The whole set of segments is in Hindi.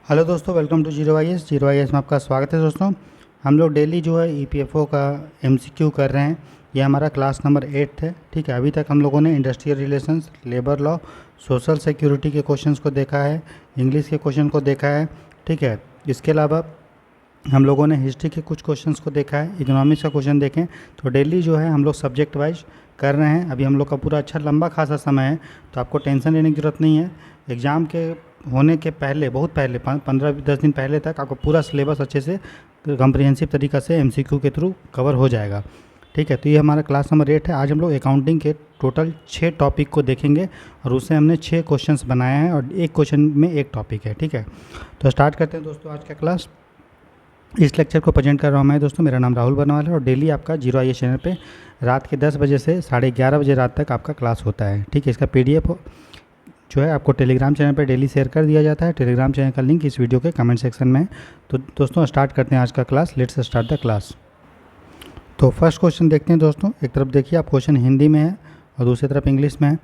हेलो दोस्तों, welcome to zero I S में आपका स्वागत है। दोस्तों, हम लोग डेली जो है ईपीएफओ का एमसीक्यू कर रहे हैं। ये हमारा क्लास नंबर 8 है। ठीक है, अभी तक हम लोगों ने industrial relations, labour law, social security के क्वेश्चंस को देखा है, इंग्लिश के क्वेश्चन को देखा है। ठीक है, इसके अलावा हम लोगों ने हिस्ट्री के कुछ क्वेश्चंस को देखा है, इकोनॉमिक्स का क्वेश्चन देखें। तो डेली जो है हम लोग सब्जेक्ट वाइज कर रहे हैं। अभी हम लोग का पूरा अच्छा लंबा खासा समय है, तो आपको टेंशन लेने की ज़रूरत नहीं है। एग्ज़ाम के होने के पहले, बहुत पहले, 15-10 दिन पहले तक आपको पूरा सिलेबस अच्छे से कम्प्रिहेंसिव तरीक़ा से एमसीक्यू के थ्रू कवर हो जाएगा। ठीक है, तो ये हमारा क्लास नंबर 8 है। आज हम लोग अकाउंटिंग के टोटल 6 टॉपिक को देखेंगे और उससे हमने 6 क्वेश्चंस बनाए हैं और एक क्वेश्चन में एक टॉपिक है। ठीक है, तो स्टार्ट करते हैं दोस्तों आज का क्लास। इस लेक्चर को प्रेजेंट कर रहा हूँ मैं दोस्तों, मेरा नाम राहुल बनवाल है और डेली आपका जीरो आई चैनल पे रात के 10 बजे से 11:30 बजे रात तक आपका क्लास होता है। ठीक है, इसका पीडीएफ जो है आपको टेलीग्राम चैनल पे डेली शेयर कर दिया जाता है। टेलीग्राम चैनल का लिंक इस वीडियो के कमेंट सेक्शन में है। तो दोस्तों स्टार्ट करते हैं आज का class. Let's start the class. तो फर्स्ट क्वेश्चन देखते हैं दोस्तों। एक तरफ देखिए आप, क्वेश्चन हिंदी में है और दूसरी तरफ इंग्लिश में है।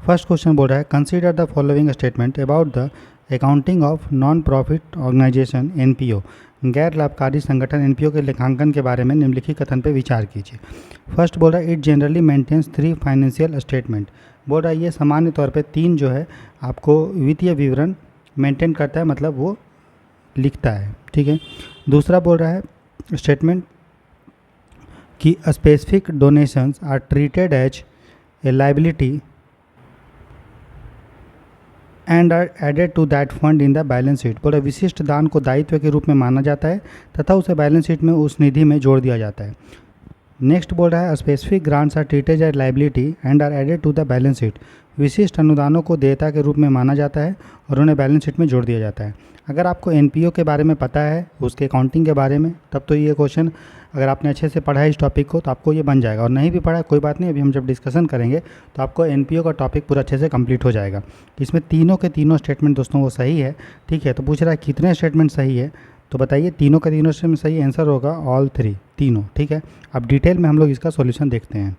फर्स्ट क्वेश्चन बोल रहा है, consider the following statement about the accounting of non profit organisation NPO, गैर लाभकारी संगठन एनपीओ के लेखांकन के बारे में निम्नलिखित कथन पर विचार कीजिए। फर्स्ट बोल रहा है, it generally maintains 3 financial statement. बोल रहा है ये सामान्य तौर पे 3 जो है आपको वित्तीय विवरण मेंटेन करता है, मतलब वो लिखता है। ठीक है, दूसरा बोल रहा है स्टेटमेंट कि specific donations are treated as a liability and are added to that fund in the balance sheet. बोला विशिष्ट दान को दायित्व के रूप में माना जाता है तथा उसे बैलेंस शीट में उस निधि में जोड़ दिया जाता है। नेक्स्ट बोल रहा है, specific grants are treated as liability and are added to the balance sheet. विशिष्ट अनुदानों को देयता के रूप में माना जाता है और उन्हें बैलेंस शीट में जोड़ दिया जाता है। अगर आपको एनपीओ के बारे में पता है, उसके अकाउंटिंग के बारे में, तब तो ये क्वेश्चन, अगर आपने अच्छे से पढ़ा है इस टॉपिक को, तो आपको ये बन जाएगा। और नहीं भी पढ़ा है कोई बात नहीं, अभी हम जब डिस्कशन करेंगे तो आपको एनपीओ का टॉपिक पूरा अच्छे से कंप्लीट हो जाएगा। इसमें तीनों के तीनों स्टेटमेंट दोस्तों वो सही है। ठीक है, तो पूछ रहा है कितने स्टेटमेंट सही है, तो बताइए तीनों के तीनों स्टेटमेंट सही। आंसर होगा ऑल 3, तीनों। ठीक है, अब डिटेल में हम लोग इसका सॉल्यूशन देखते हैं।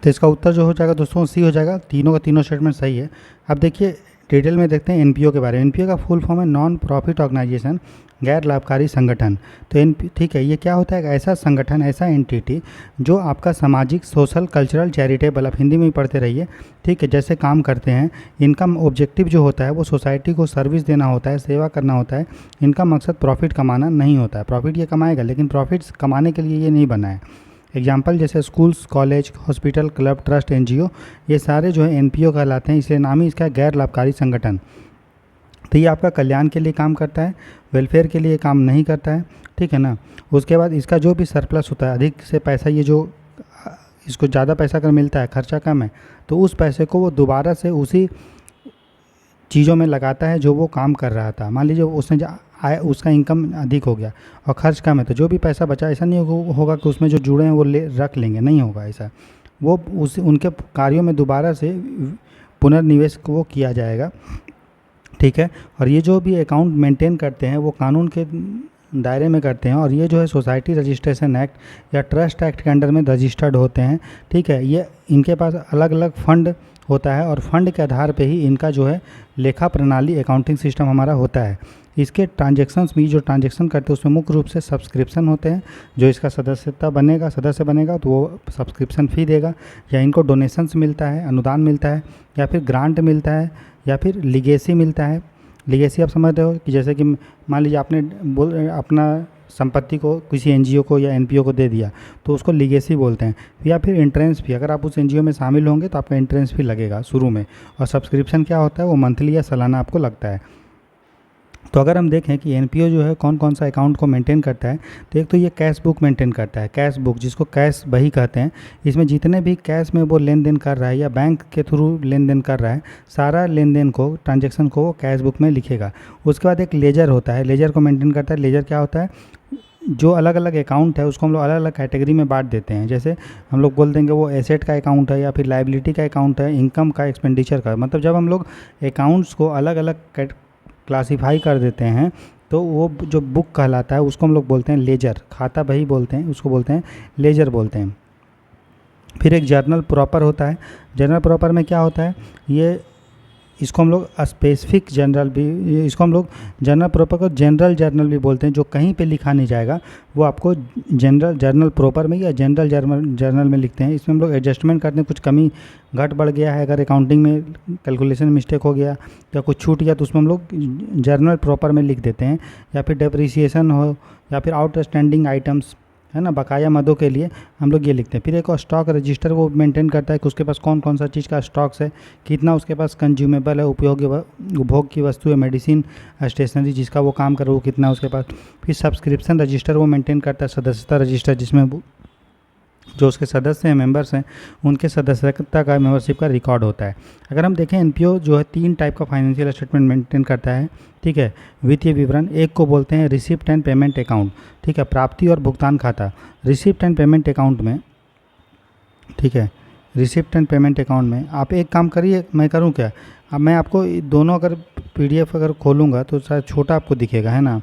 तो इसका उत्तर जो हो जाएगा दोस्तों सी हो जाएगा, तीनों का तीनों स्टेटमेंट सही है। अब देखिए डिटेल में देखते हैं एनपीओ के बारे में। एनपीओ का फुल फॉर्म है नॉन प्रॉफिट ऑर्गेनाइजेशन, गैर लाभकारी संगठन। तो ठीक है, ये क्या होता है, ऐसा संगठन, ऐसा एंटिटी जो आपका सामाजिक, सोशल, कल्चरल, चैरिटेबल, आप हिंदी में ही पढ़ते रहिए, ठीक है, जैसे काम करते हैं। इनका ऑब्जेक्टिव जो होता है वो सोसाइटी को सर्विस देना होता है, सेवा करना होता है। इनका मकसद प्रॉफिट कमाना नहीं होता है। प्रॉफिट ये कमाएगा लेकिन प्रॉफिट कमाने के लिए ये नहीं बना है। एग्जाम्पल जैसे schools, college, hospital, club, trust, NGO, ये सारे जो है एनपीओ कहलाते हैं। इसलिए नाम ही इसका गैर लाभकारी संगठन। तो ये आपका कल्याण के लिए काम करता है, वेलफेयर के लिए काम नहीं करता है। ठीक है ना। उसके बाद इसका जो भी सरप्लस होता है, अधिक से पैसा, ये जो इसको ज़्यादा पैसा अगर मिलता है, खर्चा कम है, तो उस पैसे को वो दोबारा से उसी चीज़ों में लगाता है जो वो काम कर रहा था। मान लीजिए उसने आय, उसका इनकम अधिक हो गया और खर्च कम है, तो जो भी पैसा बचा, ऐसा नहीं होगा कि उसमें जो जुड़े हैं वो रख लेंगे, नहीं होगा ऐसा। वो उनके कार्यों में दोबारा से पुनर्निवेश को वो किया जाएगा। ठीक है, और ये जो भी अकाउंट मेंटेन करते हैं वो कानून के दायरे में करते हैं और ये जो है सोसाइटी रजिस्ट्रेशन एक्ट या ट्रस्ट एक्ट के अंडर में रजिस्टर्ड होते हैं। ठीक है, ये इनके पास अलग अलग फंड होता है और फंड के आधार पे ही इनका जो है लेखा प्रणाली, अकाउंटिंग सिस्टम हमारा होता है। इसके ट्रांजेक्शन्स में जो ट्रांजेक्शन करते हैं उसमें मुख्य रूप से सब्सक्रिप्शन होते हैं। जो इसका सदस्य बनेगा तो वो सब्सक्रिप्शन फ़ी देगा, या इनको डोनेशंस मिलता है, अनुदान मिलता है, या फिर ग्रांट मिलता है, या फिर लिगेसी मिलता है। लिगेसी आप समझते हो कि जैसे कि मान लीजिए आपने अपना संपत्ति को किसी एनजीओ को या एनपीओ को दे दिया, तो उसको लिगेसी बोलते हैं। या फिर एंट्रेंस फी, अगर आप उस एनजीओ में शामिल होंगे तो आपका एंट्रेंस फी लगेगा शुरू में। और सब्सक्रिप्शन क्या होता है, वो मंथली या सालाना आपको लगता है। तो अगर हम देखें कि एनपीओ जो है कौन कौन सा अकाउंट को मेंटेन करता है, तो एक तो ये कैश बुक मेंटेन करता है। कैश बुक, जिसको कैश बही कहते हैं, इसमें जितने भी कैश में वो लेन देन कर रहा है या बैंक के थ्रू लेन देन कर रहा है, सारा लेन देन को, ट्रांजेक्शन को वो कैश बुक में लिखेगा। उसके बाद एक लेजर होता है, लेजर को मेंटेन करता है। लेजर क्या होता है, जो अलग अलग अकाउंट है उसको हम लोग अलग अलग कैटेगरी में बांट देते हैं। जैसे हम लोग बोल देंगे वो एसेट का अकाउंट है, या फिर लाइबिलिटी का अकाउंट है, इनकम का, एक्सपेंडिचर का। मतलब जब हम लोग अकाउंट्स को अलग अलग क्लासीफाई कर देते हैं तो वो जो बुक कहलाता है उसको हम लोग बोलते हैं लेजर। खाता बही बोलते हैं, उसको बोलते हैं लेजर बोलते हैं। फिर एक जर्नल प्रॉपर होता है। जर्नल प्रॉपर में क्या होता है, ये इसको हम लोग स्पेसिफिक जनरल भी, इसको हम लोग जनरल प्रॉपर को जनरल जर्नल भी बोलते हैं। जो कहीं पे लिखा नहीं जाएगा वो आपको जनरल जर्नल प्रॉपर में या जनरल जर्नल में लिखते हैं। इसमें हम लोग एडजस्टमेंट करते हैं, कुछ कमी घट बढ़ गया है, अगर अकाउंटिंग में कैलकुलेशन मिस्टेक हो गया या कुछ छूट गया तो उसमें हम लोग जर्नल प्रॉपर में लिख देते हैं। या फिर डेप्रिसिएशन हो या फिर आउटस्टैंडिंग आइटम्स है ना, बकाया मदों के लिए हम लोग ये लिखते हैं। फिर एक और स्टॉक रजिस्टर वो मेंटेन करता है कि उसके पास कौन कौन सा चीज़ का स्टॉक्स है, कितना उसके पास कंज्यूमेबल है, उपभोग की वस्तु है, मेडिसिन, स्टेशनरी जिसका वो काम करे वो कितना उसके पास। फिर सब्सक्रिप्शन रजिस्टर वो मेंटेन करता है, सदस्यता रजिस्टर जिसमें जो उसके सदस्य हैं, मेंबर्स हैं, उनके सदस्यता का, मेंबरशिप का रिकॉर्ड होता है। अगर हम देखें एनपीओ जो है 3 टाइप का फाइनेंशियल स्टेटमेंट मेंटेन करता है, ठीक है। वित्तीय विवरण, एक को बोलते हैं रिसिप्ट एंड पेमेंट अकाउंट, ठीक है, प्राप्ति और भुगतान खाता। रिसिप्ट एंड पेमेंट अकाउंट में, ठीक है, रिसिप्ट एंड पेमेंट अकाउंट में आप एक काम करिए, मैं करूँ क्या, अब मैं आपको दोनों अगर पीडीएफ अगर खोलूँगा तो शायद छोटा आपको दिखेगा, है ना।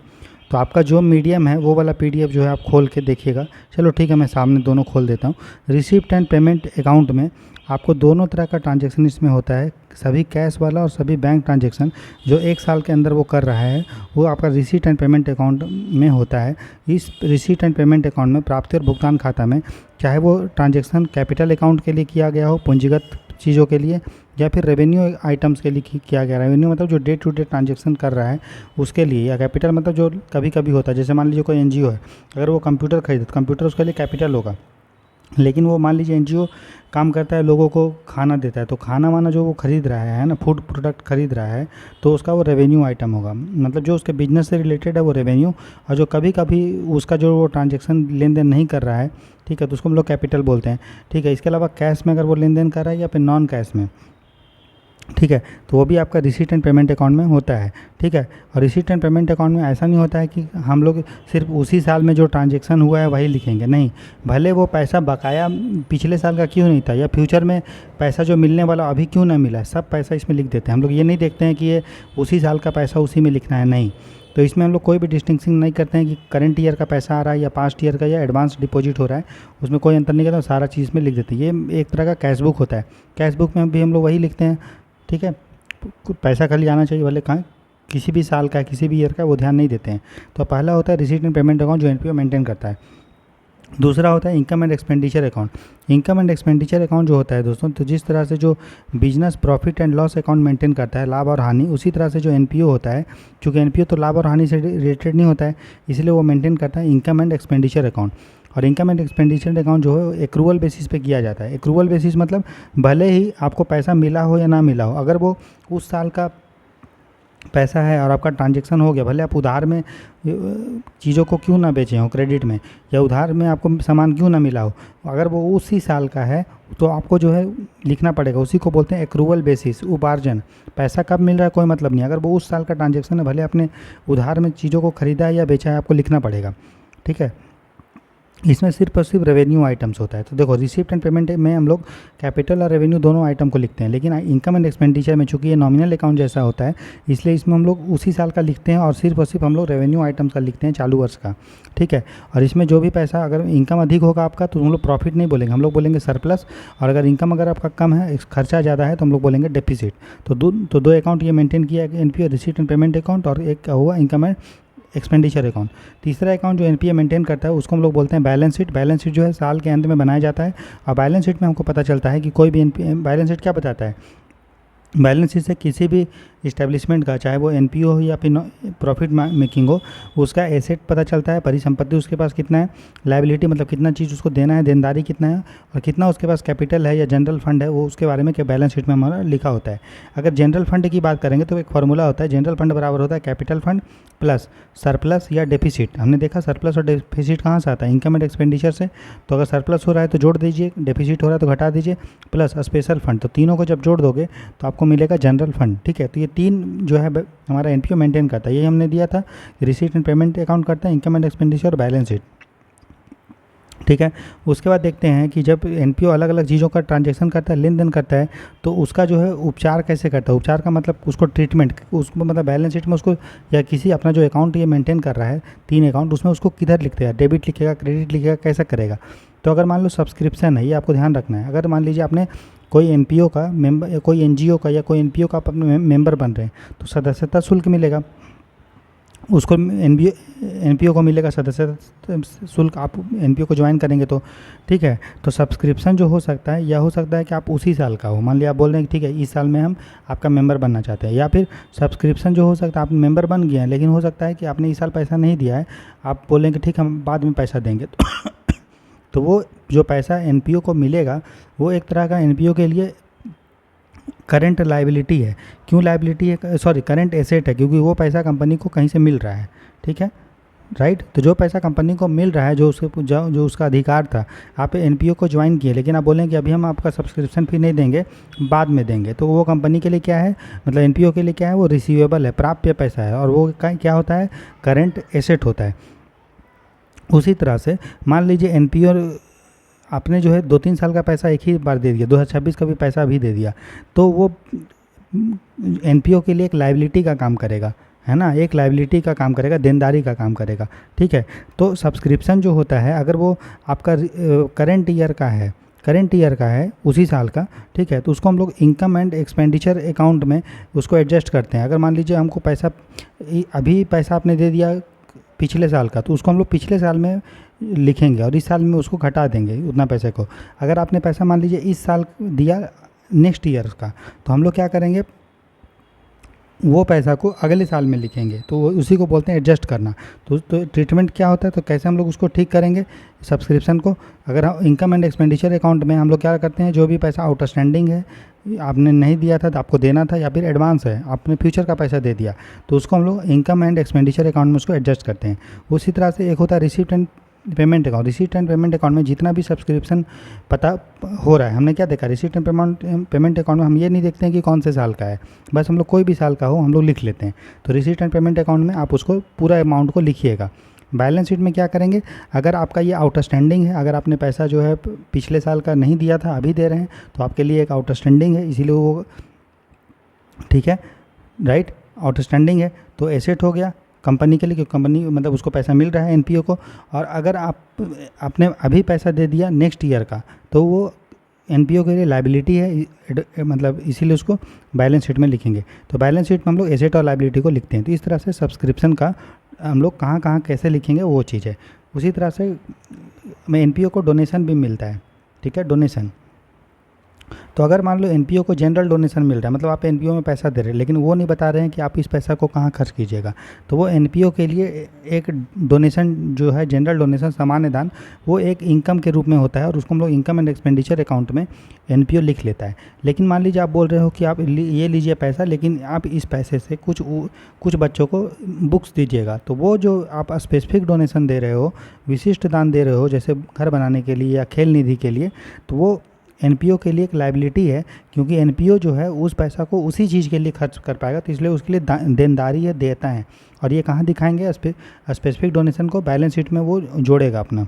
तो आपका जो मीडियम है वो वाला पीडीएफ जो है आप खोल के देखिएगा। चलो ठीक है, मैं सामने दोनों खोल देता हूँ। रिसिप्ट एंड पेमेंट अकाउंट में आपको दोनों तरह का ट्रांजैक्शन इसमें होता है, सभी कैश वाला और सभी बैंक ट्रांजैक्शन जो 1 साल के अंदर वो कर रहा है वो आपका रिसीट एंड पेमेंट अकाउंट में होता है। इस रिसीट एंड पेमेंट अकाउंट में प्राप्ति और भुगतान खाता में चाहे वो ट्रांजैक्शन कैपिटल अकाउंट के लिए किया गया हो, पूंजीगत चीज़ों के लिए, या फिर रेवेन्यू आइटम्स के लिए किया गया। रेवेन्यू मतलब जो डे टू डे ट्रांजैक्शन कर रहा है उसके लिए, या कैपिटल मतलब जो कभी कभी होता है, जैसे मान लीजिए कोई एनजीओ है, अगर वो कंप्यूटर खरीदे तो कंप्यूटर उसके लिए कैपिटल होगा। लेकिन वो मान लीजिए एनजीओ काम करता है, लोगों को खाना देता है, तो खाना वाना जो वो खरीद रहा है ना, फूड प्रोडक्ट खरीद रहा है, तो उसका वो रेवेन्यू आइटम होगा। मतलब जो उसके बिजनेस से रिलेटेड है वो रेवेन्यू, और जो कभी कभी उसका जो वो ट्रांजैक्शन लेन देन नहीं कर रहा है, ठीक है, तो उसको हम लोग कैपिटल बोलते हैं, ठीक है। इसके अलावा कैश में अगर वो लेन देन कर रहा है या फिर नॉन कैश में, ठीक है, तो वो भी आपका रिसीट एंड पेमेंट अकाउंट में होता है, ठीक है। और रिसीट एंड पेमेंट अकाउंट में ऐसा नहीं होता है कि हम लोग सिर्फ उसी साल में जो ट्रांजैक्शन हुआ है वही लिखेंगे, नहीं, भले वो पैसा बकाया पिछले साल का क्यों नहीं था या फ्यूचर में पैसा जो मिलने वाला अभी क्यों ना मिला है, सब पैसा इसमें लिख देते हैं। हम लोग ये नहीं देखते हैं कि ये उसी साल का पैसा उसी में लिखना है, नहीं। तो इसमें हम लोग कोई भी डिस्टिंक्शन नहीं करते हैं कि करंट ईयर का पैसा आ रहा है या पास्ट ईयर का या एडवांस डिपॉजिट हो रहा है, उसमें कोई अंतर नहीं करते, सारा चीज़ में लिख देते हैं। ये एक तरह का कैश बुक होता है। कैश बुक में भी हम लोग वही लिखते हैं, ठीक है। पैसा खाली आना चाहिए, भले कहाँ किसी भी साल का किसी भी ईयर का, वो ध्यान नहीं देते हैं। तो पहला होता है रिसीट एंड पेमेंट अकाउंट जो एनपीओ मेंटेन करता है। दूसरा होता है income and expenditure account. Income and expenditure account जो होता है दोस्तों, तो जिस तरह से जो business profit and loss account maintain करता है, लाभ और हानि, उसी तरह से जो एनपीओ होता है, चूँकि एनपीओ तो लाभ और हानि से रिलेटेड नहीं होता है, इसलिए वो मेंटेन करता है इनकम एंड एक्सपेंडिचर अकाउंट। और इनकम एंड एक्सपेंडिचर अकाउंट जो है एक्रूवल बेसिस पे किया जाता है। एक्रूवल बेसिस मतलब भले ही आपको पैसा मिला हो या ना मिला हो, अगर वो उस साल का पैसा है और आपका ट्रांजैक्शन हो गया, भले आप उधार में चीज़ों को क्यों ना बेचे हो क्रेडिट में, या उधार में आपको सामान क्यों ना मिला हो, अगर वो उसी साल का है तो आपको जो है लिखना पड़ेगा। उसी को बोलते हैं एक्रूवल बेसिस, उपार्जन। पैसा कब मिल रहा है कोई मतलब नहीं, अगर वो उस साल का ट्रांजैक्शन है, भले आपने उधार में चीज़ों को खरीदा है या बेचा है, आपको लिखना पड़ेगा, ठीक है। इसमें सिर्फ और सिर्फ रेवेन्यू आइटम्स होता है। तो देखो रिसिप्ट एंड पेमेंट में हम लोग कैपिटल और रेवेन्यू दोनों आइटम को लिखते हैं, लेकिन इनकम एंड एक्सपेंडिचर में चूंकि ये नॉमिनल अकाउंट जैसा होता है, इसलिए इसमें हम लोग उसी साल का लिखते हैं और सिर्फ हम लोग रेवेन्यू आइटम्स का लिखते हैं, चालू वर्ष का, ठीक है। और इसमें जो भी पैसा, अगर इनकम अधिक होगा आपका तो हम लोग प्रॉफिट नहीं बोलेंगे, हम लोग बोलेंगे सरप्लस, और अगर इनकम अगर आपका कम है, खर्चा ज़्यादा है, तो हम लोग बोलेंगे डेफिसिट। तो दो अकाउंट ये मेंटेन किया है NPO, receipt and payment account, और एक हुआ इनकम एंड एक्सपेंडिचर अकाउंट। तीसरा अकाउंट जो एनपीए मेंटेन करता है उसको हम लोग बोलते हैं बैलेंस शीट। बैलेंस शीट जो है साल के अंत में बनाया जाता है, और बैलेंस शीट में हमको पता चलता है कि कोई भी बैलेंस शीट क्या बताता है, बैलेंस शीट से किसी भी इस्टेब्लिशमेंट का, चाहे वो एनपीओ हो या फिर प्रॉफिट मेकिंग हो, उसका एसेट पता चलता है, परिसंपत्ति उसके पास कितना है, लायबिलिटी मतलब कितना चीज़ उसको देना है, देनदारी कितना है, और कितना उसके पास कैपिटल है या जनरल फंड है, वो उसके बारे में क्या बैलेंस शीट में हमारा लिखा होता है। अगर जनरल फंड की बात करेंगे तो एक फार्मूला होता है, जनरल फंड बराबर होता है कैपिटल फंड प्लस सरप्लस या डेफिसिट। हमने देखा सरप्लस और डेफिसिट कहाँ से आता है, इनकम एंड एक्सपेंडिचर से। तो अगर सरप्लस हो रहा है तो जोड़ दीजिए, डेफिसिट हो रहा है तो घटा दीजिए, प्लस स्पेशल फंड, तो तीनों को जब जोड़ दोगे तो आपको मिलेगा जनरल फंड, ठीक है। तो ये तीन जो है हमारा एनपीओ मेंटेन करता है, ये हमने दिया था। रिसीट एंड पेमेंट अकाउंट करता है, इनकम एंड एक्सपेंडिचर और बैलेंस शीट, ठीक है। उसके बाद देखते हैं कि जब एनपीओ अलग अलग चीज़ों का ट्रांजैक्शन करता है, लेन देन करता है, तो उसका जो है उपचार कैसे करता है। उपचार का मतलब उसको ट्रीटमेंट, उसको मतलब बैलेंस शीट में उसको, या किसी अपना जो अकाउंट ये मेंटेन कर रहा है 3 अकाउंट, उसमें उसको किधर लिखते हैं, डेबिट लिखेगा, क्रेडिट लिखेगा, कैसा करेगा। तो अगर मान लो सब्सक्रिप्शन है, ये आपको ध्यान रखना है। अगर मान लीजिए आपने कोई एनपीओ का मेंबर, कोई एनजीओ का या कोई एनपीओ का आप अपने मेंबर बन रहे हैं तो सदस्यता शुल्क मिलेगा, उसको एनपीओ को मिलेगा सदस्यता शुल्क, आप एनपीओ को ज्वाइन करेंगे तो, ठीक है। तो सब्सक्रिप्शन जो हो सकता है, या हो सकता है कि आप उसी साल का हो, मान लिया आप बोल रहे हैं कि ठीक है इस साल में हम आपका मेंबर बनना चाहते हैं, या फिर सब्सक्रिप्शन जो हो सकता है आप मेंबर बन गए हैं लेकिन हो सकता है कि आपने इस साल पैसा नहीं दिया है, आप बोलें कि ठीक हम बाद में पैसा देंगे तो वो जो पैसा एनपीओ को मिलेगा वो एक तरह का एनपीओ के लिए करंट लाइबिलिटी है। क्यों लाइबिलिटी है, सॉरी करंट एसेट है, क्योंकि वो पैसा कंपनी को कहीं से मिल रहा है, ठीक है, राइट। तो जो पैसा कंपनी को मिल रहा है, जो उसका अधिकार था, आप एनपीओ को ज्वाइन किए लेकिन आप बोलें कि अभी हम आपका सब्सक्रिप्शन फी नहीं देंगे, बाद में देंगे, तो वो कंपनी के लिए क्या है, मतलब एनपीओ के लिए क्या है, वो रिसीवेबल है, प्राप्य पैसा है, और वो क्या होता है, करंट एसेट होता है। उसी तरह से मान लीजिए एनपीओ आपने जो है 2-3 साल का पैसा एक ही बार दे दिया, 2026 का भी पैसा भी दे दिया, तो वो एनपीओ के लिए एक लाइबिलिटी का काम करेगा, है ना, एक लाइबिलिटी का काम करेगा, देनदारी का काम करेगा, ठीक है। तो सब्सक्रिप्शन जो होता है अगर वो आपका करंट ईयर का है उसी साल का, ठीक है, तो उसको हम लोग इनकम एंड एक्सपेंडिचर अकाउंट में उसको एडजस्ट करते हैं। अगर मान लीजिए हमको पैसा अभी पैसा आपने दे दिया पिछले साल का, तो उसको हम लोग पिछले साल में लिखेंगे और इस साल में उसको घटा देंगे उतना पैसे को। अगर आपने पैसा मान लीजिए इस साल दिया नेक्स्ट ईयर का, तो हम लोग क्या करेंगे, वो पैसा को अगले साल में लिखेंगे, तो उसी को बोलते हैं एडजस्ट करना। तो ट्रीटमेंट क्या होता है, तो कैसे हम लोग उसको ठीक करेंगे सब्सक्रिप्शन को। अगर हम इनकम एंड एक्सपेंडिचर अकाउंट में हम लोग क्या करते हैं, जो भी पैसा आउटस्टैंडिंग है, आपने नहीं दिया था तो आपको देना था, या फिर एडवांस है आपने फ्यूचर का पैसा दे दिया, तो उसको हम लोग इनकम एंड एक्सपेंडिचर अकाउंट में उसको एडजस्ट करते हैं। उसी तरह से एक होता है receipt and payment account. Receipt and payment account में जितना भी सब्सक्रिप्शन पता हो रहा है, हमने क्या देखा, रिसीट एंड पेमेंट अकाउंट में हम ये नहीं देखते हैं कि कौन से साल का है, बस हम लोग कोई भी साल का हो हम लोग लिख लेते हैं। तो रिसीट एंड पेमेंट अकाउंट में आप उसको पूरा अमाउंट को लिखिएगा। बैलेंस शीट में क्या करेंगे, अगर आपका ये आउटस्टैंडिंग है, अगर आपने पैसा जो है पिछले साल का नहीं दिया था अभी दे रहे हैं, तो आपके लिए एक आउटस्टैंडिंग है, इसीलिए वो, ठीक है, राइट, आउटस्टैंडिंग है तो एसेट हो गया कंपनी के लिए, क्योंकि कंपनी मतलब उसको पैसा मिल रहा है एनपीओ को। और अगर आपने अभी पैसा दे दिया नेक्स्ट ईयर का, तो वो एनपीओ के लिए लाइबिलिटी है, मतलब इसीलिए उसको बैलेंस शीट में लिखेंगे। तो बैलेंस शीट में हम लोग एसेट और लाइबिलिटी को लिखते हैं। तो इस तरह से सब्सक्रिप्शन का हम लोग कहाँ कहाँ कैसे लिखेंगे वो चीज़ है। उसी तरह से में एनपीओ को डोनेशन भी मिलता है, ठीक है, डोनेशन। तो अगर मान लो एनपीओ को जनरल डोनेशन मिल रहा है, मतलब आप एनपीओ में पैसा दे रहे हैं लेकिन वो नहीं बता रहे हैं कि आप इस पैसा को कहाँ खर्च कीजिएगा, तो वो एनपीओ के लिए एक डोनेशन जो है, जनरल डोनेशन, सामान्य दान, वो एक इनकम के रूप में होता है और उसको हम लोग इनकम एंड एक्सपेंडिचर अकाउंट में एनपीओ लिख लेता है। लेकिन मान लीजिए आप बोल रहे हो कि आप ये लीजिए पैसा, लेकिन आप इस पैसे से कुछ बच्चों को बुक्स दीजिएगा, तो वो जो आप स्पेसिफिक डोनेशन दे रहे हो, विशिष्ट दान दे रहे हो, जैसे घर बनाने के लिए या खेल निधि के लिए, तो वो एनपीओ के लिए एक लाइबिलिटी है, क्योंकि एनपीओ जो है उस पैसा को उसी चीज़ के लिए खर्च कर पाएगा, तो इसलिए उसके लिए देनदारी है, देता है। और ये कहाँ दिखाएंगे, स्पेसिफिक डोनेशन को बैलेंस शीट में वो जोड़ेगा अपना।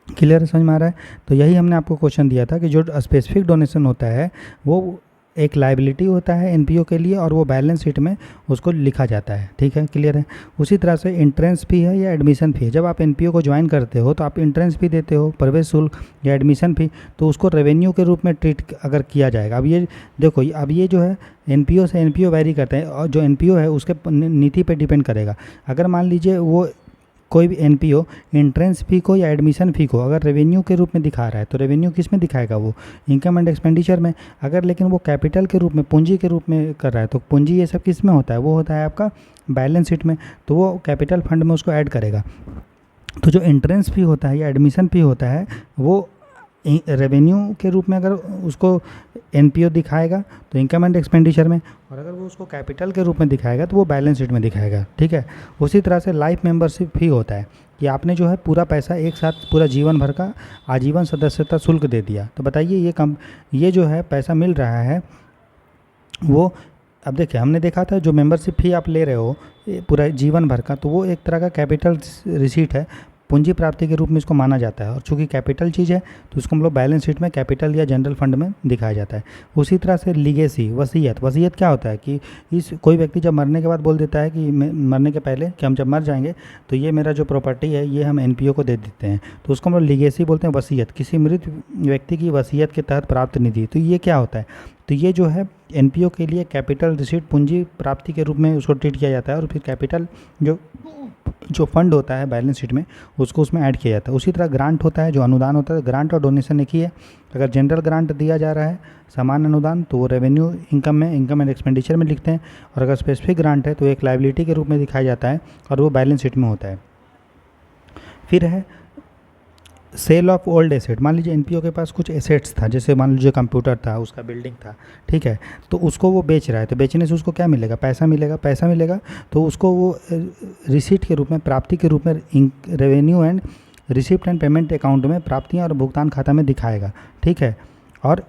क्लियर है, समझ में आ रहा है। तो यही हमने आपको क्वेश्चन दिया था कि जो स्पेसिफिक डोनेशन होता है वो एक लाइबिलिटी होता है एनपीओ के लिए और वो बैलेंस शीट में उसको लिखा जाता है, ठीक है, क्लियर है। उसी तरह से इंट्रेंस फी है या एडमिशन फी है, जब आप एनपीओ को ज्वाइन करते हो तो आप इंट्रेंस फी देते हो, प्रवेश शुल्क या एडमिशन फी, तो उसको रेवेन्यू के रूप में ट्रीट अगर किया जाएगा। अब ये देखो, अब ये जो है एनपीओ से एनपीओ वेरी करते हैं, और जो एनपीओ है उसके नीति पर डिपेंड करेगा। अगर मान लीजिए वो कोई भी एनपीओ एंट्रेंस फी को या एडमिशन फी को अगर रेवेन्यू के रूप में दिखा रहा है, तो रेवेन्यू किस में दिखाएगा, वो इनकम एंड एक्सपेंडिचर में। अगर लेकिन वो कैपिटल के रूप में, पूंजी के रूप में कर रहा है, तो पूंजी ये सब किस में होता है, वो होता है आपका बैलेंस शीट में, तो वो कैपिटल फंड में उसको ऐड करेगा। तो जो एंट्रेंस फी होता है या एडमिशन फी होता है, वो रेवेन्यू के रूप में अगर उसको एनपीओ दिखाएगा तो इनकम एंड एक्सपेंडिचर में, और अगर वो उसको कैपिटल के रूप में दिखाएगा तो वो बैलेंस शीट में दिखाएगा, ठीक है। उसी तरह से लाइफ मेंबरशिप फी होता है कि आपने जो है पूरा पैसा एक साथ पूरा जीवन भर का आजीवन सदस्यता शुल्क दे दिया, तो बताइए ये जो है पैसा मिल रहा है वो, अब देखिए हमने देखा था जो मेंबरशिप फी आप ले रहे हो पूरा जीवन भर का, तो वो एक तरह का कैपिटल रिसीट है, पूंजी प्राप्ति के रूप में इसको माना जाता है। और चूंकि कैपिटल चीज़ है तो उसको हम लोग बैलेंस शीट में कैपिटल या जनरल फंड में दिखाया जाता है। उसी तरह से लीगेसी, वसीयत। वसीयत क्या होता है कि इस कोई व्यक्ति जब मरने के बाद बोल देता है कि मरने के पहले कि हम जब मर जाएंगे तो ये मेरा जो प्रॉपर्टी है ये हम एनपीओ को दे देते हैं, तो उसको हम लोग लीगेसी बोलते हैं। वसीयत, किसी मृत व्यक्ति की वसीयत के तहत प्राप्त निधि। तो ये क्या होता है, तो ये जो है एनपीओ के लिए कैपिटल रिसीट पूंजी प्राप्ति के रूप में उसको ट्रीट किया जाता है, और फिर कैपिटल जो फंड होता है बैलेंस शीट में उसको उसमें ऐड किया जाता है। उसी तरह ग्रांट होता है, जो अनुदान होता है। ग्रांट और डोनेशन एक ही है। अगर जनरल ग्रांट दिया जा रहा है, सामान्य अनुदान, तो वो रेवेन्यू इनकम में, इनकम एंड एक्सपेंडिचर में लिखते हैं। और अगर स्पेसिफिक ग्रांट है तो एक लायबिलिटी के रूप में दिखाया जाता है और वो बैलेंस शीट में होता है। फिर है सेल ऑफ ओल्ड एसेट। मान लीजिए एनपीओ के पास कुछ एसेट्स था, जैसे मान लीजिए कंप्यूटर था, उसका बिल्डिंग था, ठीक है, तो उसको वो बेच रहा है। तो बेचने से उसको क्या मिलेगा, पैसा मिलेगा। पैसा मिलेगा तो उसको वो रिसीट के रूप में, प्राप्ति के रूप में revenue and receipt and payment account में, प्राप्तियाँ और भुगतान खाता में दिखाएगा, ठीक है। और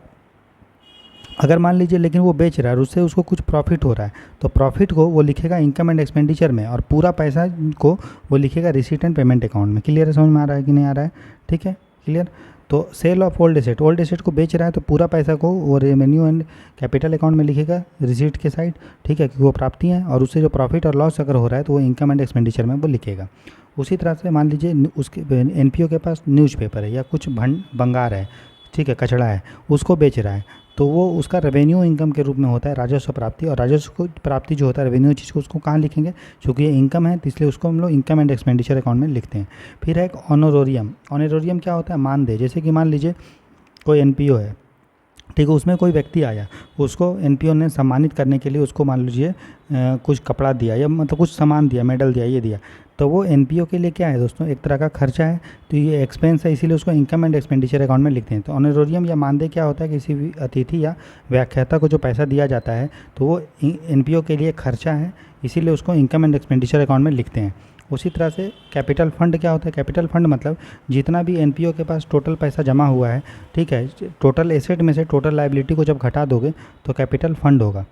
अगर मान लीजिए लेकिन वो बेच रहा है और उससे उसको कुछ प्रॉफिट हो रहा है, तो प्रॉफिट को वो लिखेगा इनकम एंड एक्सपेंडिचर में, और पूरा पैसा को वो लिखेगा रिसीट एंड पेमेंट अकाउंट में। क्लियर है, समझ में आ रहा है कि नहीं आ रहा है, ठीक है, क्लियर। तो sale of old asset, old asset को बेच रहा है तो पूरा पैसा को वो रेवेन्यू एंड कैपिटल अकाउंट में लिखेगा रिसीट के साइड, ठीक है, क्योंकि वो प्राप्ति है। और उससे जो प्रॉफिट और लॉस अगर हो रहा है तो वो इनकम एंड एक्सपेंडिचर में वो लिखेगा। उसी तरह से मान लीजिए उसके एनपीओ के पास न्यूज़पेपर है या कुछ भंगार है, ठीक है, कचड़ा है, उसको बेच रहा है, तो वो उसका रेवेन्यू इनकम के रूप में होता है, राजस्व प्राप्ति। और राजस्व प्राप्ति जो होता है रेवेन्यू चीज़ को, उसको कहाँ लिखेंगे, क्योंकि ये इनकम है तो इसलिए उसको हम लोग इनकम एंड एक्सपेंडिचर अकाउंट में लिखते हैं। फिर है एक ऑनोरोरियम। ऑनोरोरियम क्या होता है, मानदेय। जैसे कि मान लीजिए कोई एनपीओ है, ठीक है, उसमें कोई व्यक्ति आया, उसको एनपीओ ने सम्मानित करने के लिए उसको मान लीजिए कुछ कपड़ा दिया या मतलब कुछ सामान दिया, मेडल दिया, ये दिया, तो वो एनपीओ के लिए क्या है दोस्तों, एक तरह का खर्चा है, तो ये एक्सपेंस है, इसीलिए उसको इनकम एंड एक्सपेंडिचर अकाउंट में लिखते हैं। तो ऑनरोरियम या मानदेय क्या होता है, किसी भी अतिथि या व्याख्याता को जो पैसा दिया जाता है तो वो एनपीओ के लिए खर्चा है, इसीलिए उसको इनकम एंड एक्सपेंडिचर अकाउंट में लिखते हैं। उसी तरह से कैपिटल फंड क्या होता है, कैपिटल फंड मतलब जितना भी एनपीओ के पास टोटल पैसा जमा हुआ है, ठीक है, टोटल एसेट में से टोटल लायबिलिटी को जब घटा दोगे तो कैपिटल फंड होगा,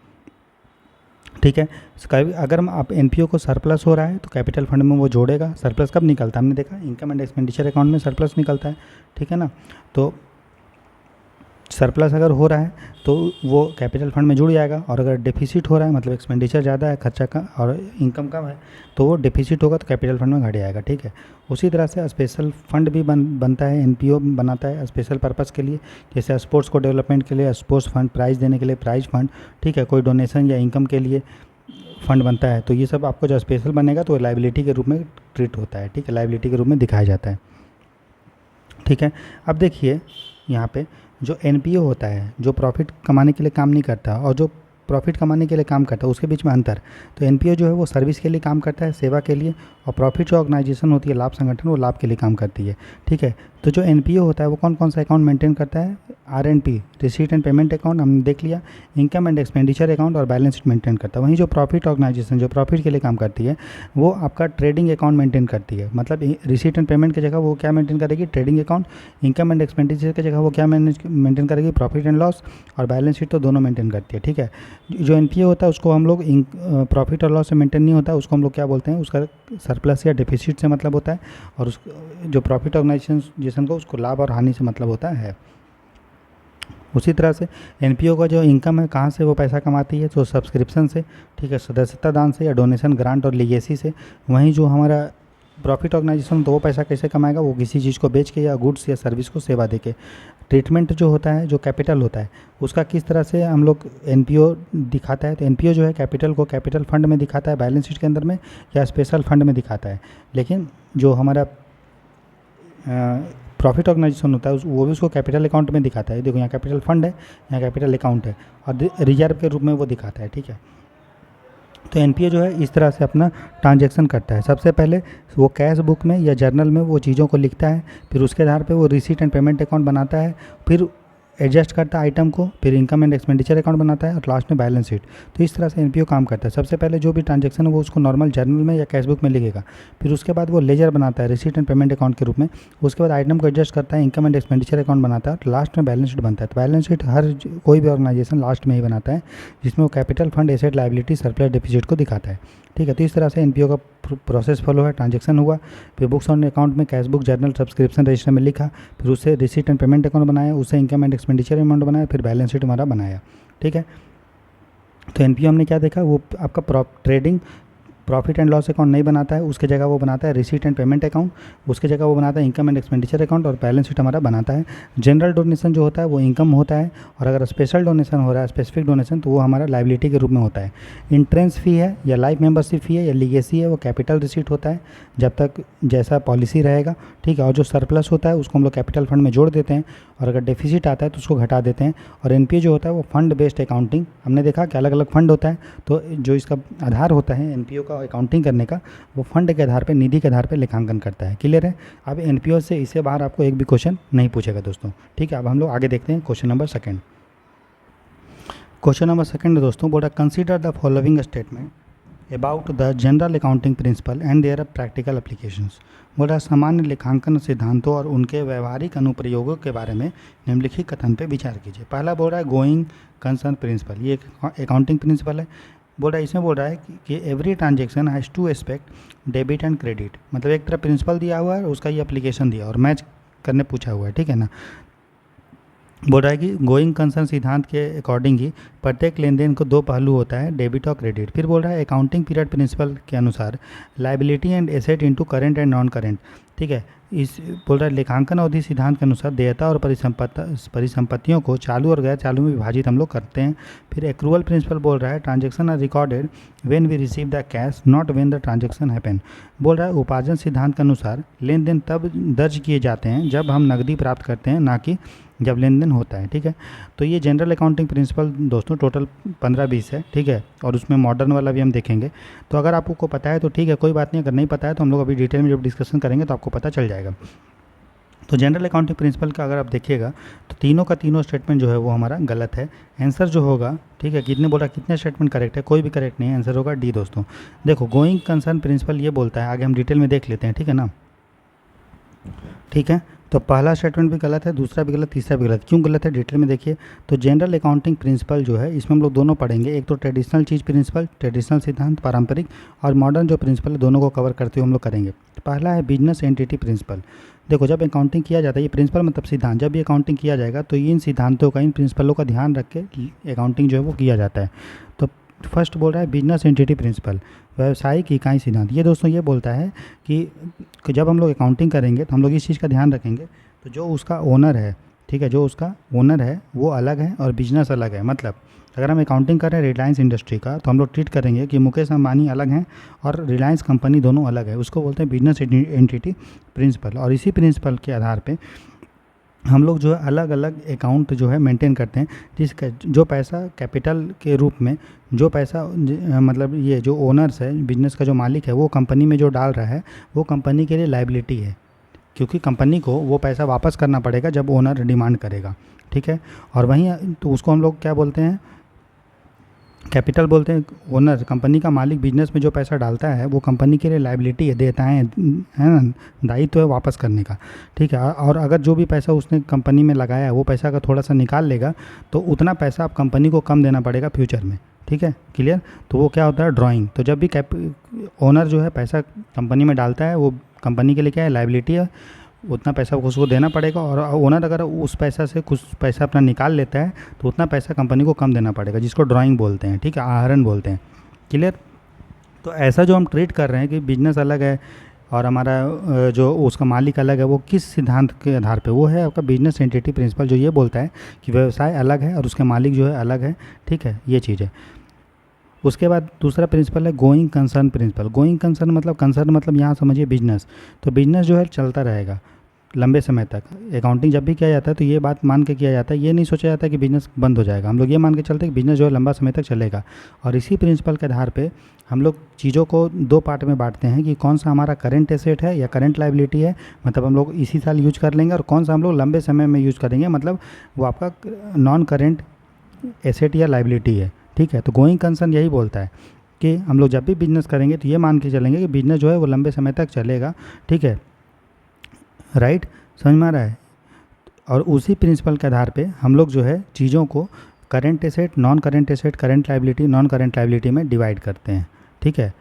ठीक है। अगर आप एनपीओ को सरप्लस हो रहा है तो कैपिटल फंड में वो जोड़ेगा। सरप्लस कब निकलता है, हमने देखा इनकम एंड एक्सपेंडिचर अकाउंट में सरप्लस निकलता है, ठीक है ना। तो सरप्लस अगर हो रहा है तो वो कैपिटल फंड में जुड़ जाएगा, और अगर डेफिसिट हो रहा है मतलब एक्सपेंडिचर ज़्यादा है, खर्चा का और इनकम कम है, तो वो डेफिसिट होगा तो कैपिटल फंड में घट जाएगा, ठीक है। उसी तरह से स्पेशल फंड भी बनता है, एनपीओ बनाता है स्पेशल पर्पस के लिए, जैसे स्पोर्ट्स को डेवलपमेंट के लिए स्पोर्ट्स फंड, प्राइज़ देने के लिए प्राइज़ फंड, ठीक है, कोई डोनेशन या इनकम के लिए फंड बनता है। तो ये सब आपको जब स्पेशल बनेगा तो लायबिलिटी के रूप में ट्रीट होता है, ठीक है, लायबिलिटी के रूप में दिखाया जाता है, ठीक है। अब देखिए यहाँ पे जो एनपीओ होता है, जो प्रॉफिट कमाने के लिए काम नहीं करता, और जो प्रॉफिट कमाने के लिए काम करता है, उसके बीच में अंतर। तो एनपीओ जो है वो सर्विस के लिए काम करता है, सेवा के लिए, और प्रॉफिट जो ऑर्गेनाइजेशन होती है, लाभ संगठन, वो लाभ के लिए काम करती है, ठीक है। तो जो एनपीओ होता है वो कौन कौन सा अकाउंट मेंटेन करता है, RNP, receipt and payment account हमने देख लिया, इनकम एंड एक्सपेंडिचर अकाउंट और बैलेंस शीट मेंटेन करता है। वहीं जो प्रॉफिट ऑर्गेनाइजेशन जो प्रॉफिट के लिए काम करती है वो आपका ट्रेडिंग अकाउंट मेंटेन करती है। मतलब रिसीट एंड पेमेंट की जगह वो क्या मेंटेन करेगी, trading account. Income and expenditure की जगह वो क्या मेंटेन करेगी, प्रॉफिट एंड लॉस। और बैलेंस शीट तो दोनों मेंटेन करती है, ठीक है। जो एनपीओ होता है उसको हम लोग प्रॉफिट और लॉस से मेंटेन नहीं होता है, उसको हम लोग क्या बोलते हैं, उसका सरप्लस या डेफिसिट से मतलब होता है, और उस जो प्रॉफिट ऑर्गेनाइजेशन को उसको लाभ और हानि से मतलब होता है। उसी तरह से एनपीओ का जो इनकम है कहाँ से वो पैसा कमाती है, तो सब्सक्रिप्शन से, ठीक है, सदस्यता दान से या डोनेशन, ग्रांट और लीगेसी से। वहीं जो हमारा प्रॉफिट ऑर्गेनाइजेशन तो वो पैसा कैसे कमाएगा, वो किसी चीज़ को बेच के या गुड्स या सर्विस को सेवा दे के। ट्रीटमेंट जो होता है, जो कैपिटल होता है, उसका किस तरह से हम लोग एनपीओ दिखाता है, तो एनपीओ जो है कैपिटल को कैपिटल फंड में दिखाता है, बैलेंस शीट के अंदर में, या स्पेशल फंड में दिखाता है। लेकिन जो हमारा प्रॉफिट ऑर्गेनाइजेशन होता है वो भी उसको कैपिटल अकाउंट में दिखाता है। देखो यहाँ कैपिटल फंड है, यहाँ कैपिटल अकाउंट है, और रिजर्व के रूप में वो दिखाता है, ठीक है। तो एनपीओ जो है इस तरह से अपना ट्रांजैक्शन करता है। सबसे पहले वो कैश बुक में या जर्नल में वो चीज़ों को लिखता है, फिर उसके आधार पे वो रिसीट एंड पेमेंट अकाउंट बनाता है, फिर एडजस्ट करता है आइटम को, फिर इनकम एंड एक्सपेंडिचर अकाउंट बनाता है, और लास्ट में बैलेंस शीट। तो इस तरह से एनपीओ काम करता है। सबसे पहले जो भी ट्रांजैक्शन है वो उसको नॉर्मल जर्नल में या कैश बुक में लिखेगा, फिर उसके बाद वो लेजर बनाता है रिसीट एंड पेमेंट अकाउंट के रूप में, उसके बाद आइटम को एडजस्ट करता है, इनकम एंड एक्सपेंडिचर अकाउंट बनाता है, और लास्ट में बैलेंस शीट बनता है। तो बैलेंस शीट हर कोई भी ऑर्गेनाइजेशन लास्ट में ही बनाता है, जिसमें वो capital fund, asset, liability, surplus, deficit को दिखाता है, ठीक है। तो इस तरह से एनपीओ का प्रोसेस फॉलो है, ट्रांजेक्शन हुआ, फिर बुक्स ऑन अकाउंट में cash book, journal, subscription register में लिखा, फिर उससे रिसीट एंड पेमेंट अकाउंट बनाया, उससे इनकम एंड एक्सपेंडिचर अमाउंट बनाया, फिर बैलेंस शीट हमारा बनाया। ठीक है, तो एनपीओ हमने क्या देखा, वो आपका trading profit and loss account नहीं बनाता है, उसके जगह वो बनाता है रिसीट एंड पेमेंट अकाउंट, उसके जगह वो बनाता है इनकम एंड एक्सपेंडिचर अकाउंट, और बैलेंस शीट हमारा बनाता है। जनरल डोनेशन जो होता है वो इनकम होता है, और अगर स्पेशल डोनेशन हो रहा है, स्पेसिफिक डोनेशन, तो वो हमारा लाइबिलिटी के रूप में होता है। इंट्रेंस फी है या लाइफ मेंबरशिप फी है या लीगेसी है, वो कैपिटल रिसीट होता है जब तक जैसा पॉलिसी रहेगा। ठीक है, और जो सरप्लस होता है उसको हम लोग कैपिटल फंड में जोड़ देते हैं, और अगर डेफिसिट आता है तो उसको घटा देते हैं। और एनपीए जो होता है वो फंड बेस्ड अकाउंटिंग, हमने देखा कि अलग अलग फंड होता है, तो जो इसका आधार होता है एनपीओ का अकाउंटिंग करने का, वो फंड के आधार पे, निधि के आधार पे लेखांकन करता है। क्लियर है? अब एनपीओ से इससे बाहर आपको एक भी क्वेश्चन नहीं पूछेगा दोस्तों। ठीक है, अब हम लोग आगे देखते हैं question number second. Question number second दोस्तों बोला, consider the following statement about the general accounting principle and their practical applications. बोल रहा है सामान्य लेखांकन सिद्धांतों और उनके व्यवहारिक अनुप्रयोगों के बारे में निम्नलिखित कथन पे विचार कीजिए। पहला बोल रहा है गोइंग कंसर्न प्रिंसिपल, ये एक अकाउंटिंग प्रिंसिपल है। बोल रहा है, इसमें बोल रहा है कि every transaction has to aspect debit and credit, मतलब एक तरफ प्रिंसिपल दिया हुआ है, उसका ये एप्लीकेशन दिया और मैच करने पूछा हुआ है। ठीक है ना, बोल रहा है कि गोइंग कंसर्न सिद्धांत के अकॉर्डिंग ही प्रत्येक लेन देन को दो पहलू होता है, डेबिट और क्रेडिट। फिर बोल रहा है अकाउंटिंग पीरियड प्रिंसिपल के अनुसार liability and asset into current and non current. ठीक है, इस बोल रहा है लेखांकन अवधि सिद्धांत के अनुसार देयता और परिसंपत्तियों को चालू और गैर चालू में विभाजित हम लोग करते हैं। फिर एक्रूअल प्रिंसिपल बोल रहा है transaction are recorded when we receive the cash not when the transaction happen. बोल रहा है उपार्जन सिद्धांत के अनुसार लेन देन तब दर्ज किए जाते हैं जब हम नकदी प्राप्त करते हैं, ना कि जब लेन देन होता है। ठीक है, तो ये जनरल अकाउंटिंग प्रिंसिपल दोस्तों टोटल 15-20 है। ठीक है, और उसमें मॉडर्न वाला भी हम देखेंगे। तो अगर आपको पता है तो ठीक है, कोई बात नहीं, अगर नहीं पता है तो हम लोग अभी डिटेल में जब डिस्कशन करेंगे तो आपको पता चल जाएगा। तो जनरल अकाउंटिंग प्रिंसिपल का अगर आप देखिएगा तो तीनों का तीनों स्टेटमेंट जो है वो हमारा गलत है। आंसर जो होगा, ठीक है, कितने बोला, कितने स्टेटमेंट करेक्ट है, कोई भी करेक्ट नहीं है, आंसर होगा डी दोस्तों। देखो गोइंग कंसर्न प्रिंसिपल ये बोलता है, आगे हम डिटेल में देख लेते हैं। ठीक है ना, ठीक है, तो पहला स्टेटमेंट भी गलत है, दूसरा भी गलत, तीसरा भी गलत। क्यों गलत है डिटेल में देखिए। तो जनरल अकाउंटिंग प्रिंसिपल जो है इसमें हम लोग दोनों पढ़ेंगे, एक तो ट्रेडिशनल चीज़ प्रिंसिपल, ट्रेडिशनल सिद्धांत पारंपरिक, और मॉडर्न जो प्रिंसिपल है, दोनों को कवर करते हुए हम लोग करेंगे। पहला है बिजनेस एंटिटी प्रिंसिपल। देखो जब अकाउंटिंग किया जाता है, ये प्रिंसिपल मतलब सिद्धांत, जब ये अकाउंटिंग किया जाएगा तो इन सिद्धांतों का, इन प्रिंसिपलों का ध्यान रख के अकाउंटिंग जो है वो किया जाता है। तो फर्स्ट बोल रहा है बिजनेस एंटिटी प्रिंसिपल, व्यवसायिक इकाई सिद्धांत। ये दोस्तों ये बोलता है कि जब हम लोग अकाउंटिंग करेंगे तो हम लोग इस चीज़ का ध्यान रखेंगे, तो जो उसका ओनर है, ठीक है, जो उसका ओनर है वो अलग है और बिजनेस अलग है। मतलब अगर हम अकाउंटिंग कर रहे हैं रिलायंस इंडस्ट्री का, तो हम लोग ट्रीट करेंगे कि मुकेश अंबानी अलग हैं और रिलायंस कंपनी दोनों अलग है। उसको बोलते हैं बिजनेस एंटिटी प्रिंसिपल। और इसी प्रिंसिपल के आधार पे हम लोग जो है अलग अलग अकाउंट जो है मेंटेन करते हैं, जिसका जो पैसा कैपिटल के रूप में, जो पैसा मतलब ये जो ओनर्स है, बिजनेस का जो मालिक है, वो कंपनी में जो डाल रहा है, वो कंपनी के लिए लाइबिलिटी है, क्योंकि कंपनी को वो पैसा वापस करना पड़ेगा जब ओनर डिमांड करेगा। ठीक है, और वहीं तो उसको हम लोग क्या बोलते हैं, कैपिटल बोलते हैं। ओनर, कंपनी का मालिक बिजनेस में जो पैसा डालता है वो कंपनी के लिए लाइबिलिटी है, देता है ना, दायित्व है वापस करने का। ठीक है, और अगर जो भी पैसा उसने कंपनी में लगाया है वो पैसा अगर थोड़ा सा निकाल लेगा तो उतना पैसा आप कंपनी को कम देना पड़ेगा फ्यूचर में। ठीक है, क्लियर। तो वो क्या होता है, ड्राइंग। तो जब भी ओनर जो है पैसा कंपनी में डालता है, वो कंपनी के लिए क्या है, लाइबिलिटी है, उतना पैसा उसको देना पड़ेगा। और ओनर अगर उस पैसा से कुछ पैसा अपना निकाल लेता है तो उतना पैसा कंपनी को कम देना पड़ेगा, जिसको ड्राइंग बोलते हैं। ठीक है, आहरण बोलते हैं। क्लियर। तो ऐसा जो हम ट्रीट कर रहे हैं कि बिजनेस अलग है और हमारा जो उसका मालिक अलग है, वो किस सिद्धांत के आधार पे, वो है आपका बिजनेस एंटिटी प्रिंसिपल, जो ये बोलता है कि व्यवसाय अलग है और उसके मालिक जो है अलग है। ठीक है, ये चीज़ है। उसके बाद दूसरा प्रिंसिपल है going concern principle. Going concern मतलब यहाँ समझिए बिजनेस। तो बिजनेस जो है चलता रहेगा लंबे समय तक। अकाउंटिंग जब भी किया जाता है तो ये बात मान के किया जाता है, ये नहीं सोचा जाता है कि बिज़नेस बंद हो जाएगा। हम लोग ये मान के चलते हैं कि बिज़नेस जो है लंबा समय तक चलेगा। और इसी प्रिंसिपल के आधार पे हम लोग चीज़ों को दो पार्ट में बांटते हैं कि कौन सा हमारा करंट एसेट है या करंट लाइबिलिटी है, मतलब हम लोग इसी साल यूज कर लेंगे, और कौन सा हम लोग लंबे समय में यूज़ करेंगे, मतलब वो आपका नॉन करेंट एसेट या लाइबिलिटी है। ठीक है, तो गोइंग कंसर्न यही बोलता है कि हम लोग जब भी बिज़नेस करेंगे तो ये मान के चलेंगे कि बिज़नेस जो है वो लंबे समय तक चलेगा। ठीक है, राइट, समझ में आ रहा है। और उसी प्रिंसिपल के आधार पे हम लोग जो है चीज़ों को current asset, non current asset, current liability, non current liability में डिवाइड करते हैं। ठीक है,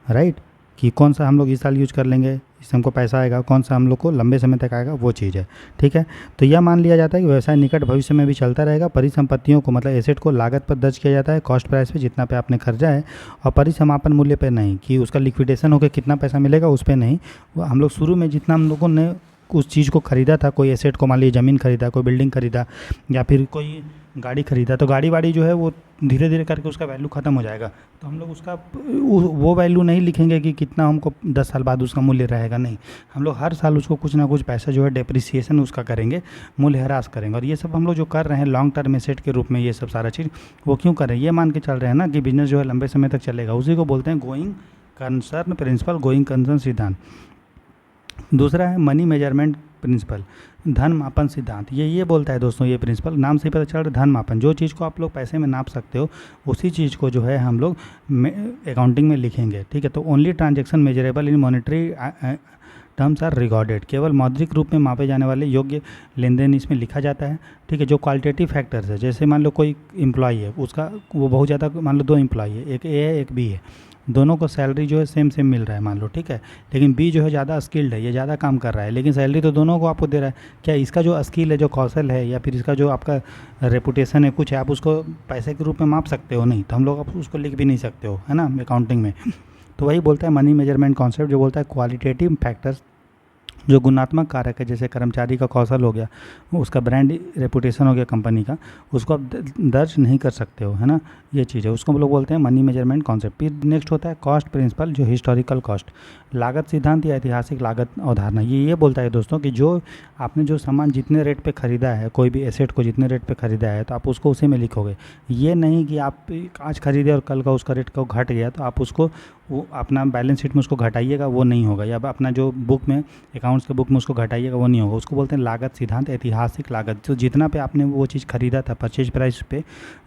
राइट। कि कौन सा हम लोग इस साल यूज कर लेंगे, इससे हमको पैसा आएगा, कौन सा हम लोग को लंबे समय तक आएगा, वो चीज़ है। ठीक है, तो यह मान लिया जाता है कि व्यवसाय निकट भविष्य में भी चलता रहेगा। परिसंपत्तियों को मतलब एसेट को लागत पर दर्ज किया जाता है, कॉस्ट प्राइस पे जितना पे आपने खर्चा है, और परिसमापन मूल्य पे नहीं, कि उसका लिक्विडेशन होकर कितना पैसा मिलेगा उस पर नहीं। हम लोग शुरू में जितना हम लोगों ने उस चीज़ को ख़रीदा था, कोई एसेट को मान लीजिए ज़मीन खरीदा, कोई बिल्डिंग खरीदा, या फिर कोई गाड़ी खरीदा, तो गाड़ी वाड़ी जो है वो धीरे धीरे करके उसका वैल्यू ख़त्म हो जाएगा। तो हम लोग उसका वो वैल्यू नहीं लिखेंगे कि कितना हमको 10 साल बाद उसका मूल्य रहेगा, नहीं। हम लोग हर साल उसको कुछ ना कुछ पैसा जो है डेप्रिसिएशन उसका करेंगे, मूल्य ह्रास करेंगे। और ये सब हम लोग जो कर रहे हैं लॉन्ग टर्म एसेट के रूप में, ये सब सारा चीज़ वो क्यों कर रहे हैं, ये मान के चल रहे हैं ना कि बिजनेस जो है लंबे समय तक चलेगा। उसी को बोलते हैं going concern principle, going concern सिद्धांत। दूसरा है मनी मेजरमेंट प्रिंसिपल, धन मापन सिद्धांत। ये बोलता है दोस्तों, ये प्रिंसिपल नाम से ही पता चल रहा है, धन मापन, जो चीज़ को आप लोग पैसे में नाप सकते हो उसी चीज़ को जो है हम लोग अकाउंटिंग में लिखेंगे। ठीक है, तो only transaction measurable in monetary terms are recorded, केवल मौद्रिक रूप में मापे जाने वाले योग्य लेन देन इसमें लिखा जाता है। ठीक है, जो क्वालिटेटिव फैक्टर्स है, जैसे मान लो कोई एम्प्लॉई है, उसका वो बहुत ज़्यादा, मान लो 2 एम्प्लॉई है, एक ए है एक बी है, दोनों को सैलरी जो है सेम मिल रहा है मान लो। ठीक है, लेकिन बी जो है ज़्यादा स्किल्ड है, ये ज़्यादा काम कर रहा है, लेकिन सैलरी तो दोनों को आपको दे रहा है। क्या इसका जो स्किल है, जो कौशल है, या फिर इसका जो आपका रेपुटेशन है, कुछ है, आप उसको पैसे के रूप में माप सकते हो? नहीं। तो हम लोग आप उसको लिख भी नहीं सकते हो, है ना, अकाउंटिंग में। तो वही बोलता है मनी मेजरमेंट कॉन्सेप्ट, जो बोलता है क्वालिटेटिव फैक्टर्स, जो गुणात्मक कारक है, जैसे कर्मचारी का कौशल हो गया, उसका ब्रांड रेपुटेशन हो गया कंपनी का, उसको आप दर्ज नहीं कर सकते हो, है ना, ये चीज़ है, उसको हम लोग बोलते हैं मनी मेजरमेंट कॉन्सेप्ट। फिर नेक्स्ट होता है कॉस्ट प्रिंसिपल, जो हिस्टोरिकल कॉस्ट, लागत सिद्धांत या ऐतिहासिक लागत अवधारणा। ये बोलता है दोस्तों कि जो आपने जो सामान जितने रेट पे ख़रीदा है, कोई भी एसेट को जितने रेट पे ख़रीदा है, तो आप उसको उसी में लिखोगे। ये नहीं कि आप आज खरीदे और कल का उसका रेट को घट गया तो आप उसको वो अपना बैलेंस शीट में उसको घटाइएगा, वो नहीं होगा, या अपना जो बुक में अकाउंट्स के बुक में उसको घटाइएगा, वो नहीं होगा। उसको बोलते हैं लागत सिद्धांत, ऐतिहासिक लागत। तो जितना पे आपने वो चीज़ खरीदा था परचेज प्राइस पे,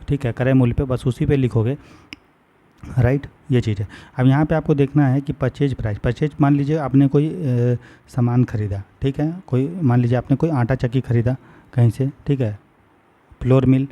ठीक है, क्रय मूल्य पे, बस उसी पे लिखोगे, राइट, ये चीज़ है। अब यहाँ पे आपको देखना है कि परचेज प्राइस, परचेज मान लीजिए आपने कोई सामान खरीदा, ठीक है, कोई मान लीजिए आपने कोई आटा चक्की खरीदा कहीं से, ठीक है, फ्लोर मिल,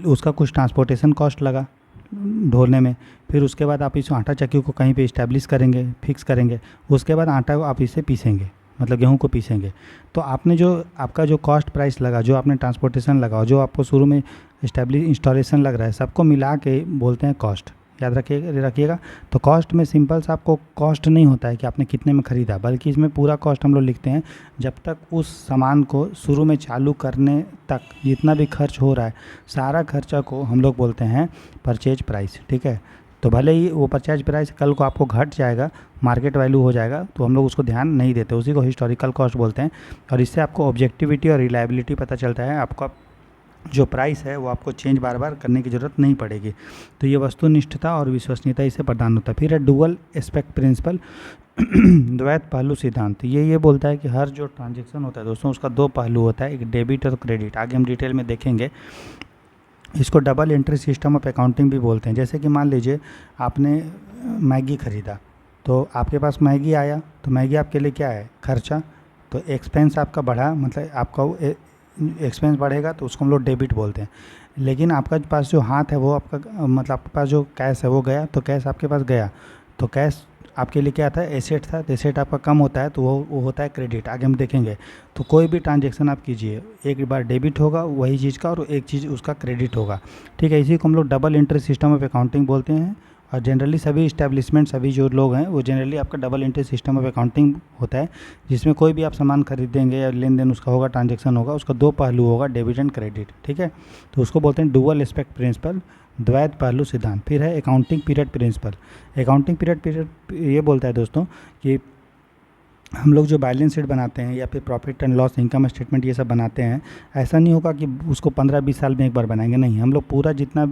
उसका कुछ ट्रांसपोर्टेशन कॉस्ट लगा ढोने में, फिर उसके बाद आप इस आटा चक्की को कहीं पे इस्टेब्लिश करेंगे, फिक्स करेंगे, उसके बाद आटा को आप इसे पीसेंगे, मतलब गेहूं को पीसेंगे। तो आपने जो आपका जो कॉस्ट प्राइस लगा, जो आपने ट्रांसपोर्टेशन लगा, जो आपको शुरू में इंस्टॉलेशन लग रहा है, सबको मिला के बोलते हैं कॉस्ट। याद रखिएगा। तो कॉस्ट में सिंपल सा आपको कॉस्ट नहीं होता है कि आपने कितने में ख़रीदा, बल्कि इसमें पूरा कॉस्ट हम लोग लिखते हैं जब तक उस सामान को शुरू में चालू करने तक जितना भी खर्च हो रहा है, सारा खर्चा को हम लोग बोलते हैं परचेज प्राइस। ठीक है, तो भले ही वो परचेज प्राइस कल को आपको घट जाएगा, मार्केट वैल्यू हो जाएगा, तो हम लोग उसको ध्यान नहीं देते, उसी को हिस्टोरिकल कॉस्ट बोलते हैं। और इससे आपको ऑब्जेक्टिविटी और रिलायबिलिटी पता चलता है, आपका जो प्राइस है वो आपको चेंज बार बार करने की ज़रूरत नहीं पड़ेगी। तो ये वस्तुनिष्ठता और विश्वसनीयता इससे प्रदान होता है। फिर है डुअल एस्पेक्ट प्रिंसिपल, द्वैत पहलू सिद्धांत। ये बोलता है कि हर जो ट्रांजेक्शन होता है दोस्तों, उसका 2 पहलू होता है, एक डेबिट और क्रेडिट। आगे हम डिटेल में देखेंगे। इसको double entry system of accounting भी बोलते हैं। जैसे कि मान लीजिए आपने मैगी ख़रीदा, तो आपके पास मैगी आया, तो मैगी आपके लिए क्या है, खर्चा। तो एक्सपेंस आपका बढ़ा, मतलब आपका एक्सपेंस बढ़ेगा, तो उसको हम लोग डेबिट बोलते हैं। लेकिन आपका पास जो हाथ है वो आपका, मतलब आपके पास जो कैश है वो गया, तो कैश आपके पास गया, तो कैश आपके लिए क्या था, एसेट था। तो एसेट आपका कम होता है तो वो होता है क्रेडिट। आगे हम देखेंगे। तो कोई भी ट्रांजेक्शन आप कीजिए, एक बार डेबिट होगा वही चीज़ का, और एक चीज़ उसका क्रेडिट होगा। ठीक है, इसी को हम लोग double entry system of accounting बोलते हैं। और जनरली सभी इस्टेब्लिशमेंट, सभी जो लोग हैं, वो जनरली आपका double entry system of accounting होता है, जिसमें कोई भी आप सामान खरीदेंगे या लेन देन उसका होगा, ट्रांजैक्शन होगा, उसका 2 पहलू होगा, डेबिट एंड क्रेडिट। ठीक है, तो उसको बोलते हैं डुअल एस्पेक्ट प्रिंसिपल, द्वैत पहलू सिद्धांत। फिर है accounting period principle. Accounting period ये बोलता है दोस्तों कि हम लोग जो बैलेंस शीट बनाते हैं या फिर profit and loss, income statement, ये सब बनाते हैं, ऐसा नहीं होगा कि उसको 15-20 साल में एक बार बनाएंगे, नहीं। हम लोग पूरा जितना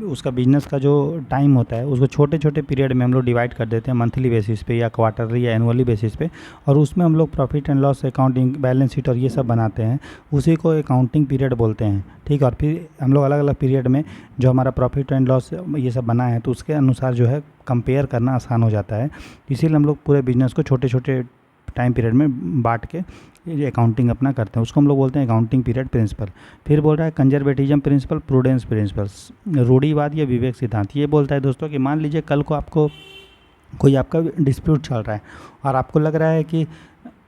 उसका बिजनेस का जो टाइम होता है, उसको छोटे छोटे पीरियड में हम लोग डिवाइड कर देते हैं, मंथली बेसिस पे या क्वार्टरली या एनुअली बेसिस पे, और उसमें हम लोग profit and loss accounting, balance sheet और ये सब बनाते हैं, उसी को अकाउंटिंग पीरियड बोलते हैं। ठीक है, और फिर हम लोग अलग अलग पीरियड में जो हमारा प्रॉफिट एंड लॉस ये सब बना है, तो उसके अनुसार जो है कंपेयर करना आसान हो जाता है। इसीलिए हम लोग पूरे बिजनेस को छोटे छोटे टाइम पीरियड में बांट के ये अकाउंटिंग अपना करते हैं, उसको हम लोग बोलते हैं अकाउंटिंग पीरियड प्रिंसिपल। फिर बोल रहा है कंजर्वेटिज्म प्रिंसिपल, प्रूडेंस प्रिंसिपल्स, रूढ़िवाद या विवेक सिद्धांत। ये बोलता है दोस्तों कि मान लीजिए कल को आपको कोई आपका डिस्प्यूट चल रहा है और आपको लग रहा है कि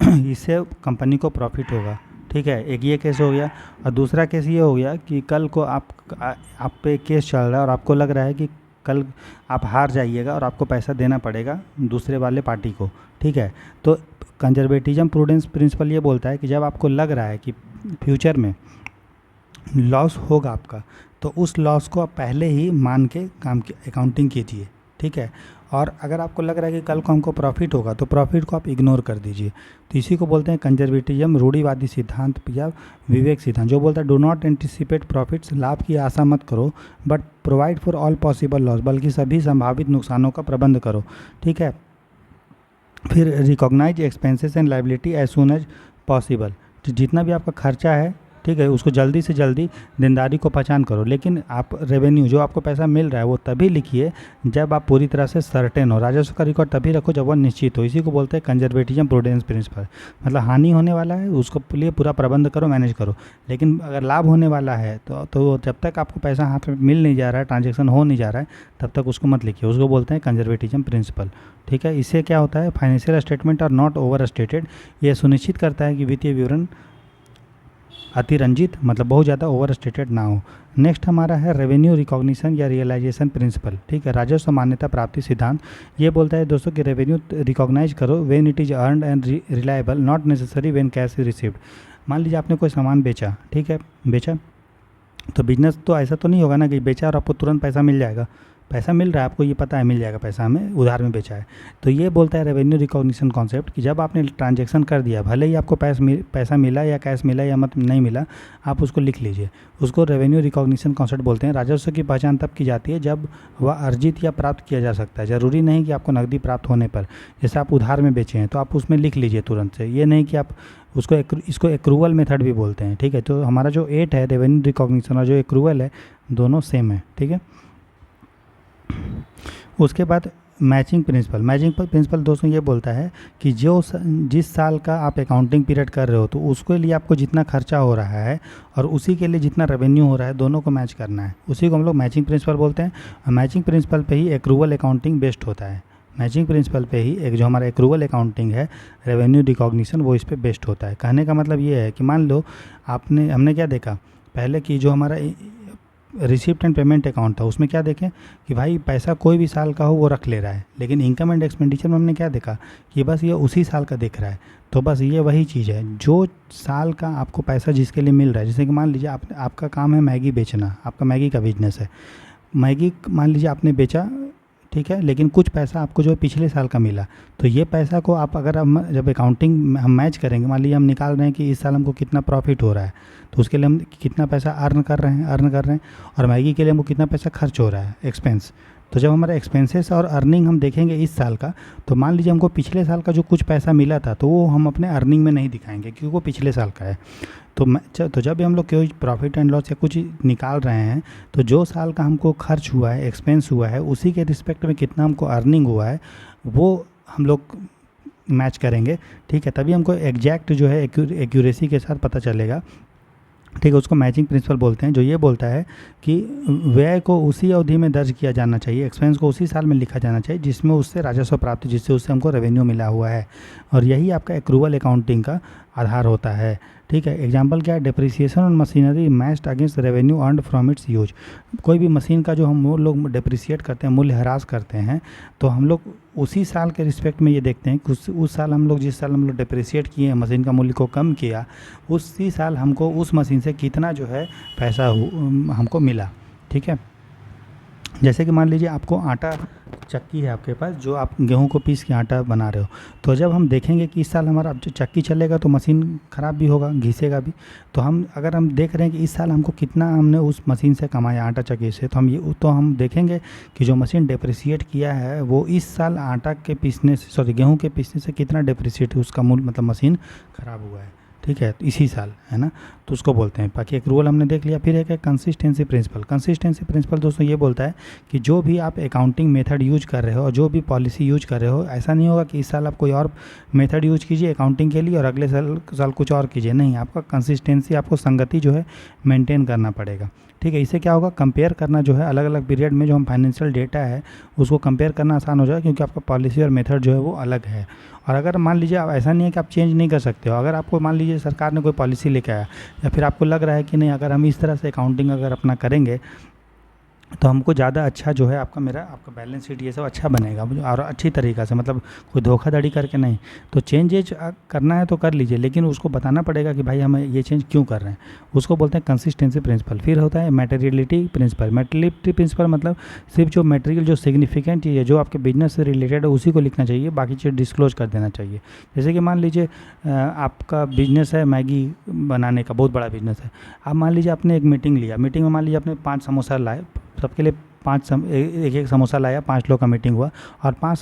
इससे कंपनी को प्रॉफिट होगा, ठीक है, एक ये केस हो गया। और दूसरा केस ये हो गया कि कल को आप पे केस चल रहा है और आपको लग रहा है कि कल आप हार जाइएगा और आपको पैसा देना पड़ेगा दूसरे वाले पार्टी को, ठीक है। तो कंजर्वेटिज्म प्रूडेंस प्रिंसिपल ये बोलता है कि जब आपको लग रहा है कि फ्यूचर में लॉस होगा आपका, तो उस लॉस को आप पहले ही मान के काम की अकाउंटिंग कीजिए, ठीक है। और अगर आपको लग रहा है कि कल को हमको प्रॉफिट होगा तो प्रॉफिट को आप इग्नोर कर दीजिए। तो इसी को बोलते हैं कंजर्वेटिज्म, रूढ़िवादी सिद्धांत या विवेक सिद्धांत, जो बोलता है डू नॉट एंटिसिपेट प्रॉफिट्स, लाभ की आशा मत करो, but provide for all possible loss, बल्कि सभी संभावित नुकसानों का प्रबंध करो, ठीक है। फिर recognise expenses and liability as soon as possible, जितना भी आपका खर्चा है, ठीक है, उसको जल्दी से जल्दी देनदारी को पहचान करो। लेकिन आप रेवेन्यू जो आपको पैसा मिल रहा है वो तभी लिखिए जब आप पूरी तरह से सर्टेन हो। राजस्व का रिकॉर्ड तभी रखो जब वो निश्चित हो। इसी को बोलते हैं कंजर्वेटिज्म प्रूडेंस प्रिंसिपल। मतलब हानि होने वाला है उसको लिए पूरा प्रबंध करो, मैनेज करो। लेकिन अगर लाभ होने वाला है तो जब तक आपको पैसा हाथ में मिल नहीं जा रहा है, ट्रांजेक्शन हो नहीं जा रहा है, तब तक उसको मत लिखिए। उसको बोलते हैं कंजर्वेटिज्म प्रिंसिपल, ठीक है। इससे क्या होता है, financial statement are not overstated, ये सुनिश्चित करता है कि वित्तीय विवरण अतिरंजित मतलब बहुत ज़्यादा ओवर स्टेटेड ना हो। नेक्स्ट हमारा है रेवेन्यू रिकॉग्निशन या रियलाइजेशन प्रिंसिपल, ठीक है, राजस्व मान्यता प्राप्ति सिद्धांत। ये बोलता है दोस्तों कि रेवेन्यू रिकॉग्नाइज करो when it is earned and reliable, not necessary when cash is received. मान लीजिए आपने कोई सामान बेचा, ठीक है, बेचा तो बिजनेस तो ऐसा तो नहीं होगा ना कि बेचा और आपको तुरंत पैसा मिल जाएगा। पैसा मिल रहा है, आपको ये पता है मिल जाएगा पैसा, हमें उधार में बेचा है। तो ये बोलता है रेवेन्यू रिकॉग्निशन कॉन्सेप्ट कि जब आपने ट्रांजैक्शन कर दिया, भले ही आपको पैसा मिला या कैश मिला या मत नहीं मिला, आप उसको लिख लीजिए। उसको रेवेन्यू रिकॉग्निशन कॉन्सेप्ट बोलते हैं। राजस्व की पहचान तब की जाती है जब वह अर्जित या प्राप्त किया जा सकता है। ज़रूरी नहीं कि आपको नकदी प्राप्त होने पर, जैसे आप उधार में बेचे हैं तो आप उसमें लिख लीजिए तुरंत से। ये नहीं कि आप उसको इसको एक्रूवल मेथड भी बोलते हैं, ठीक है। तो हमारा जो 8 है रेवेन्यू रिकॉग्निशन और जो एक्रूवल है दोनों सेम है, ठीक है। उसके बाद मैचिंग प्रिंसिपल। मैचिंग प्रिंसिपल दोस्तों ये बोलता है कि जिस साल का आप अकाउंटिंग पीरियड कर रहे हो तो उसके लिए आपको जितना खर्चा हो रहा है और उसी के लिए जितना रेवेन्यू हो रहा है, दोनों को मैच करना है। उसी को हम लोग मैचिंग प्रिंसिपल बोलते हैं। और मैचिंग प्रिंसिपल पे ही एक्रूवल अकाउंटिंग बेस्ड होता है। मैचिंग प्रिंसिपल पे ही एक जो हमारा एक्रूवल अकाउंटिंग है, रेवेन्यू रिकॉग्निशन, वो इस पे बेस्ड होता है। कहने का मतलब ये है कि मान लो हमने क्या देखा पहले कि जो हमारा रिसिप्ट एंड पेमेंट अकाउंट था, उसमें क्या देखें कि भाई पैसा कोई भी साल का हो वो रख ले रहा है। लेकिन इनकम एंड एक्सपेंडिचर में हमने क्या देखा कि बस ये उसी साल का दिख रहा है। तो बस ये वही चीज़ है, जो साल का आपको पैसा जिसके लिए मिल रहा है। जैसे कि मान लीजिए आपका काम है मैगी बेचना, आपका मैगी का बिजनेस है। मैगी मान लीजिए आपने बेचा, ठीक है, लेकिन कुछ पैसा आपको जो पिछले साल का मिला, तो ये पैसा को आप अगर हम जब अकाउंटिंग हम मैच करेंगे, मान लीजिए हम निकाल रहे हैं कि इस साल हमको कितना प्रॉफिट हो रहा है, तो उसके लिए हम कितना पैसा अर्न कर रहे हैं, और मैगी के लिए हमको कितना पैसा खर्च हो रहा है, एक्सपेंस। तो जब हमारा एक्सपेंसेस और अर्निंग हम देखेंगे इस साल का, तो मान लीजिए हमको पिछले साल का जो कुछ पैसा मिला था तो वो हम अपने अर्निंग में नहीं दिखाएंगे क्योंकि वो पिछले साल का है। तो जब भी हम लोग कोई प्रॉफिट एंड लॉस या कुछ निकाल रहे हैं, तो जो साल का हमको खर्च हुआ है, एक्सपेंस हुआ है, उसी के रिस्पेक्ट में कितना हमको अर्निंग हुआ है वो हम लोग मैच करेंगे, ठीक है। तभी हमको एग्जैक्ट जो है एक्यूरेसी के साथ पता चलेगा, ठीक है। उसको मैचिंग प्रिंसिपल बोलते हैं, जो ये बोलता है कि व्यय को उसी अवधि में दर्ज किया जाना चाहिए, एक्सपेंस को उसी साल में लिखा जाना चाहिए जिसमें उससे राजस्व प्राप्त, जिससे उससे हमको रेवेन्यू मिला हुआ है। और यही आपका एक्रूवल अकाउंटिंग का आधार होता है, ठीक है। एग्जांपल क्या है, depreciation on machinery matched against revenue earned from its use. कोई भी मशीन का जो हम लोग डिप्रिसिएट करते हैं, मूल्य ह्रास करते हैं, तो हम लोग उसी साल के रिस्पेक्ट में ये देखते हैं कि उस साल हम लोग जिस साल हम लोग डिप्रिसिएट किए हैं, मशीन का मूल्य को कम किया, उसी साल हमको उस मशीन से कितना जो है पैसा हमको मिला, ठीक है। जैसे कि मान लीजिए आपको आटा चक्की है आपके पास, जो आप गेहूं को पीस के आटा बना रहे हो, तो जब हम देखेंगे कि इस साल हमारा जो चक्की चलेगा तो मशीन ख़राब भी होगा, घिसेगा भी। तो अगर हम देख रहे हैं कि इस साल हमको कितना हमने उस मशीन से कमाया, आटा चक्की से, तो हम देखेंगे कि जो मशीन डिप्रिसिएट किया है वो इस साल आटा के पीसने से, गेहूँ के पीसने से कितना डिप्रिसिएट, उसका मूल्य मतलब मशीन ख़राब हुआ है, ठीक है, इसी साल, है ना। तो उसको बोलते हैं। बाकी एक रूल हमने देख लिया। फिर एक है कंसिस्टेंसी प्रिंसिपल। कंसिस्टेंसी प्रिंसिपल दोस्तों ये बोलता है कि जो भी आप अकाउंटिंग मेथड यूज कर रहे हो और जो भी पॉलिसी यूज कर रहे हो, ऐसा नहीं होगा कि इस साल आप कोई और मेथड यूज कीजिए अकाउंटिंग के लिए और अगले साल कुछ और कीजिए। नहीं, आपका कंसिस्टेंसी, आपको संगति जो है मेंटेन करना पड़ेगा, ठीक है। इससे क्या होगा, कंपेयर करना जो है अलग अलग पीरियड में जो हम फाइनेंशियल डेटा है उसको कंपेयर करना आसान हो जाएगा, क्योंकि आपका पॉलिसी और मेथड जो है वो अलग है। और अगर मान लीजिए आप, ऐसा नहीं है कि आप चेंज नहीं कर सकते हो, अगर आपको मान लीजिए सरकार ने कोई पॉलिसी लेके आया, या फिर आपको लग रहा है कि नहीं अगर हम इस तरह से अकाउंटिंग अगर अपना करेंगे तो हमको ज़्यादा अच्छा जो है आपका बैलेंस शीट ये सब अच्छा बनेगा और अच्छी तरीक़ा से, मतलब कोई धोखाधड़ी करके नहीं। तो चेंजेज करना है तो कर लीजिए, लेकिन उसको बताना पड़ेगा कि भाई हम ये चेंज क्यों कर रहे हैं। उसको बोलते हैं कंसिस्टेंसी प्रिंसिपल। फिर होता है मटेरियलिटी प्रिंसिपल। मटेरियलिटी प्रिंसिपल मतलब सिर्फ जो मटेरियल जो सिग्निफिकेंट चीज़ है जो आपके बिजनेस से रिलेटेड है उसी को लिखना चाहिए, बाकी चीज़ डिस्क्लोज कर देना चाहिए। जैसे कि मान लीजिए आपका बिजनेस है मैगी बनाने का, बहुत बड़ा बिजनेस है। आप मान लीजिए आपने एक मीटिंग लिया, मीटिंग में मान लीजिए आपने 5 समोसा लाए, सबके लिए एक एक समोसा लाया, 5 लोग का मीटिंग हुआ और 5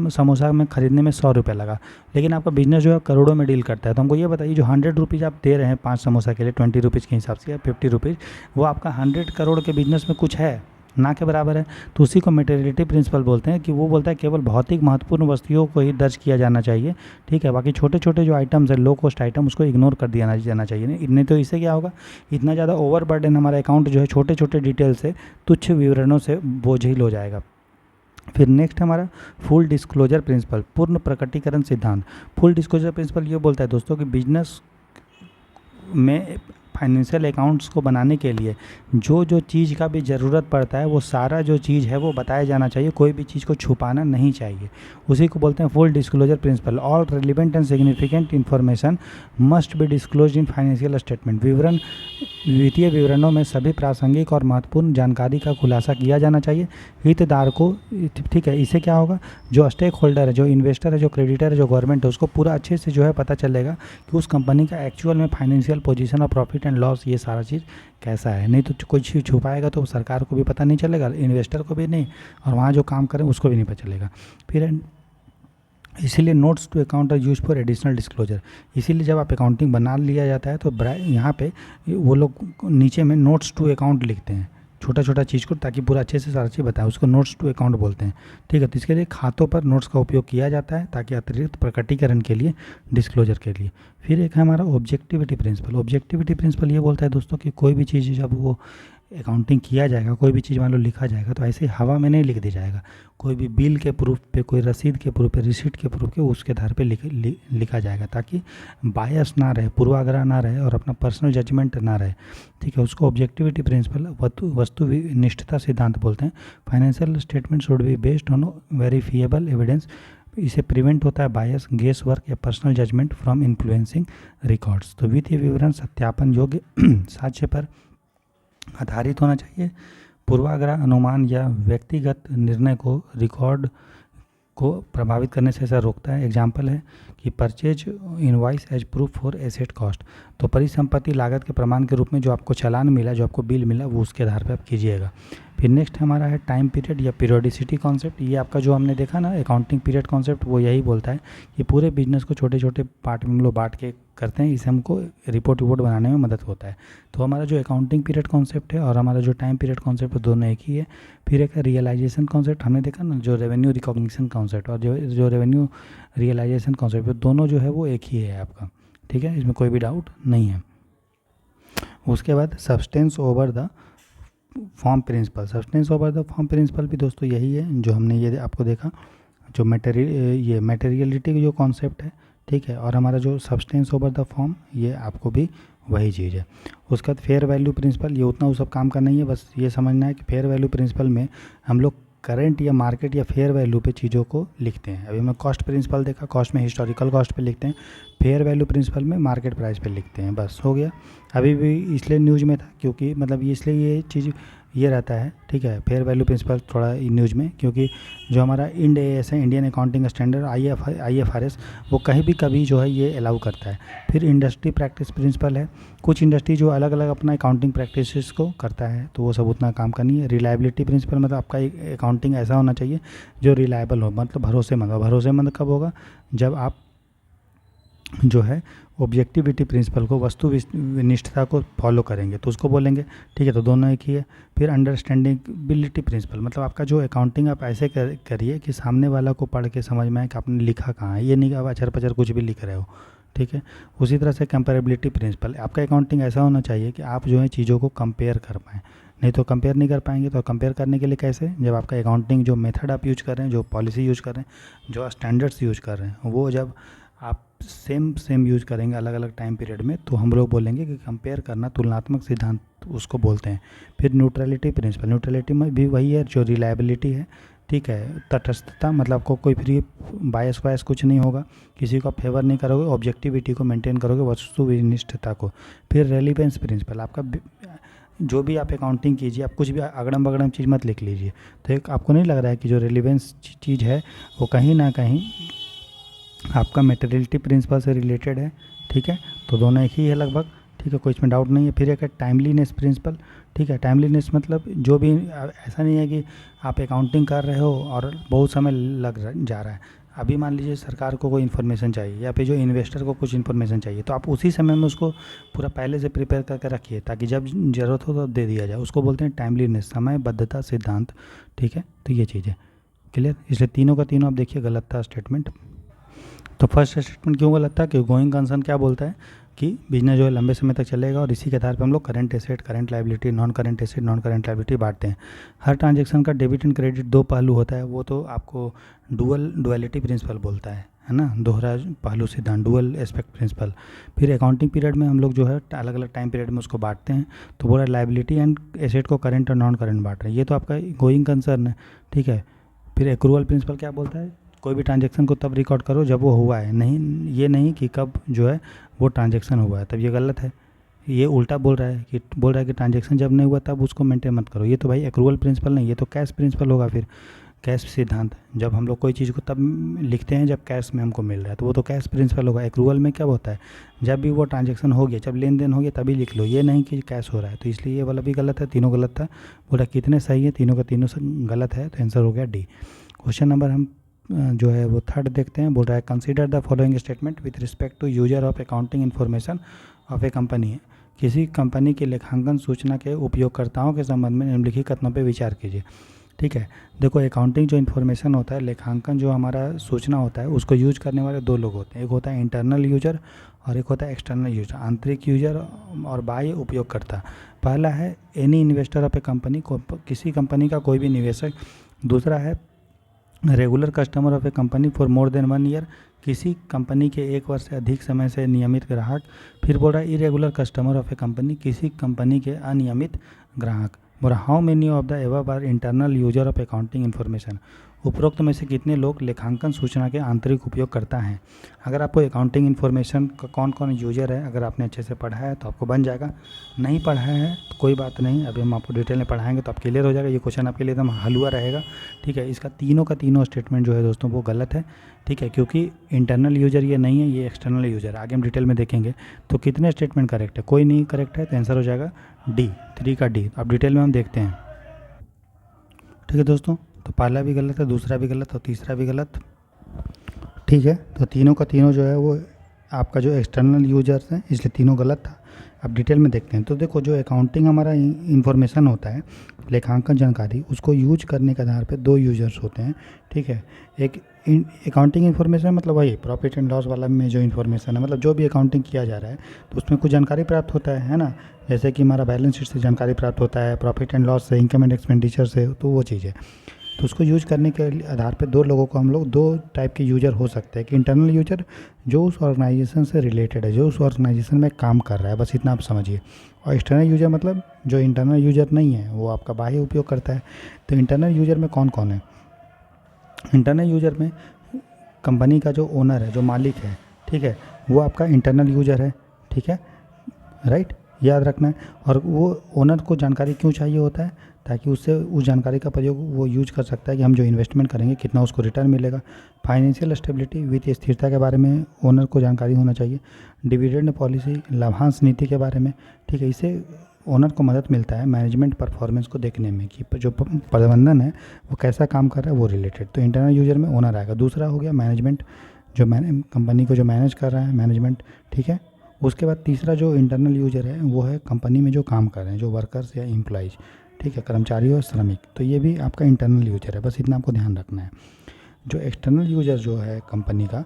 समोसा में ख़रीदने में 100 रुपये लगा। लेकिन आपका बिजनेस जो है करोड़ों में डील करता है। तो हमको ये बताइए जो 100 रुपीज़ आप दे रहे हैं 5 समोसा के लिए 20 रुपीज़ के हिसाब से या 50 रुपीज़, वो आपका 100 करोड़ के बिजनेस में कुछ है ना के बराबर है। तो उसी को मटेरियलिटी प्रिंसिपल बोलते हैं, कि वो बोलता है केवल भौतिक महत्वपूर्ण वस्तुओं को ही दर्ज किया जाना चाहिए। ठीक है, बाकी छोटे छोटे जो आइटम्स है लो कॉस्ट आइटम उसको इग्नोर कर दिया जाना चाहिए। नहीं तो इससे क्या होगा, इतना ज़्यादा ओवरबर्डन हमारा अकाउंट जो है छोटे छोटे डिटेल से, तुच्छ विवरणों से बोझिल हो जाएगा। फिर नेक्स्ट हमारा फुल डिस्क्लोजर प्रिंसिपल, पूर्ण प्रकटीकरण सिद्धांत। फुल डिस्क्लोजर प्रिंसिपल ये बोलता है दोस्तों कि बिजनेस में फाइनेंशियल अकाउंट्स को बनाने के लिए जो जो चीज़ का भी ज़रूरत पड़ता है वो सारा जो चीज़ है वो बताया जाना चाहिए, कोई भी चीज़ को छुपाना नहीं चाहिए। उसी को बोलते हैं full disclosure principle. All relevant and significant information must be disclose in financial statement. वित्तीय विवरणों में सभी प्रासंगिक और महत्वपूर्ण जानकारी का खुलासा किया जाना चाहिए हितधारक को। ठीक है, इससे क्या होगा, जो स्टेक होल्डर है, जो इन्वेस्टर है, जो क्रेडिटर है, जो गवर्नमेंट है, उसको पूरा अच्छे से जो है पता चलेगा कि उस कंपनी का एक्चुअल में फाइनेंशियल पोजीशन और प्रॉफिट एंड लॉस ये सारा चीज़ कैसा है। नहीं तो कोई चीज़ छुपाएगा तो सरकार को भी पता नहीं चलेगा, इन्वेस्टर को भी नहीं, और वहाँ जो काम करें उसको भी नहीं पता चलेगा। फिर इसीलिए notes to account are use for additional disclosure. इसीलिए जब आप अकाउंटिंग बना लिया जाता है तो यहाँ पे वो लोग नीचे में नोट्स टू अकाउंट लिखते हैं, छोटा छोटा चीज़ को, ताकि पूरा अच्छे से सारा चीज़ बताए, उसको नोट्स टू अकाउंट बोलते हैं। ठीक है, तो इसके लिए खातों पर नोट्स का उपयोग किया जाता है ताकि अतिरिक्त प्रकटीकरण के लिए, डिस्क्लोजर के लिए। फिर एक है हमारा ऑब्जेक्टिविटी प्रिंसिपल। ऑब्जेक्टिविटी प्रिंसिपल ये बोलता है दोस्तों कि कोई भी चीज़ जब वो अकाउंटिंग किया जाएगा, कोई भी चीज़ मान लो लिखा जाएगा तो ऐसे हवा में नहीं लिख दिया जाएगा। कोई भी बिल के प्रूफ पे, कोई रसीद के प्रूफ पे, रिसीट के प्रूफ पे, उसके आधार पे लिखा जाएगा, ताकि बायस ना रहे, पूर्वाग्रह ना रहे और अपना पर्सनल जजमेंट ना रहे। ठीक है, उसको ऑब्जेक्टिविटी प्रिंसिपल, वस्तुनिष्ठता सिद्धांत बोलते हैं। Financial statement should be based on verifiable evidence. इसे प्रिवेंट होता है बायस, गेस वर्क या personal judgement from influencing records. तो वित्तीय विवरण सत्यापन योग्य साक्ष्य पर आधारित होना चाहिए। पूर्वाग्रह, अनुमान या व्यक्तिगत निर्णय को रिकॉर्ड को प्रभावित करने से ऐसा रोकता है। एग्जाम्पल है कि purchase invoice as proof for asset cost. तो परिसंपत्ति लागत के प्रमाण के रूप में जो आपको चालान मिला, जो आपको बिल मिला, वो उसके आधार पर आप कीजिएगा। फिर नेक्स्ट हमारा है टाइम पीरियड या पीरियोडिसिटी कॉन्सेप्ट। ये आपका जो हमने देखा ना अकाउंटिंग पीरियड कॉन्सेप्ट, वो यही बोलता है कि पूरे बिजनेस को छोटे छोटे पार्ट में हम लोग बांट के करते हैं, इससे हमको रिपोर्ट बनाने में मदद होता है। तो हमारा जो अकाउंटिंग पीरियड कॉन्सेप्ट है और हमारा जो टाइम पीरियड कॉन्सेप्ट है दोनों एक ही है। फिर एक रियलाइजेशन कॉन्सेप्ट हमने देखा ना, जो रेवेन्यू रिकॉग्निशन कॉन्सेप्ट और जो रेवेन्यू रियलाइजेशन कॉन्सेप्ट, दोनों जो है वो एक ही है आपका। ठीक है, इसमें कोई भी डाउट नहीं है। उसके बाद substance over the form principle. Substance over the form principle भी दोस्तों यही है जो हमने ये आपको देखा, जो मटेरियलिटी की जो कॉन्सेप्ट है। ठीक है, और हमारा जो सब्सटेंस ओवर द फॉर्म, ये आपको भी वही चीज़ है। उसके बाद फेयर वैल्यू प्रिंसिपल, ये उतना वो सब काम का नहीं है, बस ये समझना है कि फेयर वैल्यू प्रिंसिपल में हम लोग करंट या मार्केट या फेयर वैल्यू पे चीज़ों को लिखते हैं। अभी हमने कॉस्ट प्रिंसिपल देखा, कॉस्ट में हिस्टोरिकल कॉस्ट पे लिखते हैं, फेयर वैल्यू प्रिंसिपल में मार्केट प्राइस पे लिखते हैं, बस हो गया। अभी भी इसलिए न्यूज़ में था क्योंकि मतलब इसलिए ये चीज़ ये रहता है। ठीक है, फेयर वैल्यू प्रिंसिपल थोड़ा न्यूज़ में, क्योंकि जो हमारा इंड एएस है, इंडियन अकाउंटिंग स्टैंडर्ड, IFRS, वो कहीं भी कभी जो है ये अलाउ करता है। फिर इंडस्ट्री प्रैक्टिस प्रिंसिपल है, कुछ इंडस्ट्री जो अलग अलग अपना अकाउंटिंग प्रैक्टिसेस को करता है, तो वो सब उतना काम का नहीं है। रिलायबिलिटी प्रिंसिपल मतलब आपका अकाउंटिंग ऐसा होना चाहिए जो रिलायबल हो, मतलब भरोसेमंद हो। भरोसेमंद कब होगा, जब आप जो है ऑब्जेक्टिविटी प्रिंसिपल को, वस्तुनिष्ठता को फॉलो करेंगे तो उसको बोलेंगे। ठीक है, तो दोनों एक ही है। फिर अंडरस्टैंडिंगबिलिटी प्रिंसिपल मतलब आपका जो अकाउंटिंग आप ऐसे करिए कि सामने वाला को पढ़ के समझ में आए कि आपने लिखा कहाँ है, ये नहीं कि आप अचर पचर कुछ भी लिख रहे हो। ठीक है। उसी तरह से कंपेरेबिलिटी प्रिंसिपल, आपका अकाउंटिंग ऐसा होना चाहिए कि आप जो है चीज़ों को कंपेयर कर पाएँ, नहीं तो कंपेयर नहीं कर पाएंगे। तो कंपेयर करने के लिए कैसे, जब आपका अकाउंटिंग जो मेथड आप यूज कर रहे हैं, जो पॉलिसी यूज कर रहे हैं, जो स्टैंडर्ड्स यूज कर रहे हैं, वो जब आप सेम यूज करेंगे अलग अलग टाइम पीरियड में, तो हम लोग बोलेंगे कि कंपेयर करना तुलनात्मक सिद्धांत उसको बोलते हैं। फिर न्यूट्रलिटी प्रिंसिपल, न्यूट्रलिटी में भी वही है जो रिलायबिलिटी है, ठीक है, तटस्थता, मतलब आपको कोई फ्री बायस वायस कुछ नहीं होगा, किसी को आप फेवर नहीं करोगे, ऑब्जेक्टिविटी को मेंटेन करोगे, वस्तुनिष्ठता को। फिर रेलिवेंस प्रिंसिपल, आपका जो भी आप अकाउंटिंग कीजिए, आप कुछ भी अगड़म बगड़म चीज़ मत लिख लीजिए। तो एक आपको नहीं लग रहा है कि जो रेलिवेंस चीज़ है वो कहीं ना कहीं आपका मेटेरियलिटी प्रिंसिपल से रिलेटेड है, ठीक है। तो दोनों एक ही है लगभग, ठीक है, कोई इसमें डाउट नहीं है। फिर एक है टाइमलीनेस प्रिंसिपल, ठीक है। टाइमलीनेस मतलब जो भी, ऐसा नहीं है कि आप अकाउंटिंग कर रहे हो और बहुत समय जा रहा है। अभी मान लीजिए सरकार को कोई इन्फॉर्मेशन चाहिए, या फिर जो इन्वेस्टर को कुछ इन्फॉर्मेशन चाहिए, तो आप उसी समय में उसको पूरा पहले से प्रिपेयर करके रखिए, ताकि जब ज़रूरत हो तो दे दिया जाए। उसको बोलते हैं टाइमलीनेस, समयबद्धता सिद्धांत, ठीक है। तो ये चीज़ है, क्लियर। इसलिए तीनों का तीनों आप देखिए गलत था स्टेटमेंट। तो फर्स्ट स्टेटमेंट क्यों गलत था कि गोइंग कंसर्न क्या बोलता है कि बिजनेस जो है लंबे समय तक चलेगा, और इसी के आधार पर हम लोग current asset, current liability, non current asset, non current liability बांटते हैं। हर ट्रांजैक्शन का डेबिट एंड क्रेडिट दो पहलू होता है, वो तो आपको डुअलिटी प्रिंसिपल बोलता है ना, दोहरा पहलू सिद्धांत, डुअल एस्पेक्ट प्रिंसिपल। फिर अकाउंटिंग पीरियड में हम लोग जो है अलग अलग टाइम पीरियड में उसको बांटते हैं। तो बोला लायबिलिटी एंड एसेट को करंट और नॉन करंट बांट रहे हैं, ये तो आपका गोइंग कंसर्न है, ठीक है। फिर एक्रूअल प्रिंसिपल क्या बोलता है, कोई भी ट्रांजैक्शन को तब रिकॉर्ड करो जब वो हुआ है, नहीं ये नहीं कि कब जो है वो ट्रांजैक्शन हुआ है, तब ये गलत है। ये उल्टा बोल रहा है कि ट्रांजैक्शन जब नहीं हुआ तब उसको मेंटेन मत करो। ये तो भाई एक्रूअल प्रिंसिपल नहीं, ये तो कैश प्रिंसिपल होगा। फिर कैश सिद्धांत, जब हम लोग कोई चीज़ को तब लिखते हैं जब कैश में हमको मिल रहा है, तो वो तो कैश प्रिंसिपल होगा। एक्रूअल में क्या होता है, जब भी वो ट्रांजैक्शन हो गया, जब लेन देन हो गया तभी लिख लो, ये नहीं कि कैश हो रहा है। तो इसलिए ये वाला भी गलत है, तीनों गलत था। बोला कितने सही है, तीनों का तीनों गलत है, तो आंसर हो गया डी। क्वेश्चन नंबर हम जो है वो थर्ड देखते हैं। बोल रहा है consider the following statement with respect to user of accounting information of a company. किसी कंपनी के लेखांकन सूचना के उपयोगकर्ताओं के संबंध में निम्नलिखित कथनों पर विचार कीजिए, ठीक है। देखो अकाउंटिंग जो इन्फॉर्मेशन होता है, लेखांकन जो हमारा सूचना होता है, उसको यूज करने वाले दो लोग होते हैं, एक होता है इंटरनल यूजर और एक होता है एक्सटर्नल यूजर, आंतरिक यूजर और बाह्य उपयोगकर्ता। पहला है any investor of a company, किसी कंपनी का कोई भी निवेशक। दूसरा है regular customer of a company for more than 1 year, किसी कंपनी के 1 वर्ष से अधिक समय से नियमित ग्राहक। फिर बोल रहा है irregular customer of a company, किसी कंपनी के अनियमित ग्राहक। बोल रहा how many of the above are internal user of accounting information, उपरोक्त में से कितने लोग लेखांकन सूचना के आंतरिक उपयोग करता हैं। अगर आपको अकाउंटिंग इन्फॉर्मेशन का कौन कौन यूजर है, अगर आपने अच्छे से पढ़ा है तो आपको बन जाएगा, नहीं पढ़ा है तो कोई बात नहीं, अभी हम आपको डिटेल में पढ़ाएंगे तो आप क्लियर हो जाएगा। ये क्वेश्चन आपके लिए एकदम हलवा रहेगा, ठीक है। इसका तीनों का तीनों स्टेटमेंट जो है दोस्तों वो गलत है, ठीक है, क्योंकि इंटरनल यूजर ये नहीं है, ये एक्सटर्नल यूजर। आगे हम डिटेल में देखेंगे। तो कितने स्टेटमेंट करेक्ट है, कोई नहीं करेक्ट है, तो आंसर हो जाएगा डी, 3 का डी। अब डिटेल में हम देखते हैं, ठीक है दोस्तों। तो पहला भी गलत है, दूसरा भी गलत और तीसरा भी गलत, ठीक है। तो तीनों का तीनों जो है वो आपका जो एक्सटर्नल यूजर्स हैं, इसलिए तीनों गलत था। अब डिटेल में देखते हैं। तो देखो जो अकाउंटिंग हमारा इन्फॉर्मेशन होता है, लेखांकन जानकारी, उसको यूज करने के आधार पे दो यूजर्स होते हैं, ठीक है। एक अकाउंटिंग इन्फॉर्मेशन मतलब वही प्रॉफिट एंड लॉस वाला में जो इन्फॉर्मेशन है, मतलब जो भी अकाउंटिंग किया जा रहा है तो उसमें कुछ जानकारी प्राप्त होता है ना, जैसे कि हमारा बैलेंस शीट से जानकारी प्राप्त होता है, प्रॉफिट एंड लॉस से, इनकम एंड एक्सपेंडिचर से, तो वो चीज़ है। तो उसको यूज करने के आधार पे दो लोगों को हम लोग दो टाइप के यूजर हो सकते हैं कि इंटरनल यूजर जो उस ऑर्गेनाइजेशन से रिलेटेड है, जो उस ऑर्गेनाइजेशन में काम कर रहा है, बस इतना आप समझिए। और एक्सटर्नल यूजर मतलब जो इंटरनल यूजर नहीं है, वो आपका बाह्य उपयोग करता है। तो इंटरनल यूजर में कौन कौन है, इंटरनल यूजर में कंपनी का जो ओनर है, जो मालिक है, ठीक है, वो आपका इंटरनल यूजर है, ठीक है, राइट, याद रखना है। और वो ओनर को जानकारी क्यों चाहिए होता है, ताकि उससे उस जानकारी का प्रयोग वो यूज कर सकता है कि हम जो इन्वेस्टमेंट करेंगे कितना उसको रिटर्न मिलेगा। फाइनेंशियल स्टेबिलिटी, वित्तीय स्थिरता के बारे में ओनर को जानकारी होना चाहिए। डिविडेंड पॉलिसी, लाभांश नीति के बारे में, ठीक है। इससे ओनर को मदद मिलता है मैनेजमेंट परफॉर्मेंस को देखने में कि जो प्रबंधन है वो कैसा काम कर रहा है, वो रिलेटेड। तो इंटरनल यूजर में ओनर आएगा। दूसरा हो गया मैनेजमेंट, जो कंपनी को जो मैनेज कर रहा है, मैनेजमेंट, ठीक है। उसके बाद तीसरा जो इंटरनल यूजर है वो है कंपनी में जो काम कर रहे हैं, जो वर्कर्स या एम्प्लॉइज, ठीक है, कर्मचारी और श्रमिक। तो ये भी आपका इंटरनल यूजर है, बस इतना आपको ध्यान रखना है। जो एक्सटर्नल यूजर जो है कंपनी का,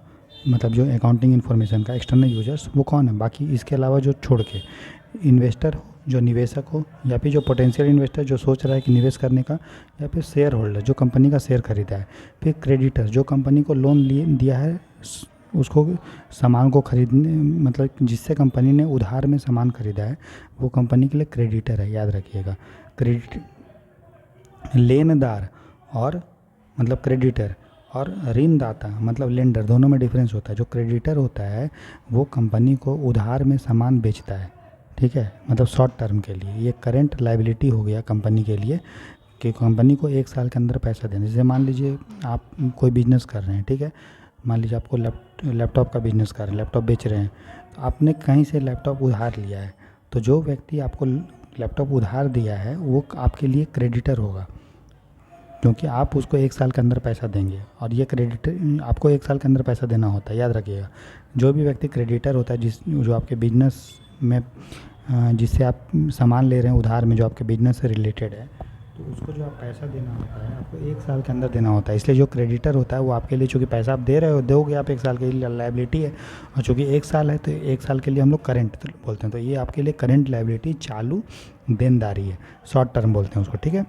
मतलब जो अकाउंटिंग इन्फॉर्मेशन का एक्सटर्नल यूजर्स वो कौन है, बाकी इसके अलावा जो छोड़ के इन्वेस्टर हो, जो निवेशक हो, या फिर जो पोटेंशियल इन्वेस्टर जो सोच रहा है कि निवेश करने का, या फिर शेयर होल्डर जो कंपनी का शेयर खरीदा है, फिर क्रेडिटर जो कंपनी को लोन लिए दिया है उसको सामान को खरीदने, मतलब जिससे कंपनी ने उधार में सामान खरीदा है वो कंपनी के लिए क्रेडिटर है, याद रखिएगा। क्रेडिट लेनदार और मतलब क्रेडिटर और ऋणदाता मतलब लेंडर, दोनों में डिफरेंस होता है। जो क्रेडिटर होता है वो कंपनी को उधार में सामान बेचता है, ठीक है, मतलब शॉर्ट टर्म के लिए। ये करंट लाइबिलिटी हो गया कंपनी के लिए कि कंपनी को 1 साल के अंदर पैसा देना। जैसे मान लीजिए आप कोई बिजनेस कर रहे हैं, ठीक है, मान लीजिए आपको लैपटॉप का बिजनेस कर रहे हैं, लैपटॉप बेच रहे हैं, तो आपने कहीं से लैपटॉप उधार लिया है, तो जो व्यक्ति आपको लैपटॉप उधार दिया है वो आपके लिए क्रेडिटर होगा, क्योंकि आप उसको 1 साल के अंदर पैसा देंगे, और ये क्रेडिटर आपको 1 साल के अंदर पैसा देना होता है, याद रखिएगा। जो भी व्यक्ति क्रेडिटर होता है जो आपके बिजनेस में जिससे आप सामान ले रहे हैं उधार में, जो आपके बिजनेस से रिलेटेड है, तो उसको जो आप पैसा देना होता है आपको 1 साल के अंदर देना होता है। इसलिए जो क्रेडिटर होता है वो आपके लिए, चूँकि पैसा आप दे रहे हो, दोगे आप 1 साल के लिए, लाइबिलिटी है, और चूँकि 1 साल है तो 1 साल के लिए हम लोग करेंट बोलते हैं, तो ये आपके लिए करेंट लाइबिलिटी, चालू देनदारी है, शॉर्ट टर्म बोलते हैं उसको, ठीक है।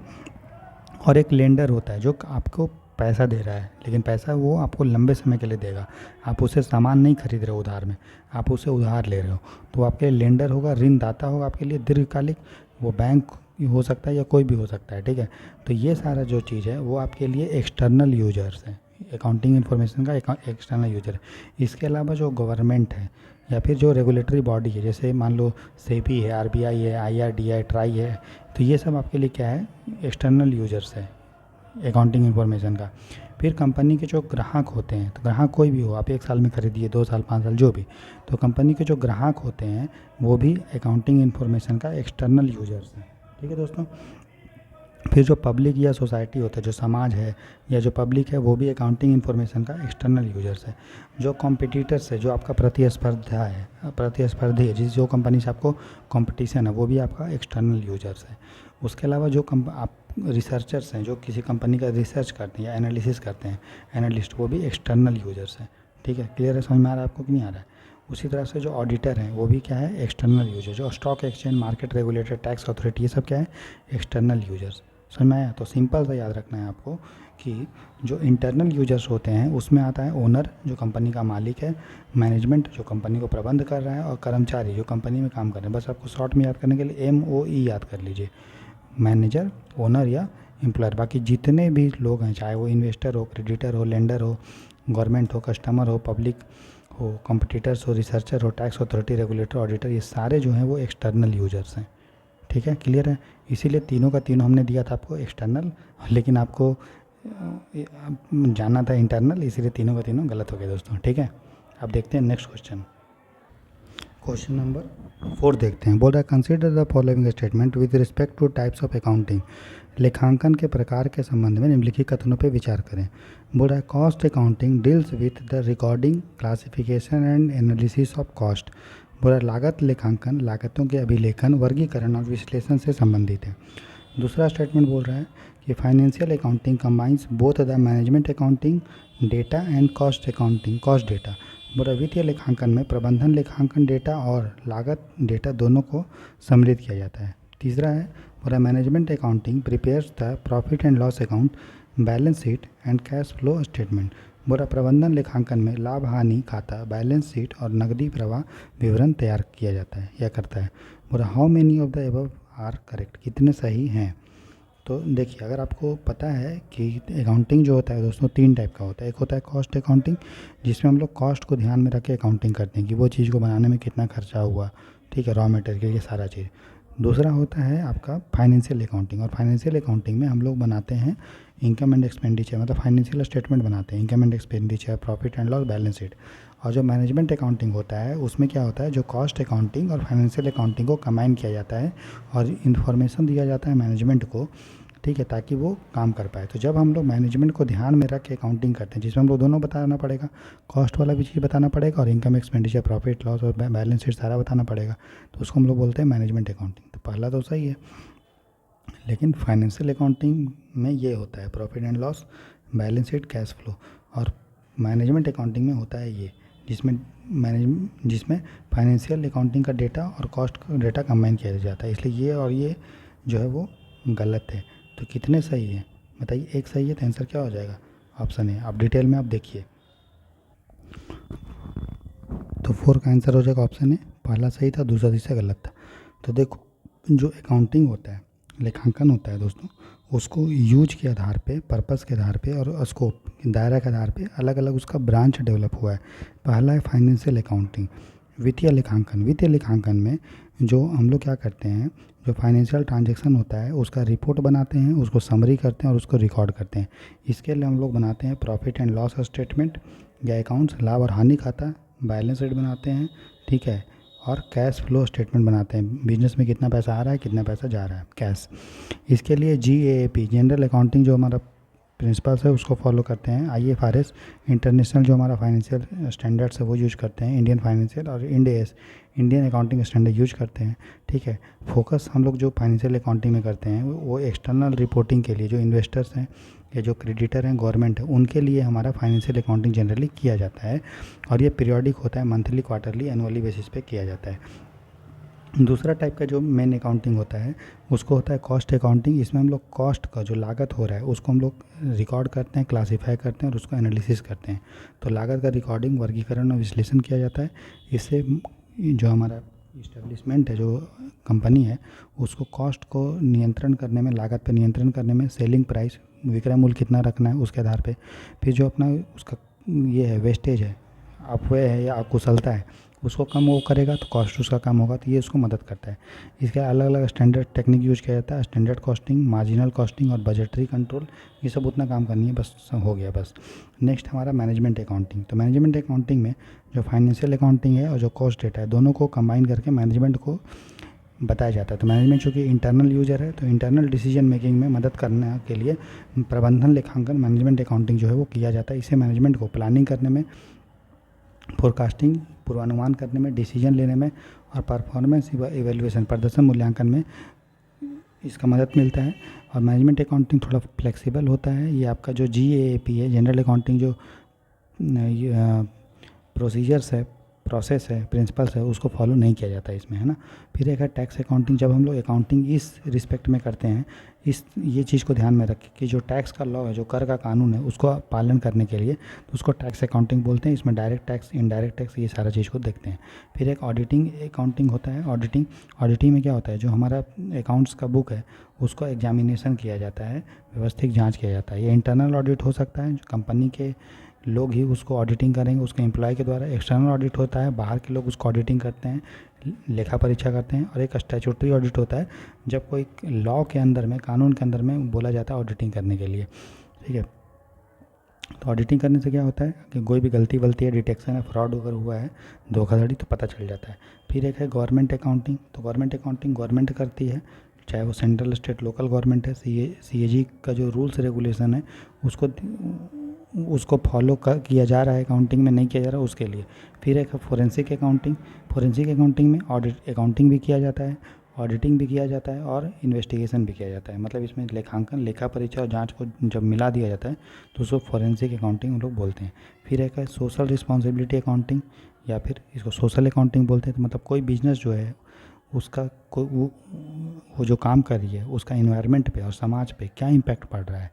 और एक लेंडर होता है जो आपको पैसा दे रहा है, लेकिन पैसा वो आपको लंबे समय के लिए देगा। आप उससे सामान नहीं खरीद रहे हो उधार में, आप उससे उधार ले रहे हो, तो आपके लेंडर होगा, ऋणदाता होगा आपके लिए दीर्घकालिक, वो बैंक हो सकता है या कोई भी हो सकता है, ठीक है। तो ये सारा जो चीज़ है वो आपके लिए एक्सटर्नल यूजर्स है, अकाउंटिंग इन्फॉर्मेशन का एक्सटर्नल यूजर है। इसके अलावा जो गवर्नमेंट है या फिर जो रेगुलेटरी बॉडी है, जैसे मान लो सेबी है, आरबीआई है, आईआरडीआई, ट्राई है, तो ये सब आपके लिए क्या है, एक्सटर्नल यूजर्स है अकाउंटिंग इन्फॉर्मेशन का। फिर कंपनी के जो ग्राहक होते हैं, तो ग्राहक कोई भी हो, आप 1 साल में खरीदिए, 2 साल, 5 साल, जो भी, तो कंपनी के जो ग्राहक होते हैं वो भी अकाउंटिंग इन्फॉर्मेशन का एक्सटर्नल यूजर्स हैं, ठीक है दोस्तों। फिर जो पब्लिक या सोसाइटी होता है, जो समाज है या जो पब्लिक है, वो भी अकाउंटिंग इन्फॉर्मेशन का एक्सटर्नल यूजर्स है। जो कॉम्पिटिटर्स है, जो आपका प्रतिस्पर्धा है, प्रतिस्पर्धी है, जिस जो कंपनी से आपको कंपटीशन है, वो भी आपका एक्सटर्नल यूजर्स है। उसके अलावा जो आप रिसर्चर्स हैं, जो किसी कंपनी का रिसर्च करते हैं या एनालिसिस करते हैं, एनालिस्ट, वो भी एक्सटर्नल यूजर्स हैं, ठीक है। क्लियर है, समझ में आ रहा है आपको कि नहीं आ रहा है। उसी तरह से जो ऑडिटर हैं वो भी क्या है, एक्सटर्नल यूजर। जो stock exchange, market regulator, tax authority, ये सब क्या है, एक्सटर्नल यूजर्स। समझ में आया। तो सिंपल सा याद रखना है आपको कि जो इंटरनल यूजर्स होते हैं उसमें आता है ओनर, जो कंपनी का मालिक है, मैनेजमेंट जो कंपनी को प्रबंध कर रहा है, और कर्मचारी जो कंपनी में काम कर रहे हैं। बस आपको शॉर्ट में याद करने के लिए MOE याद कर लीजिए, मैनेजर, ओनर या एम्प्लॉयर। बाकी जितने भी लोग हैं, चाहे वो इन्वेस्टर हो, क्रेडिटर हो, लेंडर हो, गवर्नमेंट हो, कस्टमर हो, पब्लिक हो, कॉम्पिटिटर्स हो, रिसर्चर हो, टैक्स अथॉरिटी, रेगुलेटर, ऑडिटर, ये सारे जो हैं वो एक्सटर्नल यूजर्स हैं, ठीक है। क्लियर है। इसीलिए तीनों का तीनों हमने दिया था आपको एक्सटर्नल, लेकिन आपको जानना था इंटरनल, इसीलिए तीनों का तीनों गलत हो गया दोस्तों, ठीक है। अब देखते हैं नेक्स्ट क्वेश्चन। क्वेश्चन नंबर 4 देखते हैं। बोल रहा है consider the following statement with respect two types of accounting. लेखांकन के प्रकार के संबंध में निम्नलिखित कथनों पर विचार करें। बोल रहा है cost accounting deals with the recording, classification and analysis of cost. बोल रहा है लागत लेखांकन लागतों के अभिलेखन, वर्गीकरण और विश्लेषण से संबंधित है। दूसरा स्टेटमेंट बोल रहा है कि financial accounting combines both the management accounting data and cost accounting cost data. बोल रहा है वित्तीय लेखांकन में प्रबंधन लेखांकन डेटा और लागत डेटा दोनों को सम्मिलित किया जाता है। तीसरा है बोल रहा है management accounting prepares the profit and loss account, balance sheet and cash flow statement. बोल रहा प्रबंधन लेखांकन में लाभ हानि खाता, बैलेंस शीट और नकदी प्रवाह विवरण तैयार किया जाता है या करता है। बोल रहा how many of the above are correct, कितने सही हैं। तो देखिए, अगर आपको पता है कि अकाउंटिंग जो होता है दोस्तों 3 टाइप का होता है। एक होता है कॉस्ट अकाउंटिंग, जिसमें हम लोग कॉस्ट को ध्यान में रख के अकाउंटिंग करते हैं कि वो चीज़ को बनाने में कितना खर्चा हुआ, ठीक है, रॉ मटेरियल, ये सारा चीज़। दूसरा होता है आपका फाइनेंशियल अकाउंटिंग, और फाइनेंशियल अकाउंटिंग में हम लोग बनाते हैं इनकम एंड एक्सपेंडिचर, मतलब फाइनेंशियल स्टेटमेंट बनाते हैं, income and expenditure, profit and loss, balance sheet. और जो मैनेजमेंट अकाउंटिंग होता है उसमें क्या होता है, जो कॉस्ट अकाउंटिंग और फाइनेंशियल अकाउंटिंग को कंबाइन किया जाता है और इन्फॉर्मेशन दिया जाता है मैनेजमेंट को, ठीक है, ताकि वो काम कर पाए। तो जब हम लोग मैनेजमेंट को ध्यान में रख के अकाउंटिंग करते हैं, जिसमें हम लोग दोनों बताना पड़ेगा, कॉस्ट वाला भी चीज़ बताना पड़ेगा और इनकम एक्सपेंडिचर, प्रॉफिट लॉस और बैलेंस शीट सारा बताना पड़ेगा, तो उसको हम लोग बोलते हैं मैनेजमेंट अकाउंटिंग। तो पहला तो सही है, लेकिन फाइनेंशियल अकाउंटिंग में ये होता है profit and loss, balance sheet, cash flow, और मैनेजमेंट अकाउंटिंग में होता है ये जिसमें फाइनेंशियल अकाउंटिंग का डेटा और कॉस्ट का डेटा कंबाइन किया जाता है, इसलिए ये और ये जो है वो गलत है। तो कितने सही है बताइए, एक सही है तो आंसर क्या हो जाएगा, ऑप्शन है। आप डिटेल में आप देखिए, तो 4 का आंसर हो जाएगा ऑप्शन है, पहला सही था, दूसरा तीसरा गलत था। तो देखो, जो अकाउंटिंग होता है, लेखांकन होता है दोस्तों, उसको यूज के आधार पे, पर्पस के आधार पे और स्कोप दायरा के आधार पे अलग अलग उसका ब्रांच डेवलप हुआ है। पहला है फाइनेंशियल अकाउंटिंग, वित्तीय लेखांकन। वित्तीय लेखांकन में जो हम लोग क्या करते हैं, जो फाइनेंशियल ट्रांजैक्शन होता है उसका रिपोर्ट बनाते हैं, उसको समरी करते हैं और उसको रिकॉर्ड करते हैं। इसके लिए हम लोग बनाते हैं प्रॉफिट एंड लॉस स्टेटमेंट या अकाउंट्स, लाभ और हानि खाता, बैलेंस शीट बनाते हैं, ठीक है, और कैश फ्लो स्टेटमेंट बनाते हैं, बिजनेस में कितना पैसा आ रहा है, कितना पैसा जा रहा है, कैश। इसके लिए GAAP जनरल अकाउंटिंग जो हमारा प्रिंसिपल्स है उसको फॉलो करते हैं, IFRS इंटरनेशनल जो हमारा फाइनेंशियल स्टैंडर्ड्स है वो यूज करते हैं, इंडियन फाइनेंशियल, और IND AS Indian accounting standard use करते हैं, ठीक है। फोकस हम लोग जो फाइनेंशियल अकाउंटिंग में करते हैं वो एक्सटर्नल रिपोर्टिंग के लिए, जो इन्वेस्टर्स हैं या जो क्रेडिटर हैं, गवर्नमेंट है, उनके लिए हमारा फाइनेंशियल अकाउंटिंग जनरली किया जाता है, और ये पीरियोडिक होता है, मंथली, क्वार्टरली, एनुअली बेसिस पे किया जाता है। दूसरा टाइप का जो मेन अकाउंटिंग होता है उसको होता है कॉस्ट अकाउंटिंग। इसमें हम लोग कॉस्ट का जो लागत हो रहा है उसको हम लोग रिकॉर्ड करते हैं, क्लासीफाई करते हैं और उसको एनालिसिस करते हैं। तो लागत का रिकॉर्डिंग, वर्गीकरण और विश्लेषण किया जाता है। इससे जो हमारा इस्टेब्लिशमेंट है, जो कंपनी है, उसको कॉस्ट को नियंत्रण करने में, लागत पर नियंत्रण करने में, सेलिंग प्राइस, विक्रय मूल्य कितना रखना है उसके आधार पे, फिर जो अपना उसका ये है वेस्टेज है, अपव्यय है या अकुशलता है, उसको कम वो करेगा तो कॉस्ट उसका कम होगा, तो ये उसको मदद करता है। इसके अलग अलग स्टैंडर्ड टेक्निक यूज किया जाता है, स्टैंडर्ड कॉस्टिंग, मार्जिनल कॉस्टिंग और बजटरी कंट्रोल। ये सब उतना काम करनी है, बस हो गया बस। नेक्स्ट हमारा मैनेजमेंट अकाउंटिंग। तो मैनेजमेंट अकाउंटिंग में जो फाइनेंशियल अकाउंटिंग है और जो कॉस्ट डेटा है, दोनों को कंबाइन करके मैनेजमेंट को बताया जाता है। तो मैनेजमेंट चूँकि इंटरनल यूजर है, तो इंटरनल डिसीजन मेकिंग में मदद करने के लिए प्रबंधन लेखांकन, मैनेजमेंट अकाउंटिंग जो है वो किया जाता है। इससे मैनेजमेंट को प्लानिंग करने में, फोरकास्टिंग, पूर्वानुमान करने में, डिसीजन लेने में और परफॉर्मेंस इवैल्यूएशन, प्रदर्शन मूल्यांकन में इसका मदद मिलता है। और मैनेजमेंट अकाउंटिंग थोड़ा फ्लेक्सिबल होता है। ये आपका जो GAAP है, जनरल अकाउंटिंग जो प्रोसीजर्स है, प्रोसेस है, प्रिंसिपल्स है, उसको फॉलो नहीं किया जाता है इसमें, है ना। फिर एक है टैक्स अकाउंटिंग। जब हम लोग अकाउंटिंग इस रिस्पेक्ट में करते हैं, ये चीज़ को ध्यान में रखें कि जो टैक्स का लॉ है, जो कर का कानून है, उसको पालन करने के लिए, तो उसको टैक्स अकाउंटिंग बोलते हैं। इसमें डायरेक्ट टैक्स, इनडायरेक्ट टैक्स, ये सारा चीज़ को देखते हैं। फिर एक ऑडिटिंग अकाउंटिंग होता है। ऑडिटिंग में क्या होता है, जो हमारा अकाउंट्स का बुक है उसको एग्जामिनेशन किया जाता है, व्यवस्थित जाँच किया जाता है। ये इंटरनल ऑडिट हो सकता है, जो कंपनी के लोग ही उसको ऑडिटिंग करेंगे, उसके एम्प्लॉय के द्वारा। एक्सटर्नल ऑडिट होता है, बाहर के लोग उसको ऑडिटिंग करते हैं, लेखा परीक्षा करते हैं। और एक स्टैट्यूटरी ऑडिट होता है, जब कोई लॉ के अंदर में, कानून के अंदर में बोला जाता है ऑडिटिंग करने के लिए, ठीक है। तो ऑडिटिंग करने से क्या होता है कि कोई भी गलती वलती है, डिटेक्शन है, फ्रॉड अगर हुआ है, धोखाधड़ी, तो पता चल जाता है। फिर एक है गवर्नमेंट अकाउंटिंग। तो गवर्नमेंट अकाउंटिंग गवर्नमेंट करती है, चाहे वो सेंट्रल, स्टेट, लोकल गवर्नमेंट है। CAG का जो रूल्स रेगुलेशन है उसको फॉलो किया जा रहा है, अकाउंटिंग में नहीं किया जा रहा उसके लिए। फिर एक है फोरेंसिक अकाउंटिंग। फोरेंसिक अकाउंटिंग में ऑडिट अकाउंटिंग भी किया जाता है, ऑडिटिंग भी किया जाता है और इन्वेस्टिगेशन भी किया जाता है। मतलब इसमें लेखांकन, लेखा परीक्षा और जांच को जब मिला दिया जाता है तो उसको फोरेंसिक अकाउंटिंग हम लोग बोलते हैं। फिर एक है सोशल रिस्पॉन्सिबिलिटी अकाउंटिंग, या फिर इसको सोशल अकाउंटिंग बोलते हैं। तो मतलब कोई बिजनेस जो है उसका कोई वो जो काम कर रही है उसका इन्वायरमेंट पे और समाज पे क्या इम्पैक्ट पड़ रहा है,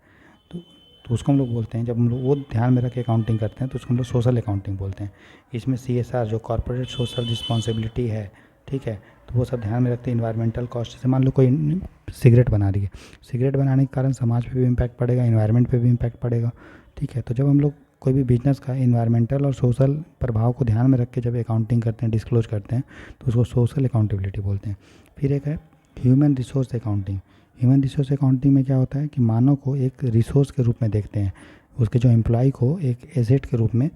तो उसको हम लोग बोलते हैं, जब हम लोग वो ध्यान में रख के अकाउंटिंग करते हैं तो उसको हम लोग सोशल अकाउंटिंग बोलते हैं। इसमें CSR जो कॉर्पोरेट सोशल रिस्पॉन्सिबिलिटी है, ठीक है, तो वो सब ध्यान में रखते हैं। इन्वायरमेंटल कॉस्ट, जैसे मान लो कोई सिगरेट बना रही है, सिगरेट बनाने के कारण समाज पे भी इम्पैक्ट पड़ेगा, इन्वायरमेंट पे भी इम्पैक्ट पड़ेगा, ठीक है। तो जब हम लोग कोई भी बिजनेस का इन्वायरमेंटल और सोशल प्रभाव को ध्यान में रख के जब अकाउंटिंग करते हैं, डिस्क्लोज करते हैं, तो उसको सोशल अकाउंटेबिलिटी बोलते हैं। फिर एक है human resource accounting. Human resource accounting में क्या होता है कि मानव को एक रिसोर्स के रूप में देखते हैं, उसके जो एम्प्लॉय को एक एसेट के रूप में,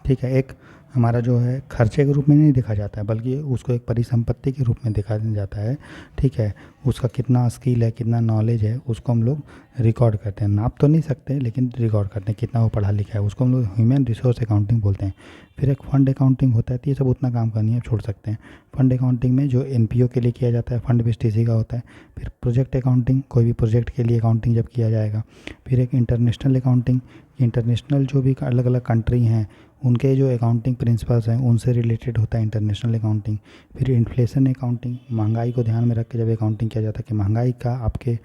ठीक है, एक हमारा जो है खर्चे के रूप में नहीं देखा जाता है, बल्कि उसको एक परिसंपत्ति के रूप में देखा जाता है, ठीक है। उसका कितना स्किल है, कितना नॉलेज है, उसको हम लोग रिकॉर्ड करते हैं। नाप तो नहीं सकते लेकिन रिकॉर्ड करते हैं, कितना वो पढ़ा लिखा है, उसको हम लोग ह्यूमन रिसोर्स अकाउंटिंग बोलते हैं। फिर एक फंड अकाउंटिंग होता है, तो ये सब उतना काम करनी है, छोड़ सकते हैं। फंड अकाउंटिंग में जो NPO के लिए किया जाता है, फंड बेस्ड TC का होता है। फिर प्रोजेक्ट अकाउंटिंग, कोई भी प्रोजेक्ट के लिए अकाउंटिंग जब किया जाएगा। फिर एक इंटरनेशनल अकाउंटिंग, इंटरनेशनल जो भी अलग अलग कंट्री हैं उनके जो अकाउंटिंग प्रिंसिपल्स हैं उनसे रिलेटेड होता है इंटरनेशनल अकाउंटिंग। फिर इन्फ्लेशन अकाउंटिंग, महंगाई को ध्यान में रख के जब अकाउंटिंग किया जाता है कि महंगाई का आपके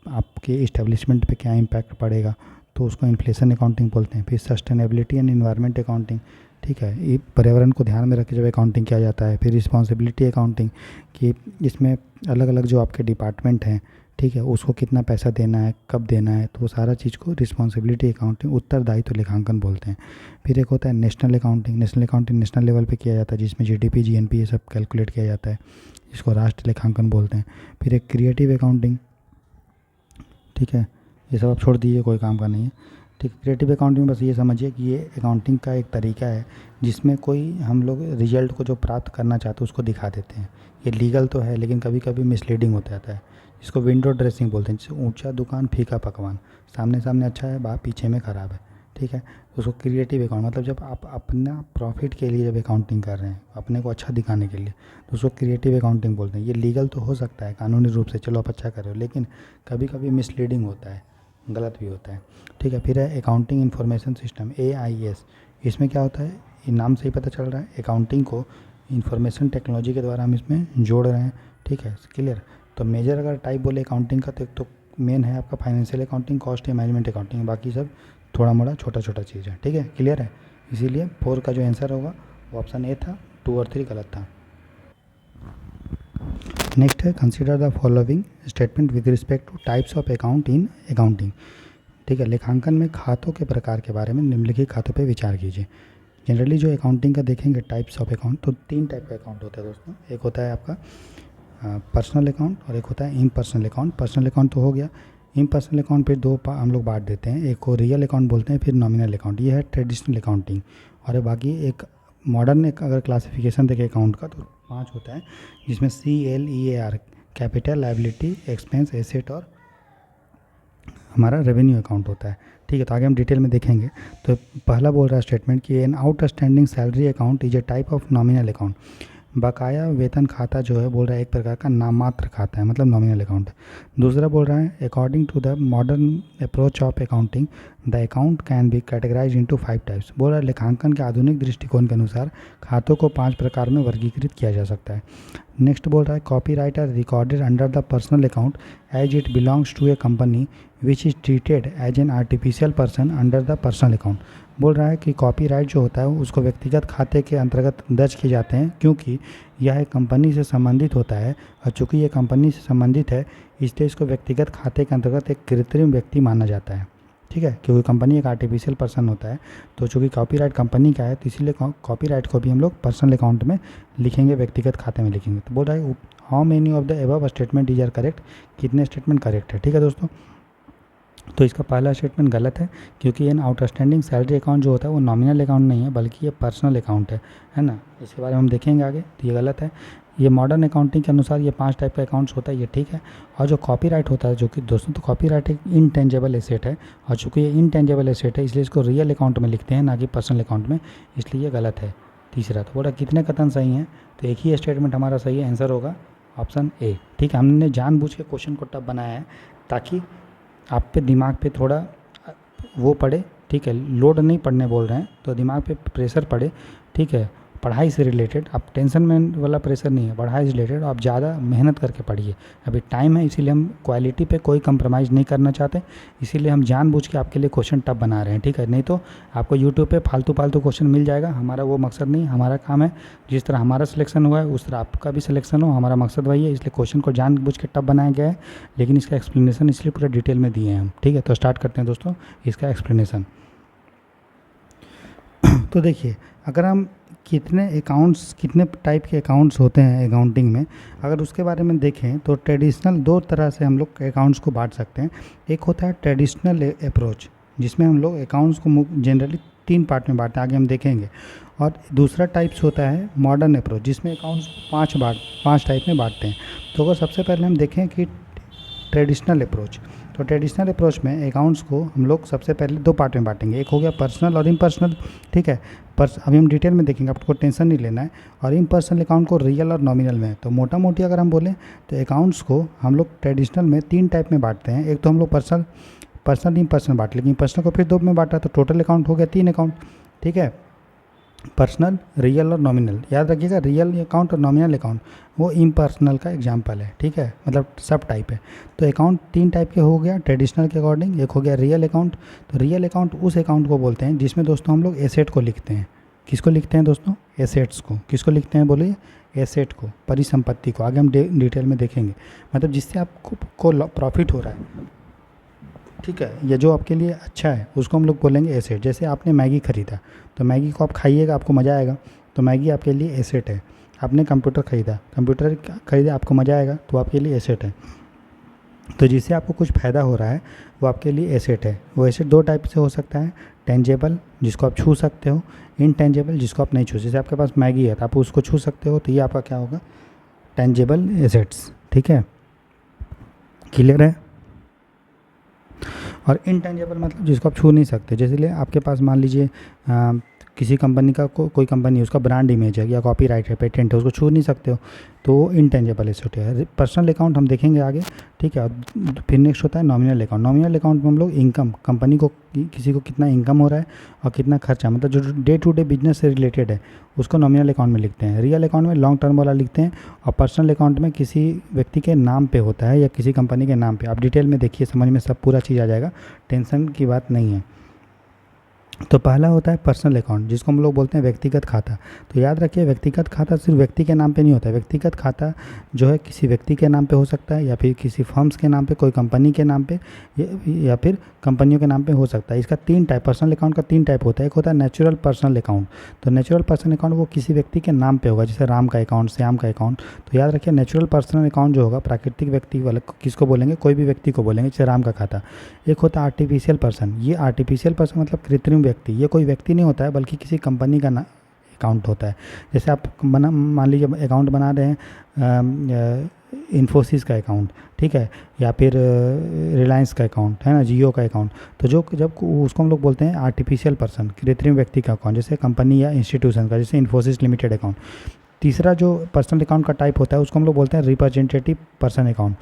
आपके इस्टेब्लिशमेंट पे क्या इम्पैक्ट पड़ेगा, तो उसको इन्फ्लेशन अकाउंटिंग बोलते हैं। फिर सस्टेनेबिलिटी एंड इन्वायरमेंट अकाउंटिंग, ठीक है, ये पर्यावरण को ध्यान में रख के जब अकाउंटिंग किया जाता है। फिर रिस्पॉन्सिबिलिटी अकाउंटिंग कि इसमें अलग अलग जो आपके डिपार्टमेंट हैं, ठीक है, उसको कितना पैसा देना है, कब देना है, तो वो सारा चीज़ को रिस्पॉन्सिबिलिटी अकाउंटिंग, उत्तरदायित्व लेखांकन बोलते हैं। फिर एक होता है national accounting. National accounting national level पे किया जाता है जिसमें जीडीपी, जीएनपी ये सब कैलकुलेट किया जाता है, इसको राष्ट्र लेखांकन बोलते हैं। फिर एक क्रिएटिव अकाउंटिंग, ठीक है, ये सब आप छोड़ दीजिए, कोई काम का नहीं है, ठीक है। क्रिएटिव अकाउंटिंग में बस ये समझिए कि ये अकाउंटिंग का एक तरीका है जिसमें कोई हम लोग रिजल्ट को जो प्राप्त करना चाहते हैं उसको दिखा देते हैं। ये लीगल तो है लेकिन कभी कभी मिसलीडिंग हो जाता है। इसको विंडो ड्रेसिंग बोलते हैं, जैसे ऊंचा दुकान फीका पकवान, सामने सामने अच्छा है, बाहर पीछे में ख़राब है, ठीक है। उसको क्रिएटिव अकाउंट मतलब जब आप अपना प्रॉफिट के लिए जब अकाउंटिंग कर रहे हैं, अपने को अच्छा दिखाने के लिए, तो उसको क्रिएटिव अकाउंटिंग बोलते हैं। ये लीगल तो हो सकता है कानूनी रूप से, चलो आप अच्छा कर रहे हो, लेकिन कभी कभी मिसलीडिंग होता है, गलत भी होता है, ठीक है। फिर है अकाउंटिंग इन्फॉर्मेशन सिस्टम, AIS। इसमें क्या होता है, ये नाम से ही पता चल रहा है, अकाउंटिंग को इंफॉर्मेशन टेक्नोलॉजी के द्वारा हम इसमें जोड़ रहे हैं, ठीक है, क्लियर। तो मेजर अगर टाइप बोले अकाउंटिंग का तो मेन है आपका फाइनेंशियल अकाउंटिंग, कॉस्ट या मैनेजमेंट अकाउंटिंग, बाकी सब थोड़ा मोड़ा छोटा छोटा चीज़ है, ठीक है, क्लियर है। इसीलिए 4 का जो आंसर होगा वो ऑप्शन ए था, 2 और 3 गलत था। नेक्स्ट है consider the following statement with respect two types of account in accounting, ठीक है। लेखांकन में खातों के प्रकार के बारे में निम्नलिखित खातों पर विचार कीजिए। जनरली जो अकाउंटिंग का देखेंगे टाइप्स ऑफ अकाउंट, तो 3 टाइप का अकाउंट होता है दोस्तों। एक होता है आपका पर्सनल अकाउंट और एक होता है इम्पर्सनल अकाउंट। पर्सनल अकाउंट तो हो गया। इम्पर्सनल अकाउंट फिर दो हम लोग बांट देते हैं, एक को रियल अकाउंट बोलते हैं, फिर नॉमिनल अकाउंट, ये है ट्रेडिशनल अकाउंटिंग। और बाकी एक मॉडर्न एक अगर क्लासिफिकेशन देखें अकाउंट का तो 5 होता है, जिसमें CLEAR capital, liability, expense, asset और हमारा रेवेन्यू अकाउंट होता है, ठीक है। तो आगे हम डिटेल में देखेंगे। तो पहला बोल रहा है स्टेटमेंट कि an outstanding salary account is a type of nominal account. बकाया वेतन खाता जो है बोल रहा है एक प्रकार का नाममात्र खाता है, मतलब नॉमिनल अकाउंट है। दूसरा बोल रहा है according to the modern approach of accounting the account can be categorise into 5 types. बोल रहा है लेखांकन के आधुनिक दृष्टिकोण के अनुसार खातों को 5 प्रकार में वर्गीकृत किया जा सकता है। नेक्स्ट बोल रहा है copyright are recorded under the personal account as it belongs to a company which is treated as an artificial person under the personal account. बोल रहा है कि कॉपीराइट जो होता है उसको व्यक्तिगत खाते के अंतर्गत दर्ज किए जाते हैं क्योंकि यह एक कंपनी से संबंधित होता है, और चूँकि यह कंपनी से संबंधित है इसलिए इसको व्यक्तिगत खाते के अंतर्गत एक कृत्रिम व्यक्ति माना जाता है, ठीक है, क्योंकि कंपनी एक आर्टिफिशियल पर्सन होता है। तो चूँकि कॉपीराइट कंपनी का है तो इसीलिए कॉपीराइट को भी हम लोग पर्सनल अकाउंट में लिखेंगे, व्यक्तिगत खाते में लिखेंगे। तो बोल रहा है how many of the above statement is are correct, कितने स्टेटमेंट करेक्ट है, ठीक है दोस्तों। तो इसका पहला स्टेटमेंट गलत है क्योंकि एन आउटस्टैंडिंग सैलरी अकाउंट जो होता है वो नॉमिनल अकाउंट नहीं है बल्कि ये पर्सनल अकाउंट है ना। इसके बारे में हम देखेंगे आगे, तो ये गलत है। ये मॉडर्न अकाउंटिंग के अनुसार ये 5 टाइप का अकाउंट्स होता है, ये ठीक है। और जो कॉपीराइट होता है जो कि दोस्तों, तो कॉपीराइट एक इनटेंजेबल एसेट है, और चूँकि ये इनटेंजेबल एसेट है इसलिए इसको रियल अकाउंट में लिखते हैं ना कि पर्सनल अकाउंट में, इसलिए ये गलत है। तीसरा तो बोला कितने कथन सही हैं, तो एक ही स्टेटमेंट हमारा सही है, आंसर होगा ऑप्शन ए, ठीक है। हमने जानबूझ के क्वेश्चन को टफ बनाया है ताकि आप पे दिमाग पे थोड़ा वो पड़े, ठीक है, लोड नहीं पड़ने बोल रहे हैं, तो दिमाग पे प्रेशर पड़े, ठीक है, पढ़ाई से रिलेटेड। आप टेंशन में वाला प्रेशर नहीं है, पढ़ाई से रिलेटेड आप ज़्यादा मेहनत करके पढ़िए। अभी टाइम है इसीलिए हम क्वालिटी पे कोई कंप्रोमाइज़ नहीं करना चाहते, इसीलिए हम जानबूझ के आपके लिए क्वेश्चन टफ बना रहे हैं, ठीक है। नहीं तो आपको यूट्यूब पे फालतू क्वेश्चन मिल जाएगा, हमारा वो मकसद नहीं। हमारा काम है जिस तरह हमारा सिलेक्शन हुआ है उस तरह आपका भी सिलेक्शन हो, हमारा मकसद वही है, इसलिए क्वेश्चन को जानबूझ के टफ बनाया गया है, लेकिन इसका एक्सप्लेनेशन इसलिए पूरा डिटेल में दिए हैं हम, ठीक है। तो स्टार्ट करते हैं दोस्तों इसका एक्सप्लेनेशन। तो देखिए, अगर हम कितने टाइप के अकाउंट्स होते हैं अकाउंटिंग में, अगर उसके बारे में देखें तो ट्रेडिशनल 2 तरह से हम लोग अकाउंट्स को बांट सकते हैं। एक होता है ट्रेडिशनल अप्रोच जिसमें हम लोग अकाउंट्स को जनरली 3 पार्ट में बांटते हैं, आगे हम देखेंगे। और दूसरा टाइप्स होता है मॉडर्न अप्रोच जिसमें अकाउंट्स को 5 टाइप में बांटते हैं। तो अगर सबसे पहले हम देखें कि ट्रेडिशनल अप्रोच, तो ट्रेडिशनल अप्रोच में अकाउंट्स को हम लोग सबसे पहले 2 पार्ट में बांटेंगे, एक हो गया पर्सनल और इम्पर्सनल, ठीक है। अभी हम डिटेल में देखेंगे, आपको टेंशन नहीं लेना है। और इम्पर्सनल अकाउंट को रियल और नॉमिनल में, तो मोटा मोटी अगर हम बोलें तो अकाउंट्स को हम लोग ट्रेडिशनल में 3 टाइप में बांटते हैं। एक तो हम लोग पर्सनल इम्पर्सनल बांट, लेकिन पर्सनल को फिर 2 में बांटा तो टोटल अकाउंट हो गया 3 अकाउंट, ठीक है। पर्सनल, रियल और नॉमिनल, याद रखिएगा रियल अकाउंट और नॉमिनल अकाउंट वो इम्पर्सनल का एग्जांपल है, ठीक है, मतलब सब टाइप है। तो अकाउंट 3 टाइप के हो गया ट्रेडिशनल के अकॉर्डिंग। एक हो गया रियल अकाउंट, तो रियल अकाउंट उस अकाउंट को बोलते हैं जिसमें दोस्तों हम लोग एसेट को लिखते हैं। किसको लिखते हैं दोस्तों? एसेट्स को। किसको लिखते हैं बोलिए? एसेट को, परिसंपत्ति को। आगे हम डिटेल में देखेंगे, मतलब जिससे आपको प्रॉफिट हो रहा है, ठीक है, या जो आपके लिए अच्छा है उसको हम लोग बोलेंगे एसेट। जैसे आपने मैगी ख़रीदा तो मैगी को आप खाइएगा, आपको मज़ा आएगा, तो मैगी आपके लिए एसेट है। आपने कंप्यूटर ख़रीदा आपको मज़ा आएगा, तो आपके लिए एसेट है। तो जिससे आपको कुछ फ़ायदा हो रहा है वो आपके लिए एसेट है। वो एसेट 2 टाइप से हो सकता है, टेंजेबल जिसको आप छू सकते हो, इनटेंजेबल जिसको आप नहीं छू। जैसे आपके पास मैगी है तो आप उसको छू सकते हो, तो ये आपका क्या होगा? टेंजेबल एसेट्स, ठीक है, क्लियर है। और इनटेंजेबल मतलब जिसको आप छू नहीं सकते, जैसे लिए आपके पास मान लीजिए किसी कंपनी का कोई कंपनी है, उसका ब्रांड इमेज है या कॉपीराइट है, पेटेंट है, उसको छू नहीं सकते हो, तो वो इनटेंजेबल एसेट है। पर्सनल अकाउंट हम देखेंगे आगे, ठीक है। और फिर नेक्स्ट होता है नॉमिनल अकाउंट। नॉमिनल अकाउंट में हम लोग इनकम, कंपनी को किसी को कितना इनकम हो रहा है और कितना खर्चा, मतलब जो डे टू डे बिजनेस से रिलेटेड है उसको नॉमिनल अकाउंट में लिखते हैं। रियल अकाउंट में लॉन्ग टर्म वाला लिखते हैं, और पर्सनल अकाउंट में किसी व्यक्ति के नाम पे होता है या किसी कंपनी के नाम पे। आप डिटेल में देखिए, समझ में सब पूरा चीज़ आ जाएगा, टेंशन की बात नहीं है। तो पहला होता है पर्सनल अकाउंट, जिसको हम लोग बोलते हैं व्यक्तिगत खाता। तो याद रखिए, व्यक्तिगत खाता सिर्फ व्यक्ति के नाम पे नहीं होता है। व्यक्तिगत खाता जो है किसी व्यक्ति के नाम पे हो सकता है, या फिर किसी फर्म्स के नाम पे, कोई कंपनी के नाम पे, या फिर कंपनियों के नाम पे हो सकता है। इसका 3 टाइप, पर्सनल अकाउंट का 3 टाइप होता है। एक होता है नेचुरल पर्सनल अकाउंट। तो नेचुरल पर्सनल अकाउंट वो किसी व्यक्ति के नाम पे होगा, जैसे राम का अकाउंट, श्याम का अकाउंट। तो याद रखिए, नेचुरल पर्सनल अकाउंट जो होगा प्राकृतिक व्यक्ति वाला, किसको बोलेंगे? कोई भी व्यक्ति को बोलेंगे, जैसे राम का खाता। एक होता है आर्टिफिशियल पर्सन। ये आर्टिफिशियल पर्सन मतलब कृत्रिम व्यक्ति। ये कोई व्यक्ति नहीं होता है बल्कि किसी कंपनी का अकाउंट होता है। जैसे आप मान लीजिए अकाउंट बना रहे हैं इन्फोसिस का अकाउंट, ठीक है, या फिर रिलायंस का अकाउंट है ना, जियो का अकाउंट। तो जब उसको हम लोग बोलते हैं आर्टिफिशियल पर्सन, कृत्रिम व्यक्ति का अकाउंट, जैसे कंपनी या इंस्टीट्यूशन का, जैसे इन्फोसिस लिमिटेड अकाउंट। तीसरा जो पर्सनल अकाउंट का टाइप होता है उसको हम लोग बोलते हैं रिप्रेजेंटेटिव पर्सन अकाउंट।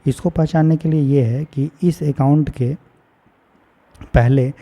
इसको पहचानने के लिए ये है कि इस अकाउंट के पहले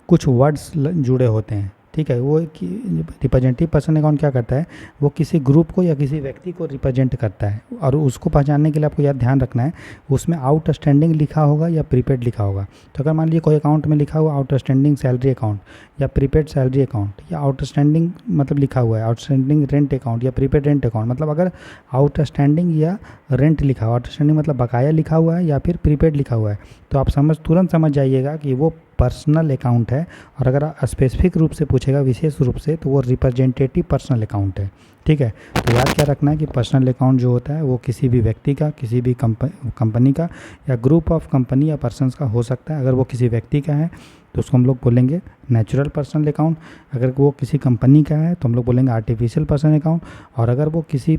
कुछ वर्ड्स जुड़े होते हैं, ठीक है। वो रिप्रेजेंटेटिव पर्सन अकाउंट क्या करता है? वो किसी ग्रुप को या किसी व्यक्ति को रिप्रेजेंट करता है, और उसको पहचानने के लिए आपको याद ध्यान रखना है उसमें आउटस्टैंडिंग लिखा होगा या प्रीपेड लिखा होगा। तो अगर मान लीजिए कोई अकाउंट में लिखा हुआ आउटस्टैंडिंग सैलरी अकाउंट या प्रीपेड सैलरी अकाउंट, या आउटस्टैंडिंग मतलब लिखा हुआ है आउटस्टैंडिंग रेंट अकाउंट या प्रीपेड रेंट अकाउंट, मतलब अगर आउटस्टैंडिंग या रेंट लिखा हुआ, आउटस्टैंडिंग मतलब बकाया लिखा हुआ है या फिर प्रीपेड लिखा हुआ है, तो आप तुरंत समझ जाइएगा कि वो पर्सनल अकाउंट है। और अगर स्पेसिफिक रूप से पूछेगा, विशेष रूप से, तो वो रिप्रेजेंटेटिव पर्सनल अकाउंट है, ठीक है। तो याद क्या रखना है कि पर्सनल अकाउंट जो होता है वो किसी भी व्यक्ति का, किसी भी कंपनी का या ग्रुप ऑफ कंपनी या पर्सनस का हो सकता है। अगर वो किसी व्यक्ति का है तो उसको हम लोग बोलेंगे नेचुरल पर्सनल अकाउंट। अगर वो किसी कंपनी का है तो हम लोग बोलेंगे आर्टिफिशियल पर्सनल अकाउंट। और अगर वो किसी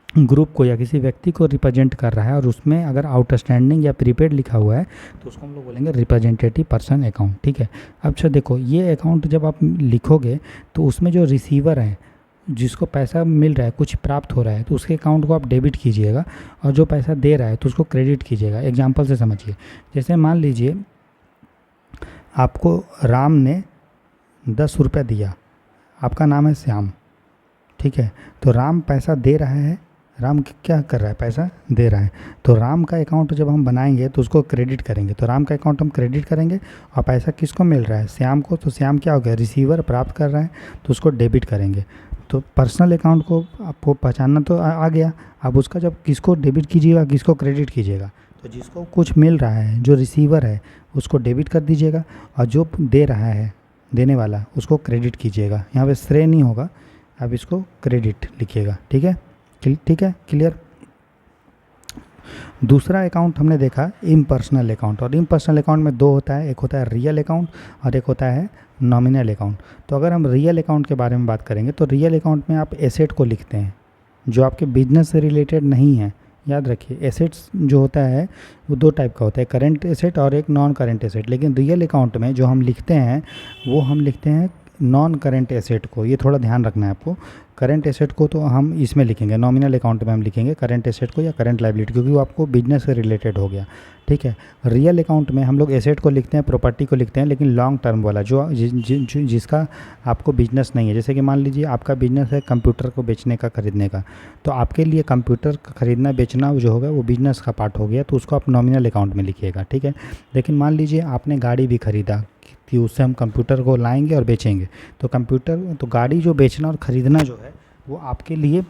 ग्रुप को या किसी व्यक्ति को रिप्रेजेंट कर रहा है और उसमें अगर आउटस्टैंडिंग या प्रीपेड लिखा हुआ है तो उसको हम लोग बोलेंगे रिप्रेजेंटेटिव पर्सन अकाउंट, ठीक है। अब अच्छा देखो, ये अकाउंट जब आप लिखोगे तो उसमें जो रिसीवर है, जिसको पैसा मिल रहा है, कुछ प्राप्त हो रहा है, तो उसके अकाउंट को आप डेबिट कीजिएगा, और जो पैसा दे रहा है तो उसको क्रेडिट कीजिएगा। एग्जाम्पल से समझिए, जैसे मान लीजिए आपको राम ने 10 रुपये दिया, आपका नाम है श्याम, ठीक है। तो राम पैसा दे रहा है, राम क्या कर रहा है? पैसा दे रहा है। तो राम का अकाउंट जब हम बनाएंगे तो उसको क्रेडिट करेंगे। तो राम का अकाउंट हम क्रेडिट करेंगे, और पैसा किसको मिल रहा है? श्याम को। तो श्याम क्या हो गया? रिसीवर प्राप्त कर रहा है, तो उसको डेबिट करेंगे। तो पर्सनल अकाउंट को आपको पहचानना तो आ गया। अब उसका जब किसको डेबिट कीजिएगा, किसको क्रेडिट कीजिएगा? तो जिसको कुछ मिल रहा है, जो रिसीवर है, उसको डेबिट कर दीजिएगा, और जो दे रहा है, देने वाला, उसको क्रेडिट कीजिएगा। यहाँ पे श्रेय नहीं होगा, अब इसको क्रेडिट लिखिएगा, ठीक है, ठीक है, क्लियर। दूसरा अकाउंट हमने देखा इम्पर्सनल अकाउंट, और इम्पर्सनल अकाउंट में 2 होता है, एक होता है रियल अकाउंट और एक होता है नॉमिनल अकाउंट। तो अगर हम रियल अकाउंट के बारे में बात करेंगे तो रियल अकाउंट में आप एसेट को लिखते हैं जो आपके बिजनेस से रिलेटेड नहीं है। याद रखिए, एसेट्स जो होता है वो 2 टाइप का होता है, करेंट एसेट और एक नॉन करेंट एसेट। लेकिन रियल अकाउंट में जो हम लिखते हैं वो हम लिखते हैं नॉन करेंट एसेट को, ये थोड़ा ध्यान रखना है आपको, करंट एसेट को तो हम इसमें लिखेंगे, नॉमिनल अकाउंट में हम लिखेंगे करंट एसेट को या करंट लायबिलिटी, क्योंकि वो आपको बिजनेस से रिलेटेड हो गया, ठीक है। रियल अकाउंट में हम लोग एसेट को लिखते हैं, प्रॉपर्टी को लिखते हैं, लेकिन लॉन्ग टर्म वाला जिसका आपको बिजनेस नहीं है। जैसे कि मान लीजिए आपका बिजनेस है कंप्यूटर को बेचने का, खरीदने का, तो आपके लिए कंप्यूटर खरीदना बेचना जो होगा वो बिजनेस का पार्ट हो गया, तो उसको आप नॉमिनल अकाउंट में लिखिएगा, ठीक है। लेकिन मान लीजिए आपने गाड़ी भी खरीदा कि उससे हम कंप्यूटर को लाएंगे और बेचेंगे, तो कंप्यूटर तो गाड़ी जो बेचना और ख़रीदना जो है वो आपके लिए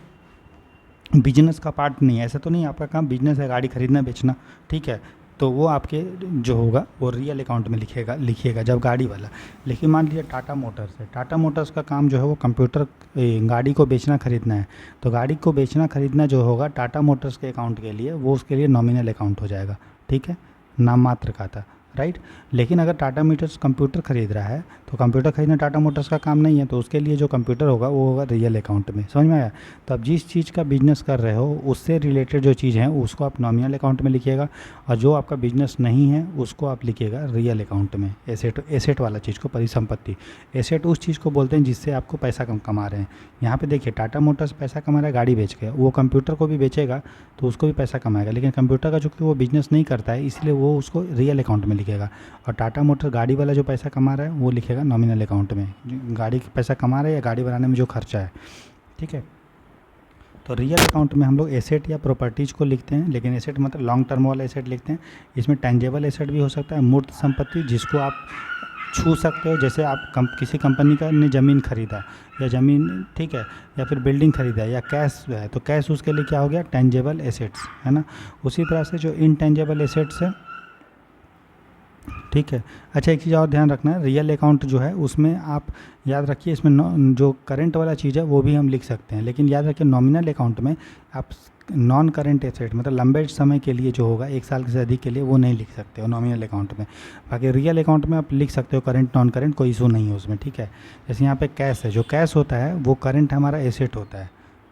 बिजनेस का पार्ट नहीं है। ऐसा तो नहीं आपका काम बिजनेस है गाड़ी खरीदना बेचना, ठीक है, तो वो आपके जो होगा वो रियल अकाउंट में लिखिएगा जब गाड़ी वाला। लेकिन मान लीजिए टाटा मोटर्स है, टाटा मोटर्स का काम जो है वो कंप्यूटर गाड़ी को बेचना खरीदना है, तो गाड़ी को बेचना खरीदना जो होगा टाटा मोटर्स के अकाउंट के लिए, वो उसके लिए नॉमिनल अकाउंट हो जाएगा, ठीक है, नाम मात्र का था, राइट। लेकिन अगर टाटा मोटर्स कंप्यूटर खरीद रहा है, तो कंप्यूटर खरीदना टाटा मोटर्स का काम नहीं है, तो उसके लिए जो कंप्यूटर होगा वो होगा रियल अकाउंट में, समझ में आया। तो आप जिस चीज़ का बिजनेस कर रहे हो उससे रिलेटेड जो चीज़ है उसको आप नॉमिनल अकाउंट में लिखिएगा, और जो आपका बिजनेस नहीं है उसको आप लिखिएगा रियल अकाउंट में। एसेट वाला चीज़ को, परिसंपत्ति, एसेट उस चीज़ को बोलते हैं जिससे आपको पैसा कमा रहे हैं। यहाँ पे देखिए टाटा मोटर्स पैसा कमा रहा है गाड़ी बेच के, वो कंप्यूटर को भी बेचेगा तो उसको भी पैसा कमाएगा, लेकिन कंप्यूटर का चूँकि वो बिजनेस नहीं करता है इसलिए वो उसको रियल अकाउंट में लिखेगा। और टाटा मोटर गाड़ी वाला जो पैसा कमा रहा है वो लिखेगा नॉमिनल अकाउंट में, गाड़ी का पैसा कमा रहा है या गाड़ी बनाने में जो खर्चा है, ठीक है। तो रियल अकाउंट में हम लोग एसेट या प्रॉपर्टीज़ को लिखते हैं, लेकिन एसेट मतलब लॉन्ग टर्म वाला एसेट लिखते हैं। इसमें टेंजेबल एसेट भी हो सकता है, मूर्त संपत्ति जिसको आप छू सकते हो, जैसे आप किसी कंपनी का ने ज़मीन खरीदा या ज़मीन, ठीक है, या फिर बिल्डिंग खरीदा या कैश है, तो कैश उसके लिए क्या हो गया, टेंजेबल एसेट्स, है ना। उसी तरह से जो इनटेंजेबल एसेट्स है, ठीक है। अच्छा एक चीज़ और ध्यान रखना है, रियल अकाउंट जो है उसमें आप याद रखिए, इसमें जो करंट वाला चीज़ है वो भी हम लिख सकते हैं, लेकिन याद रखिए नॉमिनल अकाउंट में आप नॉन करंट एसेट मतलब लंबे समय के लिए जो होगा 1 साल से अधिक के लिए वो नहीं लिख सकते हो नॉमिनल अकाउंट में। बाकी रियल अकाउंट में आप लिख सकते हो करंट नॉन करंट, कोई इशू नहीं है उसमें, ठीक है। जैसे यहाँ पे कैश है, जो कैश होता है वो करंट हमारा एसेट होता है,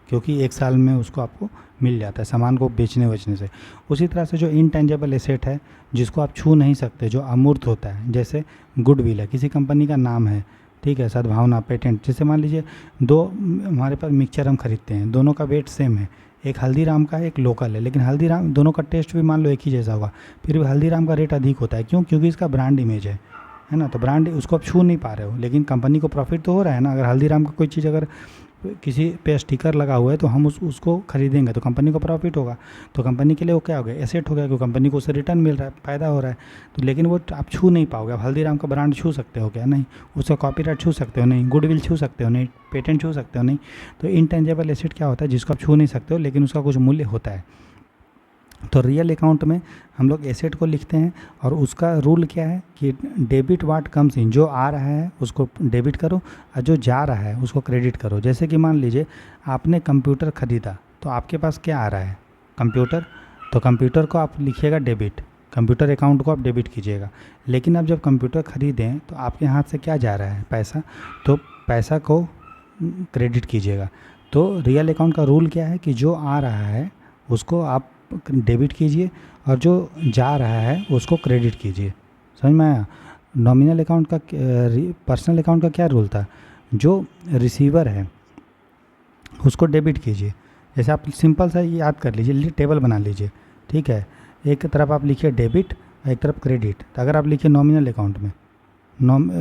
क्योंकि 1 साल में उसको आपको मिल जाता है सामान को बेचने बेचने से। उसी तरह से जो इनटेंजेबल एसेट है जिसको आप छू नहीं सकते, जो अमूर्त होता है, जैसे गुडविल है, किसी कंपनी का नाम है, ठीक है, सद्भावना, पेटेंट। जैसे मान लीजिए दो हमारे पास मिक्सचर हम खरीदते हैं, दोनों का वेट सेम है, एक हल्दीराम का है एक लोकल है, लेकिन हल्दीराम दोनों का टेस्ट भी मान लो एक ही जैसा होगा, फिर भी हल्दीराम का रेट अधिक होता है, क्यों, क्योंकि इसका ब्रांड इमेज है ना, तो ब्रांड उसको आप छू नहीं पा रहे हो, लेकिन कंपनी को प्रॉफिट तो हो रहा है ना। अगर हल्दीराम का कोई चीज़ अगर किसी पे स्टिकर लगा हुआ है तो हम उसको खरीदेंगे तो कंपनी को प्रॉफिट होगा, तो कंपनी के लिए वो क्या हो गया, एसेट हो गया, क्योंकि कंपनी को उससे रिटर्न मिल रहा है, फ़ायदा हो रहा है। तो लेकिन वो आप छू नहीं पाओगे। आप हल्दीराम का ब्रांड छू सकते हो क्या, नहीं। उसका कॉपीराइट छू सकते हो, नहीं। गुडविल छू सकते हो, नहीं। पेटेंट छू सकते हो, नहीं। तो इनटेंजेबल एसेट क्या होता है, जिसको आप छू नहीं सकते हो लेकिन उसका कुछ मूल्य होता है। तो रियल अकाउंट में हम लोग एसेट को लिखते हैं, और उसका रूल क्या है कि डेबिट वाट कम्स इन, जो आ रहा है उसको डेबिट करो और जो जा रहा है उसको क्रेडिट करो। जैसे कि मान लीजिए आपने कंप्यूटर ख़रीदा, तो आपके पास क्या आ रहा है, कंप्यूटर, तो कंप्यूटर को आप लिखिएगा डेबिट, कंप्यूटर अकाउंट को आप डेबिट कीजिएगा। लेकिन अब जब कंप्यूटर ख़रीदें तो आपके हाथ से क्या जा रहा है, पैसा, तो पैसा को क्रेडिट कीजिएगा। तो रियल अकाउंट का रूल क्या है कि जो आ रहा है उसको आप डेबिट कीजिए और जो जा रहा है उसको क्रेडिट कीजिए, समझ में आया। नॉमिनल अकाउंट का, पर्सनल अकाउंट का क्या रूल था, जो रिसीवर है उसको डेबिट कीजिए। जैसे आप सिंपल सा याद कर लीजिए, टेबल बना लीजिए, ठीक है, एक तरफ आप लिखिए डेबिट और एक तरफ क्रेडिट। तो अगर आप लिखिए नॉमिनल अकाउंट में,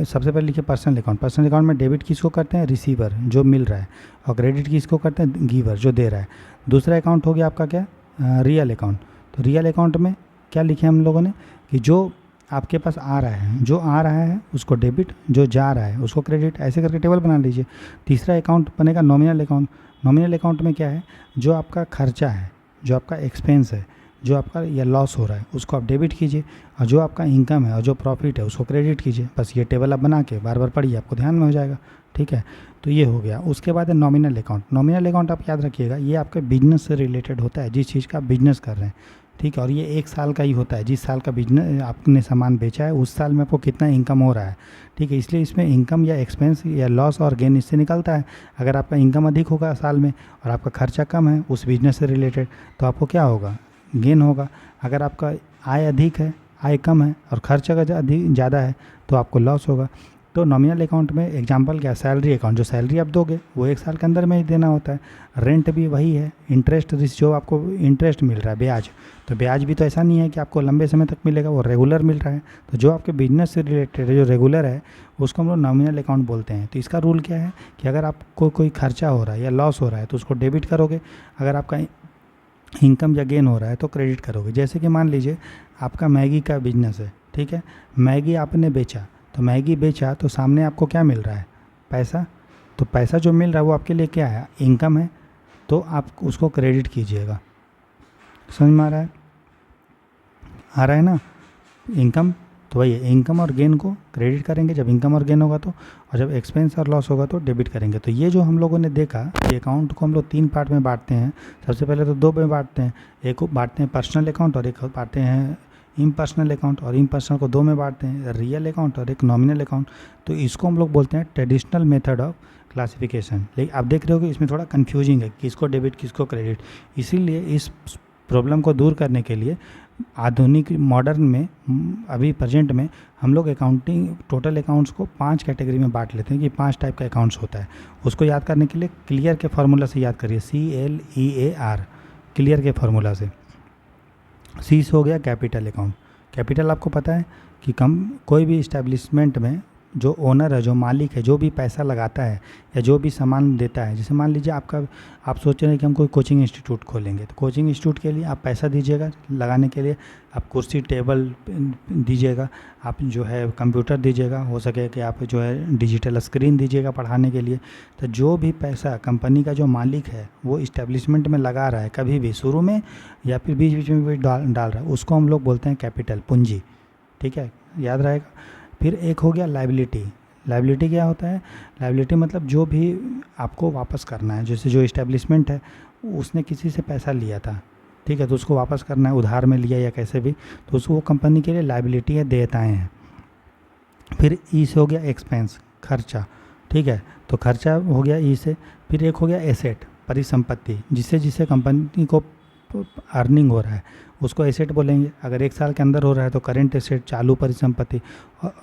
सबसे पहले लिखिए पर्सनल अकाउंट, पर्सनल अकाउंट में डेबिट किसको करते हैं, रिसीवर जो मिल रहा है, और क्रेडिट किसको करते हैं, गिवर जो दे रहा है। दूसरा अकाउंट हो गया आपका क्या, रियल अकाउंट। तो रियल अकाउंट में क्या लिखे हम लोगों ने कि जो आपके पास आ रहा है, जो आ रहा है उसको डेबिट, जो जा रहा है उसको क्रेडिट, ऐसे करके टेबल बना लीजिए। तीसरा अकाउंट बनेगा नॉमिनल अकाउंट। नॉमिनल अकाउंट में क्या है, जो आपका खर्चा है, जो आपका एक्सपेंस है, जो आपका या लॉस हो रहा है उसको आप डेबिट कीजिए, और जो आपका इनकम है और जो प्रॉफिट है उसको क्रेडिट कीजिए। बस ये टेबल आप बना के बार बार पढ़िए, आपको ध्यान में हो जाएगा, ठीक है। तो ये हो गया। उसके बाद है नॉमिनल अकाउंट। नॉमिनल अकाउंट आप याद रखिएगा, ये आपके बिजनेस से रिलेटेड होता है, जिस चीज़ का आप बिजनेस कर रहे हैं, ठीक है। और ये 1 साल का ही होता है, जिस साल का बिजनेस आपने सामान बेचा है उस साल में आपको कितना इनकम हो रहा है, ठीक है। इसलिए इसमें इनकम या एक्सपेंस या लॉस और गेन इससे निकलता है। अगर आपका इनकम अधिक होगा साल में और आपका खर्चा कम है उस बिजनेस से रिलेटेड, तो आपको क्या होगा, गेन होगा। अगर आपका आय अधिक है, आय कम है और खर्चा का अधिक ज़्यादा है तो आपको लॉस होगा। तो नॉमिनल अकाउंट में एग्जांपल क्या, सैलरी अकाउंट, जो सैलरी आप दोगे वो 1 साल के अंदर में ही देना होता है। रेंट भी वही है, इंटरेस्ट जो आपको इंटरेस्ट मिल रहा है, ब्याज, तो ब्याज भी तो ऐसा नहीं है कि आपको लंबे समय तक मिलेगा, वो रेगुलर मिल रहा है। तो जो आपके बिजनेस से रिलेटेड है, जो रेगुलर है, उसको हम लोग नॉमिनल अकाउंट बोलते हैं। तो इसका रूल क्या है कि अगर आपको कोई खर्चा हो रहा है या लॉस हो रहा है तो उसको डेबिट करोगे, अगर आपका इनकम या गेन हो रहा है तो क्रेडिट करोगे। जैसे कि मान लीजिए आपका मैगी का बिजनेस है, ठीक है, मैगी आपने बेचा, तो मैगी बेचा तो सामने आपको क्या मिल रहा है, पैसा। तो पैसा जो मिल रहा है वो आपके लिए क्या है, इनकम है, तो आप उसको क्रेडिट कीजिएगा। समझ में आ रहा है ना, इनकम, तो वही है, इनकम और गेन को क्रेडिट करेंगे जब इनकम और गेन होगा तो, और जब एक्सपेंस और लॉस होगा तो डेबिट करेंगे। तो ये जो हम लोगों ने देखा कि अकाउंट को हम लोग 3 पार्ट में बांटते हैं। सबसे पहले तो 2 में बांटते हैं, एक को बांटते हैं पर्सनल अकाउंट और एक बांटते हैं इम्पर्सनल अकाउंट, और इम्पर्सनल को 2 में बांटते हैं, रियल अकाउंट और एक नॉमिनल अकाउंट। तो इसको हम लोग बोलते हैं ट्रेडिशनल मेथड ऑफ क्लासिफिकेशन। लेकिन आप देख रहे हो कि इसमें थोड़ा कन्फ्यूजिंग है, किसको डेबिट किसको क्रेडिट। इसीलिए इस प्रॉब्लम को दूर करने के लिए आधुनिक मॉडर्न में अभी प्रेजेंट में हम लोग अकाउंटिंग टोटल अकाउंट्स को 5 कैटेगरी में बांट लेते हैं कि 5 टाइप का अकाउंट्स होता है। उसको याद करने के लिए क्लियर के फार्मूला से याद करिए, CLEAR, क्लियर के फार्मूला से। सी से हो गया कैपिटल अकाउंट। कैपिटल आपको पता है कि कोई भी इस्टेब्लिशमेंट में जो ओनर है, जो मालिक है, जो भी पैसा लगाता है या जो भी सामान देता है, जैसे मान लीजिए आप सोच रहे हैं कि हम कोई कोचिंग इंस्टीट्यूट खोलेंगे, तो कोचिंग इंस्टीट्यूट के लिए आप पैसा दीजिएगा लगाने के लिए, आप कुर्सी टेबल दीजिएगा, आप जो है कंप्यूटर दीजिएगा, हो सके कि आप जो है डिजिटल स्क्रीन दीजिएगा पढ़ाने के लिए। तो जो भी पैसा कंपनी का जो मालिक है वो इस्टेब्लिशमेंट में लगा रहा है, कभी भी शुरू में या फिर बीच बीच में भी डाल रहा है, उसको हम लोग बोलते हैं कैपिटल, पूंजी। ठीक है, याद रहेगा। फिर एक हो गया लायबिलिटी। लायबिलिटी क्या होता है, लायबिलिटी मतलब जो भी आपको वापस करना है, जैसे जो इस्टेब्लिशमेंट है उसने किसी से पैसा लिया था, ठीक है, तो उसको वापस करना है, उधार में लिया या कैसे भी, तो उसको वो कंपनी के लिए लायबिलिटी है, देयताएँ हैं। फिर ई से हो गया एक्सपेंस, खर्चा, ठीक है, तो खर्चा हो गया ई से। फिर एक हो गया एसेट, परिसंपत्ति, जिससे कंपनी को अर्निंग हो रहा है उसको एसेट बोलेंगे। अगर 1 साल के अंदर हो रहा है तो करेंट एसेट, चालू परिसंपत्ति,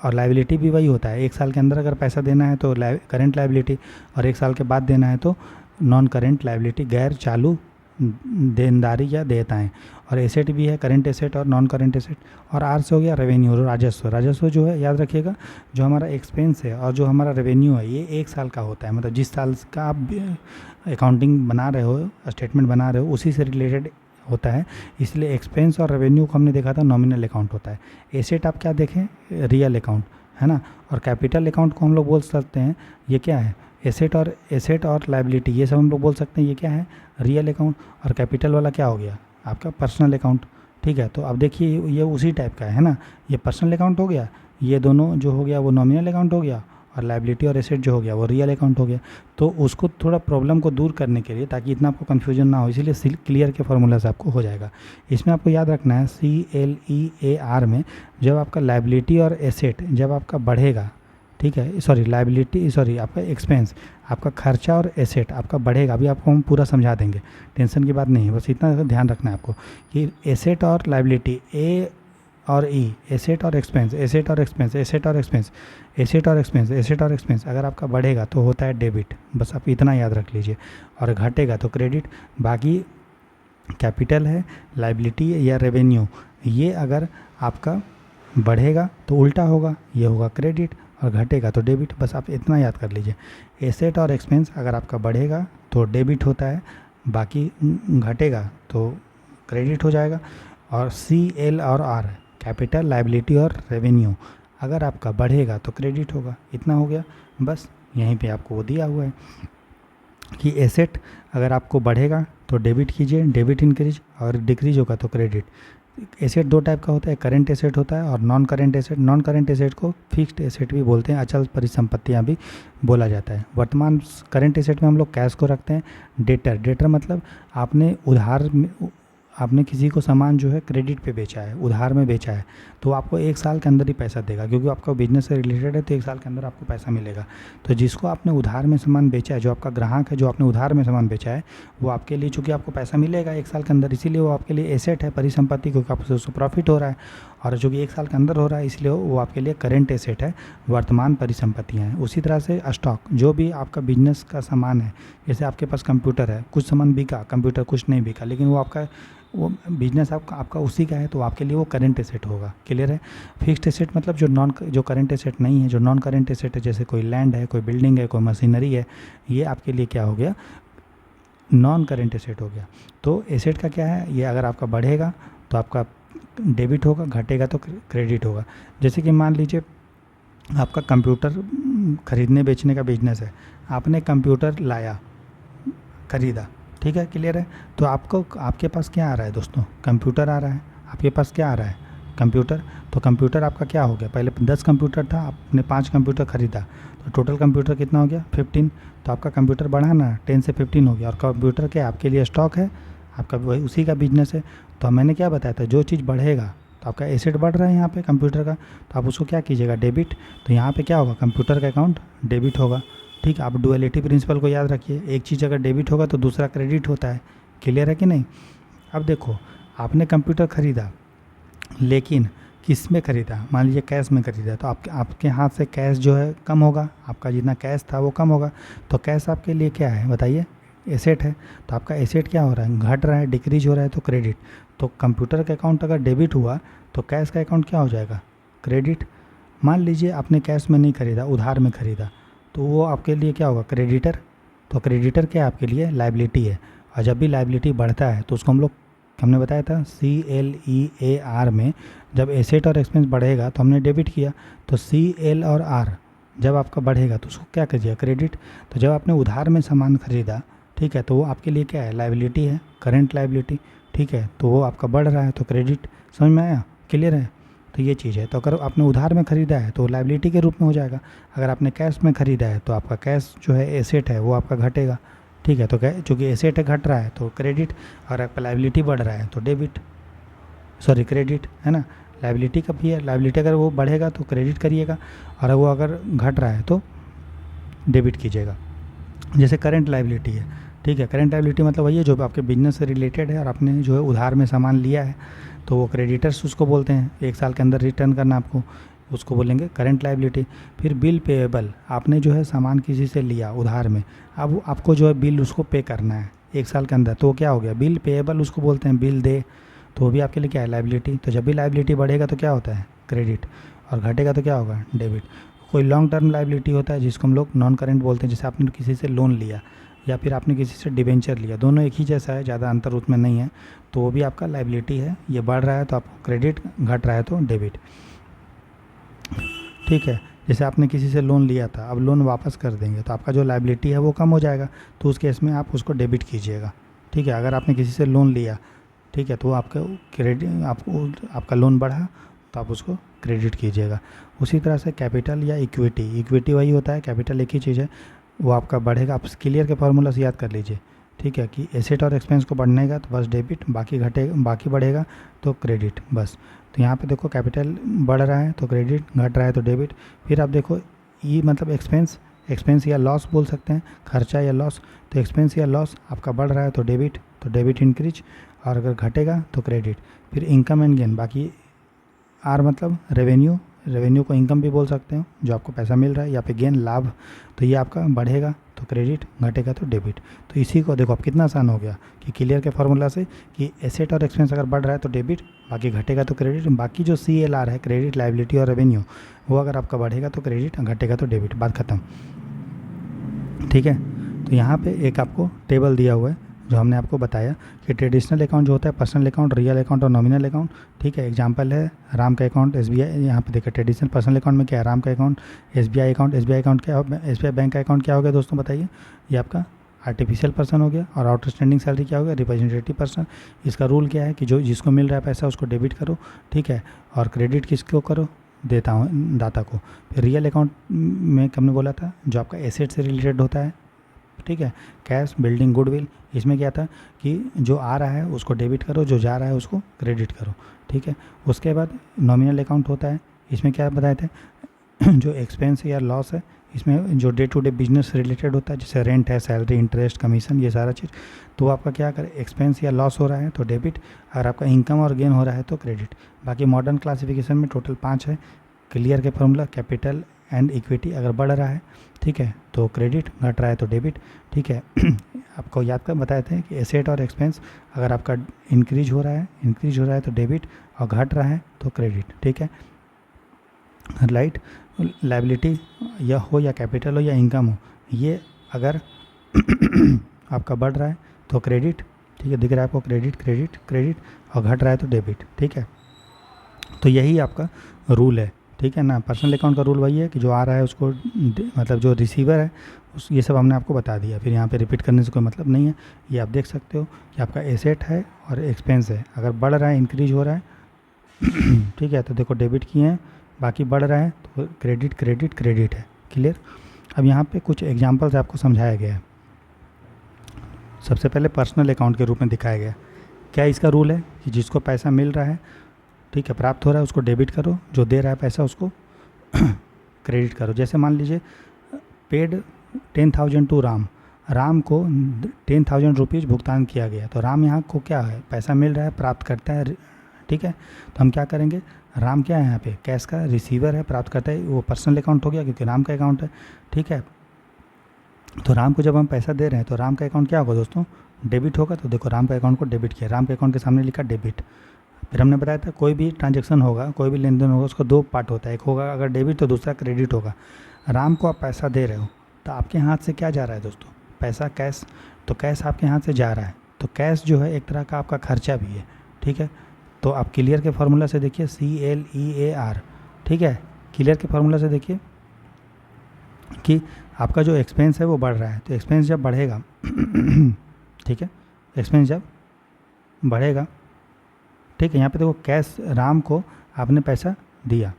और लायबिलिटी भी वही होता है। 1 साल के अंदर अगर पैसा देना है तो करेंट लायबिलिटी, और 1 साल के बाद देना है तो नॉन करेंट लायबिलिटी, गैर चालू देनदारी या देयताएँ। और एसेट भी है, करेंट एसेट और नॉन करेंट एसेट। और आर से हो गया रेवेन्यू, राजस्व। राजस्व जो है याद रखिएगा, जो हमारा एक्सपेंस है और जो हमारा रेवेन्यू है ये 1 साल का होता है, मतलब जिस साल का आप अकाउंटिंग बना रहे हो, स्टेटमेंट बना रहे हो, उसी से रिलेटेड होता है। इसलिए एक्सपेंस और रेवेन्यू को हमने देखा था नॉमिनल अकाउंट होता है। एसेट आप क्या देखें, रियल अकाउंट है ना। और कैपिटल अकाउंट को हम लोग बोल सकते हैं, ये क्या है, एसेट और लायबिलिटी, ये सब हम लोग बोल सकते हैं ये क्या है, रियल अकाउंट। और कैपिटल वाला क्या हो गया आपका पर्सनल अकाउंट। ठीक है, तो अब देखिए ये उसी टाइप का है ना, ये पर्सनल अकाउंट हो गया, ये दोनों जो हो गया वो नॉमिनल अकाउंट हो गया, और लायबिलिटी और एसेट जो हो गया वो रियल अकाउंट हो गया। तो उसको थोड़ा प्रॉब्लम को दूर करने के लिए, ताकि इतना आपको कन्फ्यूजन ना हो, इसीलिए क्लियर के फार्मूला से आपको हो जाएगा। इसमें आपको याद रखना है CLEAR में जब आपका लायबिलिटी और एसेट जब आपका बढ़ेगा, ठीक है, आपका एक्सपेंस, आपका खर्चा और एसेट आपका बढ़ेगा। अभी आपको हम पूरा समझा देंगे, टेंशन की बात नहीं है, बस इतना ध्यान रखना है आपको कि एसेट और लायबिलिटी, ए और ई, एसेट और एक्सपेंस, एसेट और एक्सपेंस, एसेट और एक्सपेंस, एसेट और एक्सपेंस, एसेट और एक्सपेंस, अगर आपका बढ़ेगा तो होता है डेबिट, बस आप इतना याद रख लीजिए, और घटेगा तो क्रेडिट। बाकी कैपिटल है, लायबिलिटी या रेवेन्यू, ये अगर आपका बढ़ेगा तो उल्टा होगा, ये होगा क्रेडिट, और घटेगा तो डेबिट, बस आप इतना याद कर लीजिए। एसेट और एक्सपेंस अगर आपका बढ़ेगा तो डेबिट होता है, बाकी घटेगा तो क्रेडिट हो जाएगा। और CL और R, कैपिटल, लायबिलिटी और रेवेन्यू, अगर आपका बढ़ेगा तो क्रेडिट होगा। इतना हो गया, बस यहीं पे आपको वो दिया हुआ है कि एसेट अगर आपको बढ़ेगा तो डेबिट कीजिए, डेबिट इंक्रीज, और डिक्रीज होगा तो क्रेडिट। एसेट 2 टाइप का होता है, करेंट एसेट होता है और non current asset. Non current asset को फिक्स्ड एसेट भी बोलते हैं, अचल परिसंपत्तियाँ भी बोला जाता है। वर्तमान करेंट एसेट में हम लोग कैश को रखते हैं। डेटर मतलब आपने उधार आपने किसी को सामान जो है क्रेडिट पे बेचा है, उधार में बेचा है, तो आपको 1 साल के अंदर ही पैसा देगा, क्योंकि आपका बिजनेस से रिलेटेड है तो 1 साल के अंदर आपको पैसा मिलेगा। तो जिसको आपने उधार में सामान बेचा है, जो आपका ग्राहक है जो आपने उधार में सामान बेचा है, वो आपके लिए चूँकि आपको पैसा मिलेगा 1 साल के अंदर, इसीलिए वो आपके लिए एसेट है, परिसंपत्ति, क्योंकि आपसे उससे प्रॉफिट हो रहा है। और चूँकि 1 साल के अंदर हो रहा है इसलिए वो आपके लिए करेंट एसेट है, वर्तमान परिसंपत्तियाँ हैं। उसी तरह से स्टॉक, जो भी आपका बिजनेस का सामान है, जैसे आपके पास कंप्यूटर है, कुछ सामान बिका, कंप्यूटर कुछ नहीं बिका, लेकिन वो आपका वो बिजनेस आपका उसी का है, तो आपके लिए वो करेंट एसेट होगा। क्लियर है। फिक्स्ड एसेट मतलब जो करेंट एसेट नहीं है, जो नॉन करेंट एसेट है, जैसे कोई लैंड है, कोई बिल्डिंग है, कोई मशीनरी है, ये आपके लिए क्या हो गया, नॉन करेंट एसेट हो गया। तो एसेट का क्या है, ये अगर आपका बढ़ेगा तो आपका डेबिट होगा, घटेगा तो क्रेडिट होगा। जैसे कि मान लीजिए आपका कंप्यूटर खरीदने बेचने का बिजनेस है, आपने कंप्यूटर लाया, खरीदा, ठीक है, क्लियर है। तो आपके पास क्या आ रहा है दोस्तों, कंप्यूटर आ रहा है, आपके पास क्या आ रहा है, कंप्यूटर। तो कंप्यूटर आपका क्या हो गया, पहले 10 कंप्यूटर था, आपने 5 कंप्यूटर खरीदा, तो टोटल कंप्यूटर कितना हो गया, 15। तो आपका कंप्यूटर बढ़ा ना, 10 से 15 हो गया। और कंप्यूटर क्या आपके लिए स्टॉक है, आपका वही उसी का बिजनेस है। तो मैंने क्या बताया था, जो चीज़ बढ़ेगा तो आपका एसेट बढ़ रहा है यहाँ पे कंप्यूटर का, तो आप उसको क्या कीजिएगा, डेबिट। तो यहाँ पे क्या होगा, कंप्यूटर का अकाउंट डेबिट होगा। ठीक है, आप डुअलिटी प्रिंसिपल को याद रखिए, एक चीज़ अगर डेबिट होगा तो दूसरा क्रेडिट होता है। क्लियर है कि नहीं। अब देखो, आपने कंप्यूटर ख़रीदा, लेकिन किस में ख़रीदा, मान लीजिए कैश में ख़रीदा, तो आपके हाथ से कैश जो है कम होगा, आपका जितना कैश था वो कम होगा। तो कैश आपके लिए क्या है बताइए, एसेट है। तो आपका एसेट क्या हो रहा है, घट रहा है, डिक्रीज हो रहा है, तो क्रेडिट। तो कंप्यूटर का अकाउंट अगर डेबिट हुआ तो कैश का अकाउंट क्या हो जाएगा, क्रेडिट। मान लीजिए आपने कैश में नहीं खरीदा, उधार में खरीदा, तो वो आपके लिए क्या होगा, क्रेडिटर। तो क्रेडिटर क्या आपके लिए, लाइबिलिटी है। और जब भी लाइबिलिटी बढ़ता है तो उसको हमने बताया था CLEAR में, जब एसेट और एक्सपेंस बढ़ेगा तो हमने डेबिट किया, तो CL और R जब आपका बढ़ेगा तो उसको क्या कीजिएगा, क्रेडिट। तो जब आपने उधार में सामान खरीदा, ठीक है, तो वो आपके लिए क्या है, लाइबिलिटी है, करेंट लाइबिलिटी। ठीक है, तो वो आपका बढ़ रहा है तो क्रेडिट। समझ में आया, क्लियर है। तो ये चीज़ है। तो अगर आपने उधार में ख़रीदा है तो लाइबिलिटी के रूप में हो जाएगा। अगर आपने कैश में ख़रीदा है तो आपका कैश जो है एसेट है वो आपका घटेगा। ठीक है, तो चूँकि एसेट है घट रहा है तो क्रेडिट, और आपका लाइबिलिटी बढ़ रहा है तो डेबिट, सॉरी क्रेडिट, है ना। लाइबिलिटी का भी है, लाइबिलिटी अगर वो बढ़ेगा तो क्रेडिट करिएगा, और वो अगर घट रहा है तो डेबिट कीजिएगा। जैसे करेंट लाइबिलिटी है, ठीक है, करेंट लाइबिलिटी मतलब वही है जो आपके बिजनेस से रिलेटेड है और आपने जो है उधार में सामान लिया है, तो वो क्रेडिटर्स उसको बोलते हैं, 1 साल के अंदर रिटर्न करना आपको, उसको बोलेंगे करंट लाइबिलिटी। फिर बिल पेएबल, आपने जो है सामान किसी से लिया उधार में, अब आपको जो है बिल उसको पे करना है 1 साल के अंदर, तो क्या हो गया, बिल पेएबल उसको बोलते हैं, बिल दे, तो वो भी आपके लिए क्या है, लाइबिलिटी। तो जब भी लाइबिलिटी बढ़ेगा तो क्या होता है, क्रेडिट, और घटेगा तो क्या होगा, डेबिट। कोई लॉन्ग टर्म लाइबिलिटी होता है जिसको हम लोग नॉन करेंट बोलते हैं, जैसे आपने किसी से लोन लिया या फिर आपने किसी से डिबेंचर लिया, दोनों एक ही जैसा है, ज़्यादा अंतर उसमें नहीं है, तो वो भी आपका लाइबिलिटी है। ये बढ़ रहा है तो आपको क्रेडिट, घट रहा है तो डेबिट। ठीक है, जैसे आपने किसी से लोन लिया था, अब लोन वापस कर देंगे तो आपका जो लाइबिलिटी है वो कम हो जाएगा, तो उस केस में आप उसको डेबिट कीजिएगा। ठीक है, अगर आपने किसी से लोन लिया, ठीक है, तो आपका क्रेडिट, आपका लोन बढ़ा तो आप उसको क्रेडिट कीजिएगा। उसी तरह से कैपिटल या इक्विटी, इक्विटी वही होता है, कैपिटल एक ही चीज़ है, वो आपका बढ़ेगा। आप क्लियर के फार्मूला से याद कर लीजिए। ठीक है, कि एसेट और एक्सपेंस को बढ़ने का तो बस डेबिट, बाकी घटेगा, बाकी बढ़ेगा तो क्रेडिट, बस। तो यहाँ पे देखो कैपिटल बढ़ रहा है तो क्रेडिट, घट रहा है तो डेबिट। फिर आप देखो ई मतलब एक्सपेंस, एक्सपेंस या लॉस बोल सकते हैं, खर्चा या लॉस। तो एक्सपेंस या लॉस आपका बढ़ रहा है तो डेबिट इंक्रीज, और अगर घटेगा तो क्रेडिट। फिर इनकम एंड गेन, बाकी आर मतलब रेवेन्यू, रेवेन्यू को इनकम भी बोल सकते हो, जो आपको पैसा मिल रहा है, या फिर गेन, लाभ, तो ये आपका बढ़ेगा तो क्रेडिट, घटेगा तो डेबिट। तो इसी को देखो अब कितना आसान हो गया कि क्लियर के फार्मूला से कि एसेट और एक्सपेंस अगर बढ़ रहा है तो डेबिट, बाकी घटेगा तो क्रेडिट, बाकी जो CLR है, क्रेडिट, लाइबिलिटी और रेवेन्यू, वो अगर आपका बढ़ेगा तो क्रेडिट, घटेगा तो डेबिट, बात खत्म। ठीक है, तो यहाँ पे एक आपको टेबल दिया हुआ है जो हमने आपको बताया कि ट्रेडिशनल अकाउंट जो होता है, पर्सनल अकाउंट, रियल अकाउंट और नॉमिनल अकाउंट। ठीक है, एग्जांपल है राम का अकाउंट, SBI। यहाँ पे देखिए ट्रेडिशनल पर्सनल अकाउंट में क्या है, राम का account, SBI account, SBI account क्या, SBI बैंक का अकाउंट क्या हो गया दोस्तों बताइए, ये आपका आर्टिफिशियल पर्सन हो गया। और आउटस्टैंडिंग सैलरी क्या हो गया, रिप्रेजेंटेटिव पर्सन। इसका रूल क्या है कि जो जिसको मिल रहा है पैसा उसको डेबिट करो, ठीक है, और क्रेडिट किसको करो, दाता को। फिर रियल अकाउंट में हमने बोला था जो आपका एसेट से रिलेटेड होता है, ठीक है। कैश, बिल्डिंग, गुडविल, इसमें क्या था कि जो आ रहा है उसको डेबिट करो, जो जा रहा है उसको क्रेडिट करो, ठीक है। उसके बाद नॉमिनल अकाउंट होता है, इसमें क्या बताए थे जो एक्सपेंस या लॉस है, इसमें जो day to day business related होता है, जैसे रेंट है, सैलरी, इंटरेस्ट, कमीशन, ये सारा चीज़, तो आपका क्या करे, एक्सपेंस या लॉस हो रहा है तो डेबिट, अगर आपका इनकम और गेन हो रहा है तो क्रेडिट। बाकी मॉडर्न क्लासिफिकेशन में टोटल 5 है। क्लियर के फॉर्मूला, कैपिटल एंड इक्विटी अगर बढ़ रहा है, ठीक है, तो क्रेडिट, घट रहा है तो डेबिट, ठीक है। आपको याद कर बताए थे कि एसेट और एक्सपेंस अगर आपका इंक्रीज हो रहा है तो डेबिट, और घट रहा है तो क्रेडिट, ठीक है। राइट, लायबिलिटी या हो या कैपिटल हो या इनकम हो, ये अगर आपका बढ़ रहा है तो क्रेडिट, ठीक है, दिख रहा है आपको क्रेडिट क्रेडिट क्रेडिट, और घट रहा है तो डेबिट, ठीक है। तो यही आपका रूल है, ठीक है ना। पर्सनल अकाउंट का रूल वही है कि जो आ रहा है उसको मतलब जो रिसीवर है उस, ये सब हमने आपको बता दिया, फिर यहाँ पे रिपीट करने से कोई मतलब नहीं है। ये आप देख सकते हो कि आपका एसेट है और एक्सपेंस है, अगर बढ़ रहा है, इंक्रीज हो रहा है ठीक है, तो देखो डेबिट किए हैं, बाकी बढ़ रहा है तो क्रेडिट क्रेडिट क्रेडिट है। क्लियर। अब यहाँ पे कुछ एग्जांपल्स आपको समझाया गया है। सबसे पहले पर्सनल अकाउंट के रूप में दिखाया गया। क्या इसका रूल है कि जिसको पैसा मिल रहा है, ठीक है, प्राप्त हो रहा है, उसको डेबिट करो, जो दे रहा है पैसा उसको क्रेडिट करो। जैसे मान लीजिए पेड 10,000 टू राम, राम को 10,000 रुपीज़ भुगतान किया गया, तो राम यहाँ को क्या है, पैसा मिल रहा है, प्राप्त करता है, ठीक है। तो हम क्या करेंगे, राम क्या है यहाँ पे, कैश का रिसीवर है, प्राप्त करता है, वो पर्सनल अकाउंट हो गया क्योंकि राम का अकाउंट है, ठीक है। तो राम को जब हम पैसा दे रहे हैं तो राम का अकाउंट क्या होगा दोस्तों, डेबिट होगा। तो देखो राम का अकाउंट को डेबिट किया, राम के अकाउंट के सामने लिखा डेबिट। फिर हमने बताया था कोई भी ट्रांजैक्शन होगा, कोई भी लेन देन होगा, उसका 2 पार्ट होता है, एक होगा अगर डेबिट तो दूसरा क्रेडिट होगा। राम को आप पैसा दे रहे हो तो आपके हाथ से क्या जा रहा है दोस्तों, पैसा, कैश, तो कैश आपके हाथ से जा रहा है, तो कैश जो है एक तरह का आपका खर्चा भी है, ठीक है। तो आप क्लियर के फार्मूला से देखिए, CLEAR, ठीक है, क्लियर के फार्मूला से देखिए कि आपका जो एक्सपेंस है वो बढ़ रहा है, तो एक्सपेंस जब बढ़ेगा ठीक है, एक्सपेंस जब बढ़ेगा, ठीक है, यहाँ पे देखो कैश, राम को आपने पैसा दिया,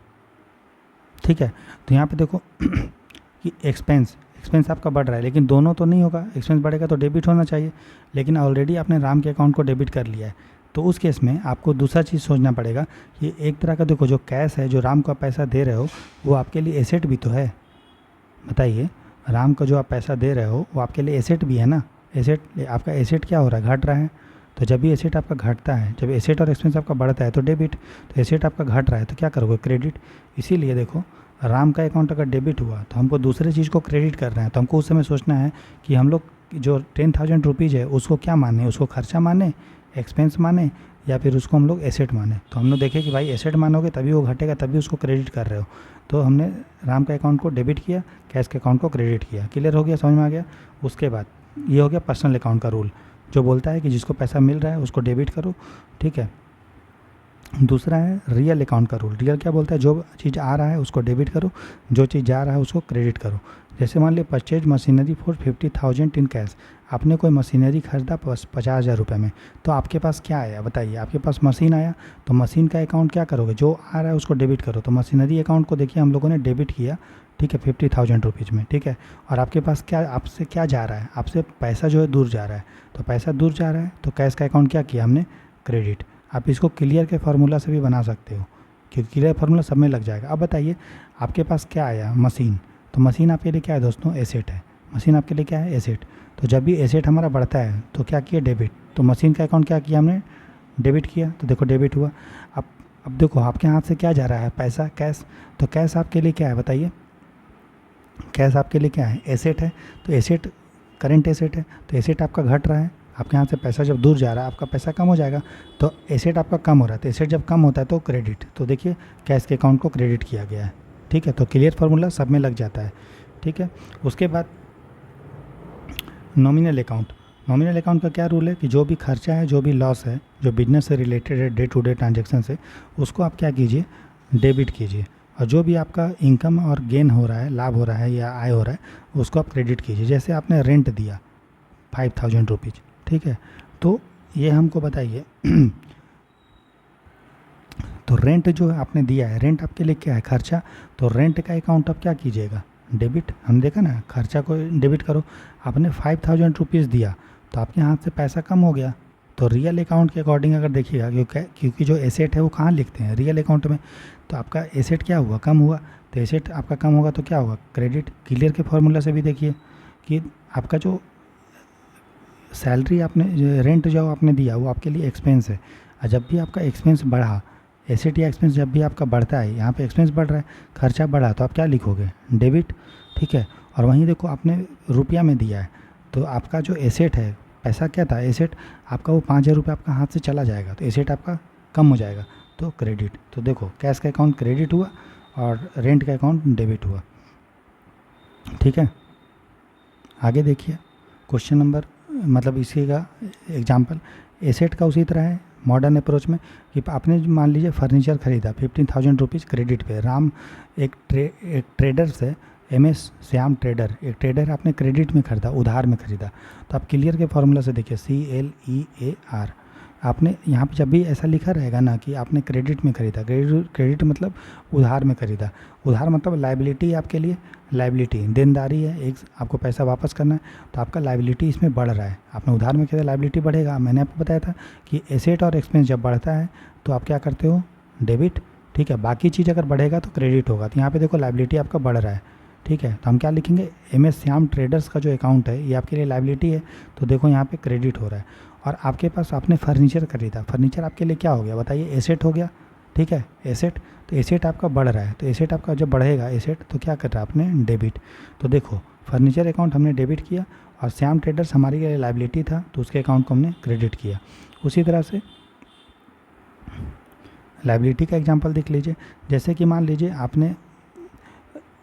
ठीक है, तो यहाँ पे देखो कि एक्सपेंस आपका बढ़ रहा है, लेकिन दोनों तो नहीं होगा, एक्सपेंस बढ़ेगा तो डेबिट होना चाहिए, लेकिन ऑलरेडी आपने राम के अकाउंट को डेबिट कर लिया है। तो उस केस में आपको दूसरा चीज़ सोचना पड़ेगा कि एक तरह का देखो जो कैश है, जो राम को आप पैसा दे रहे हो, वो आपके लिए एसेट भी तो है। बताइए, राम को जो आप पैसा दे रहे हो वो आपके लिए एसेट भी है ना। एसेट, आपका एसेट क्या हो रहा है, घट रहा है। तो जब भी एसेट आपका घटता है, जब एसेट और एक्सपेंस आपका बढ़ता है तो डेबिट, तो एसेट आपका घट रहा है तो क्या करोगे, क्रेडिट। इसीलिए देखो राम का अकाउंट अगर डेबिट हुआ तो हमको दूसरे चीज़ को क्रेडिट कर रहे हैं, तो हमको उस समय सोचना है कि हम लोग जो 10,000 रुपीज़ है उसको क्या माने, उसको खर्चा माने, एक्सपेंस माने, या फिर उसको हम लोग एसेट माने। तो हम लोग देखें कि भाई एसेट मानोगे तभी वो घटेगा, तभी उसको क्रेडिट कर रहे हो। तो हमने राम के अकाउंट को डेबिट किया, कैश के अकाउंट को क्रेडिट किया। क्लियर हो गया, समझ में आ गया। उसके बाद ये हो गया पर्सनल अकाउंट का रूल, जो बोलता है कि जिसको पैसा मिल रहा है उसको डेबिट करो, ठीक है। दूसरा है रियल अकाउंट का रूल। रियल क्या बोलता है, जो चीज़ आ रहा है उसको डेबिट करो, जो चीज़ जा रहा है उसको क्रेडिट करो। जैसे मान लीजिए purchase machinery for 50,000 in cash, आपने कोई मशीनरी खरीदा 50,000 रुपये में, तो आपके पास क्या आया बताइए, आपके पास मशीन आया, तो मशीन का अकाउंट क्या करोगे, जो आ रहा है उसको डेबिट करो। तो मशीनरी अकाउंट को देखिए हम लोगों ने डेबिट किया, ठीक है, 50,000 रुपीज़ में, ठीक है। और आपके पास क्या, आपसे क्या जा रहा है, आपसे पैसा जो है दूर जा रहा है, तो पैसा दूर जा रहा है तो कैश का अकाउंट क्या किया हमने, क्रेडिट। आप इसको क्लियर के फार्मूला से भी बना सकते हो, क्योंकि क्लियर फार्मूला सब में लग जाएगा। अब बताइए आपके पास क्या आया, मशीन, तो मशीन आपके लिए क्या है दोस्तों, एसेट है। मशीन आपके लिए क्या है, एसेट। तो जब भी एसेट हमारा बढ़ता है तो क्या किया, डेबिट। तो मशीन का अकाउंट क्या किया हमने, डेबिट किया, तो देखो डेबिट हुआ। अब देखो आपके हाथ से क्या जा रहा है, पैसा, कैश। तो कैश आपके लिए क्या है बताइए, कैश आपके लिए क्या है, एसेट है। तो एसेट करेंट एसेट है, तो एसेट आपका घट रहा है, आपके हाथ से पैसा जब दूर जा रहा है आपका पैसा कम हो जाएगा, तो एसेट आपका कम हो रहा है। तो एसेट जब कम होता है तो क्रेडिट, तो देखिए कैश के अकाउंट को क्रेडिट किया गया है, ठीक है। तो क्लियर फार्मूला सब में लग जाता है, ठीक है। उसके बाद नॉमिनल अकाउंट। नॉमिनल अकाउंट का क्या रूल है कि जो भी खर्चा है, जो भी लॉस है, जो बिजनेस से रिलेटेड है, डे टू डे ट्रांजेक्शन से, उसको आप क्या कीजिए, डेबिट कीजिए। और जो भी आपका इनकम और गेन हो रहा है, लाभ हो रहा है या आय हो रहा है, उसको आप क्रेडिट कीजिए। जैसे आपने रेंट दिया 5,000 रुपीज़, ठीक है, तो ये हमको बताइए तो रेंट जो आपने दिया है, रेंट आपके लिए क्या है, खर्चा। तो रेंट का अकाउंट आप क्या कीजिएगा, डेबिट। हमने देखा ना, खर्चा को डेबिट करो। आपने 5000 रुपीज़ दिया तो आपके हाथ से पैसा कम हो गया। तो रियल अकाउंट के अकॉर्डिंग अगर देखिएगा, क्योंकि जो एसेट है वो कहाँ लिखते हैं, रियल अकाउंट में। तो आपका एसेट क्या हुआ, कम हुआ। तो एसेट आपका कम होगा तो क्या होगा, क्रेडिट। क्लियर के फॉर्मूला से भी देखिए कि आपका जो सैलरी आपने, रेंट जो आपने दिया वो आपके लिए एक्सपेंस है। और जब भी आपका एक्सपेंस बढ़ा, एसेट या एक्सपेंस जब भी आपका बढ़ता है, यहाँ पे एक्सपेंस बढ़ रहा है, खर्चा बढ़ा, तो आप क्या लिखोगे, डेबिट। ठीक है। और वहीं देखो आपने रुपया में दिया है, तो आपका जो एसेट है, पैसा क्या था, एसेट आपका वो 5000 रुपये आपका हाथ से चला जाएगा, तो एसेट आपका कम हो जाएगा, तो क्रेडिट। तो देखो कैश का अकाउंट क्रेडिट हुआ और रेंट का अकाउंट डेबिट हुआ। ठीक है। आगे देखिए क्वेश्चन नंबर, मतलब इसी का एग्जाम्पल एसेट का उसी तरह है मॉडर्न अप्रोच में कि आपने मान लीजिए फर्नीचर खरीदा 15,000 रुपीज़ क्रेडिट पे। राम एक ट्रेडर से, MS श्याम ट्रेडर, एक ट्रेडर आपने क्रेडिट में खरीदा, उधार में खरीदा। तो आप क्लियर के फॉर्मूला से देखिए CLEAR। आपने यहाँ पे जब भी ऐसा लिखा रहेगा ना कि आपने क्रेडिट में खरीदा, क्रेडिट मतलब उधार में खरीदा। उधार मतलब लाइबिलिटी आपके लिए, लाइबिलिटी देनदारी है, एक आपको पैसा वापस करना है, तो आपका लाइबिलिटी इसमें बढ़ रहा है। आपने उधार में खरीदा, लाइबिलिटी बढ़ेगा। मैंने आपको बताया था कि एसेट और एक्सपेंस जब बढ़ता है तो आप क्या करते हो, डेबिट। ठीक है। बाकी चीज़ अगर बढ़ेगा तो क्रेडिट होगा। तो यहाँ पे देखो लाइबिलिटी आपका बढ़ रहा है। ठीक है। तो हम क्या लिखेंगे, MS श्याम ट्रेडर्स का जो अकाउंट है ये आपके लिए लाइबिलिटी है, तो देखो यहाँ पे क्रेडिट हो रहा है। और आपके पास आपने फर्नीचर खरीदा, फर्नीचर आपके लिए क्या हो गया बताइए, एसेट हो गया। ठीक है, एसेट। तो एसेट आपका बढ़ रहा है, तो एसेट आपका जब बढ़ेगा एसेट, तो क्या कर रहा है आपने, डेबिट। तो देखो फर्नीचर अकाउंट हमने डेबिट किया और श्याम ट्रेडर्स हमारे लिए लाइबिलिटी था, तो उसके अकाउंट को हमने क्रेडिट किया। उसी तरह से लाइबिलिटी का एग्जांपल देख लीजिए। जैसे कि मान लीजिए आपने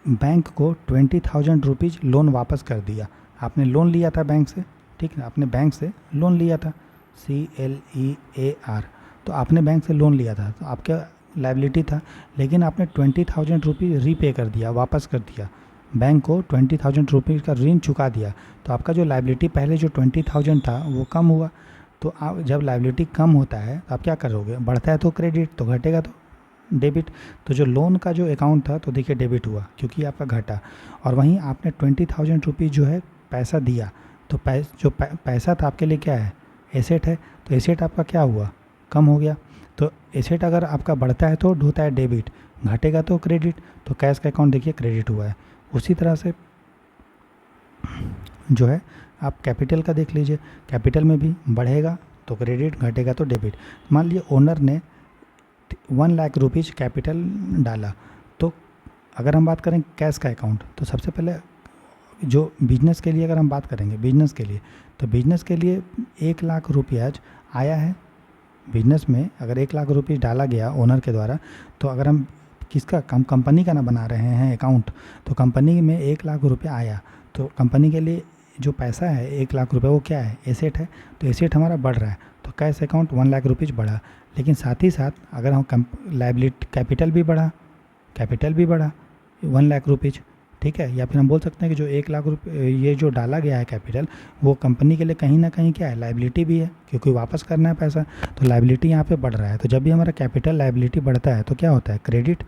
बैंक को 20,000 रुपीज़ लोन वापस कर दिया। आपने लोन लिया था बैंक से, ठीक है, आपने बैंक से लोन लिया था, CLEAR। तो आपने बैंक से लोन लिया था तो आपका लाइबिलिटी था, लेकिन आपने 20,000 रुपीज़ रीपे कर दिया, वापस कर दिया, बैंक को 20,000 रुपीज़ का ऋण चुका दिया। तो आपका जो लाइबिलिटी पहले जो 20,000 था वो कम हुआ। तो आप जब लाइबिलिटी कम होता है तो आप क्या करोगे, बढ़ता है तो क्रेडिट, तो घटेगा तो डेबिट। तो जो लोन का जो अकाउंट था तो देखिए डेबिट हुआ क्योंकि आपका घटा। और वहीं आपने 20,000 रुपीज़ जो है पैसा दिया, तो पैसा था आपके लिए क्या है, एसेट है। तो एसेट आपका क्या हुआ, कम हो गया। तो एसेट अगर आपका बढ़ता है तो होता है डेबिट, घटेगा तो क्रेडिट। तो कैश का अकाउंट देखिए क्रेडिट हुआ है। उसी तरह से जो है आप कैपिटल का देख लीजिए, कैपिटल में भी बढ़ेगा तो क्रेडिट, घटेगा तो डेबिट। मान लीजिए ओनर ने 1 लाख रुपीज़ कैपिटल डाला, तो अगर हम बात करें कैश का अकाउंट, तो सबसे पहले जो बिजनेस के लिए अगर हम बात करेंगे, बिजनेस के लिए, तो बिजनेस के लिए 1 लाख रुपया आया है। बिजनेस में अगर 1 लाख रुपये डाला गया ओनर के द्वारा, तो अगर हम किसका, कंपनी का ना बना रहे हैं अकाउंट, तो कंपनी में 1 लाख रुपया आया, तो कंपनी के लिए जो पैसा है 1 लाख रुपये वो क्या है, एसेट है। तो एसेट हमारा बढ़ रहा है, तो कैश अकाउंट 1 लाख रुपीज़ बढ़ा। लेकिन साथ ही साथ अगर हम लाइबिलिटी, कैपिटल भी बढ़ा, 1 लाख रुपीज़। ठीक है। या फिर हम बोल सकते हैं कि जो 1 लाख रुपये ये जो डाला गया है कैपिटल, वो कंपनी के लिए कहीं ना कहीं क्या है, लाइबिलिटी भी है, क्योंकि वापस करना है पैसा, तो लाइबिलिटी यहाँ पे बढ़ रहा है। तो जब भी हमारा कैपिटल लाइबिलिटी बढ़ता है तो क्या होता है, क्रेडिट,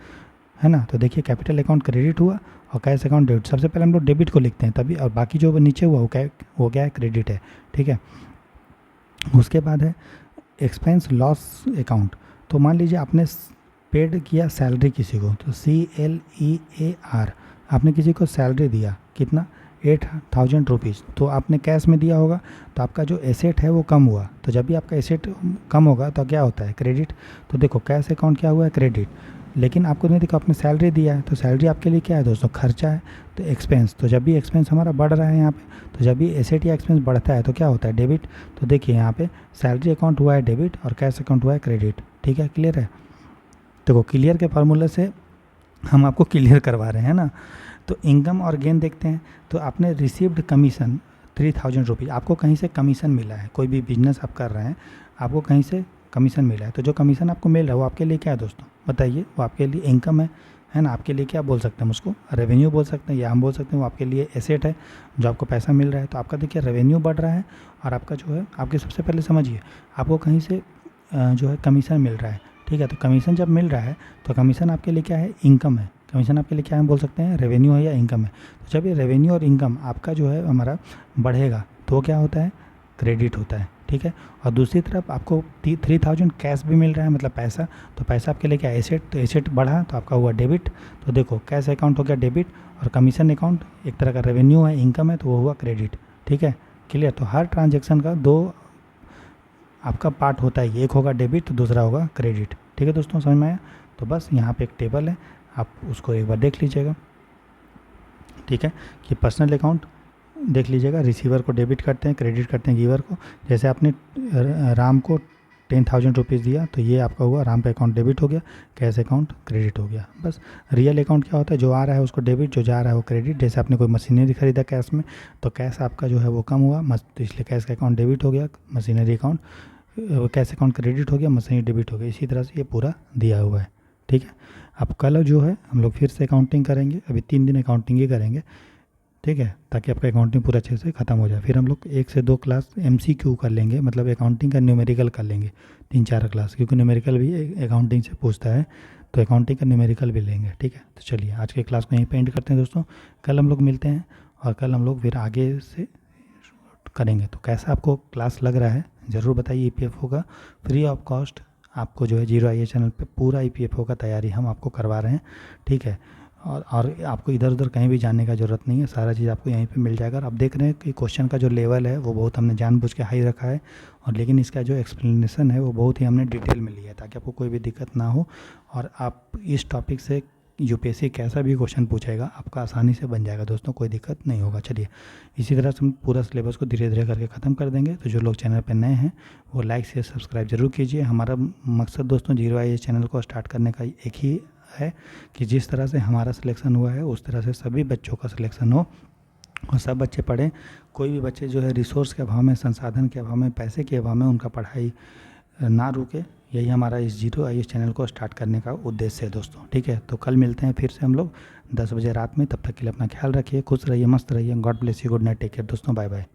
है ना। तो देखिए कैपिटल अकाउंट क्रेडिट हुआ और कैश अकाउंट डेबिट। सबसे पहले हम लोग डेबिट को लिखते हैं तभी, और बाकी जो नीचे हुआ वो क्या है, क्रेडिट है। ठीक है। उसके बाद है एक्सपेंस लॉस अकाउंट। तो मान लीजिए आपने पेड किया सैलरी किसी को, तो CLEAR, आपने किसी को सैलरी दिया, कितना, 8,000 रुपीज़। तो आपने कैश में दिया होगा, तो आपका जो एसेट है वो कम हुआ। तो जब भी आपका एसेट कम होगा तो क्या होता है, क्रेडिट। तो देखो कैश अकाउंट क्या हुआ है, क्रेडिट। लेकिन आपको नहीं देखो, आपने सैलरी दिया है, तो सैलरी आपके लिए क्या है दोस्तों, खर्चा है, तो एक्सपेंस। तो जब भी एक्सपेंस हमारा बढ़ रहा है यहाँ पे, तो जब भी एसेट या एक्सपेंस बढ़ता है तो क्या होता है, डेबिट। तो देखिए यहाँ पे सैलरी अकाउंट हुआ है डेबिट और कैश अकाउंट हुआ है क्रेडिट। ठीक है, क्लियर है। देखो क्लियर के फार्मूले से हम आपको क्लियर करवा रहे हैं ना। तो इनकम और गेन देखते हैं। तो आपने रिसीव्ड कमीशन 3,000 रुपीज़, आपको कहीं से कमीशन मिला है, कोई भी बिजनेस आप कर रहे हैं, आपको कहीं से कमीशन मिला है। तो जो कमीशन आपको मिल रहा है वो आपके लिए क्या है दोस्तों, बताइए, वो आपके लिए इनकम है ना। आपके लिए क्या बोल सकते हैं, उसको रेवेन्यू बोल सकते हैं, या हम बोल सकते हैं वो आपके लिए एसेट है, जो आपको पैसा मिल रहा है। तो आपका देखिए रेवेन्यू बढ़ रहा है, और आपका जो है, आपके सबसे पहले समझिए, आपको कहीं से जो है कमीशन मिल रहा है। ठीक है। तो कमीशन जब मिल रहा है तो कमीशन आपके लिए क्या है, इनकम है। कमीशन आपके लिए क्या है बोल सकते हैं, रेवेन्यू है या इनकम है। तो जब ये रेवेन्यू और इनकम आपका जो है हमारा बढ़ेगा तो क्या होता है, क्रेडिट होता है, ठीक है। और दूसरी तरफ आपको 3000 कैश भी मिल रहा है, मतलब पैसा, तो पैसा आपके लिए क्या एसेट, तो एसेट बढ़ा तो आपका हुआ डेबिट। तो देखो कैश अकाउंट हो गया डेबिट, और कमीशन अकाउंट एक तरह का रेवेन्यू है, इनकम है, तो वो हुआ क्रेडिट, ठीक है, क्लियर। तो हर ट्रांजेक्शन का दो आपका पार्ट होता है, एक होगा डेबिट तो दूसरा होगा क्रेडिट, ठीक है दोस्तों, समझ में आया। तो बस यहाँ पे एक टेबल है, आप उसको एक बार देख लीजिएगा, ठीक है, कि पर्सनल अकाउंट देख लीजिएगा, रिसीवर को डेबिट करते हैं, क्रेडिट करते हैं गिवर को। जैसे आपने राम को 10,000 रुपीज़ दिया तो ये आपका हुआ, राम का अकाउंट डेबिट हो गया, कैश अकाउंट क्रेडिट हो गया। बस रियल अकाउंट क्या होता है, जो आ रहा है उसको डेबिट, जो जा रहा है वो क्रेडिट। जैसे आपने कोई मशीनरी खरीदा कैश में तो कैश आपका जो है वो कम हुआ, तो इसलिए कैश का अकाउंट डेबिट हो गया, machinery account cash account credit हो गया, मशीनरी डेबिट हो गया। इसी तरह से ये पूरा दिया हुआ है, ठीक है। अब कल जो है हम लोग फिर से अकाउंटिंग करेंगे, अभी 3 दिन अकाउंटिंग ही करेंगे, ठीक है, ताकि आपका अकाउंटिंग पूरा अच्छे से ख़त्म हो जाए। फिर हम लोग 1 से 2 क्लास MCQ कर लेंगे, मतलब अकाउंटिंग का न्यूमेरिकल कर लेंगे 3-4 क्लास, क्योंकि न्यूमेरिकल भी अकाउंटिंग से पूछता है, तो अकाउंटिंग का न्यूमेरिकल भी लेंगे, ठीक है। तो चलिए आज के क्लास को यहीं पे एंड करते हैं दोस्तों, कल हम लोग मिलते हैं और कल हम लोग फिर आगे से करेंगे। तो कैसा आपको क्लास लग रहा है ज़रूर बताइए। EPFO का फ्री ऑफ कॉस्ट आपको जो है जीरो IAS चैनल पे पूरा EPFO का तैयारी हम आपको करवा रहे हैं, ठीक है। और आपको इधर उधर कहीं भी जाने का ज़रूरत नहीं है, सारा चीज़ आपको यहीं पे मिल जाएगा। और आप देख रहे हैं कि क्वेश्चन का जो लेवल है वो बहुत हमने जानबूझ के हाई रखा है, और लेकिन इसका जो एक्सप्लेनेशन है वो बहुत ही हमने डिटेल में लिया है, ताकि आपको कोई भी दिक्कत ना हो, और आप इस टॉपिक से UPSC कैसा भी क्वेश्चन पूछेगा आपका आसानी से बन जाएगा दोस्तों, कोई दिक्कत नहीं होगा। चलिए इसी तरह से हम पूरा सिलेबस को धीरे धीरे करके ख़त्म कर देंगे। तो जो लोग चैनल पर नए हैं वो लाइक शेयर सब्सक्राइब जरूर कीजिए। हमारा मकसद दोस्तों जीरो IAS चैनल को स्टार्ट करने का एक ही है कि जिस तरह से हमारा सिलेक्शन हुआ है उस तरह से सभी बच्चों का सिलेक्शन हो और सब बच्चे पढ़ें। कोई भी बच्चे जो है रिसोर्स के अभाव में, संसाधन के अभाव में, पैसे के अभाव में उनका पढ़ाई ना रुके, यही हमारा इस जीरो IAS चैनल को स्टार्ट करने का उद्देश्य है दोस्तों, ठीक है। तो कल मिलते हैं फिर से हम लोग 10 बजे रात में, तब तक के लिए अपना ख्याल रखिए, खुश रहिए, मस्त रहिए, God bless you, good night, take care दोस्तों, बाय बाय।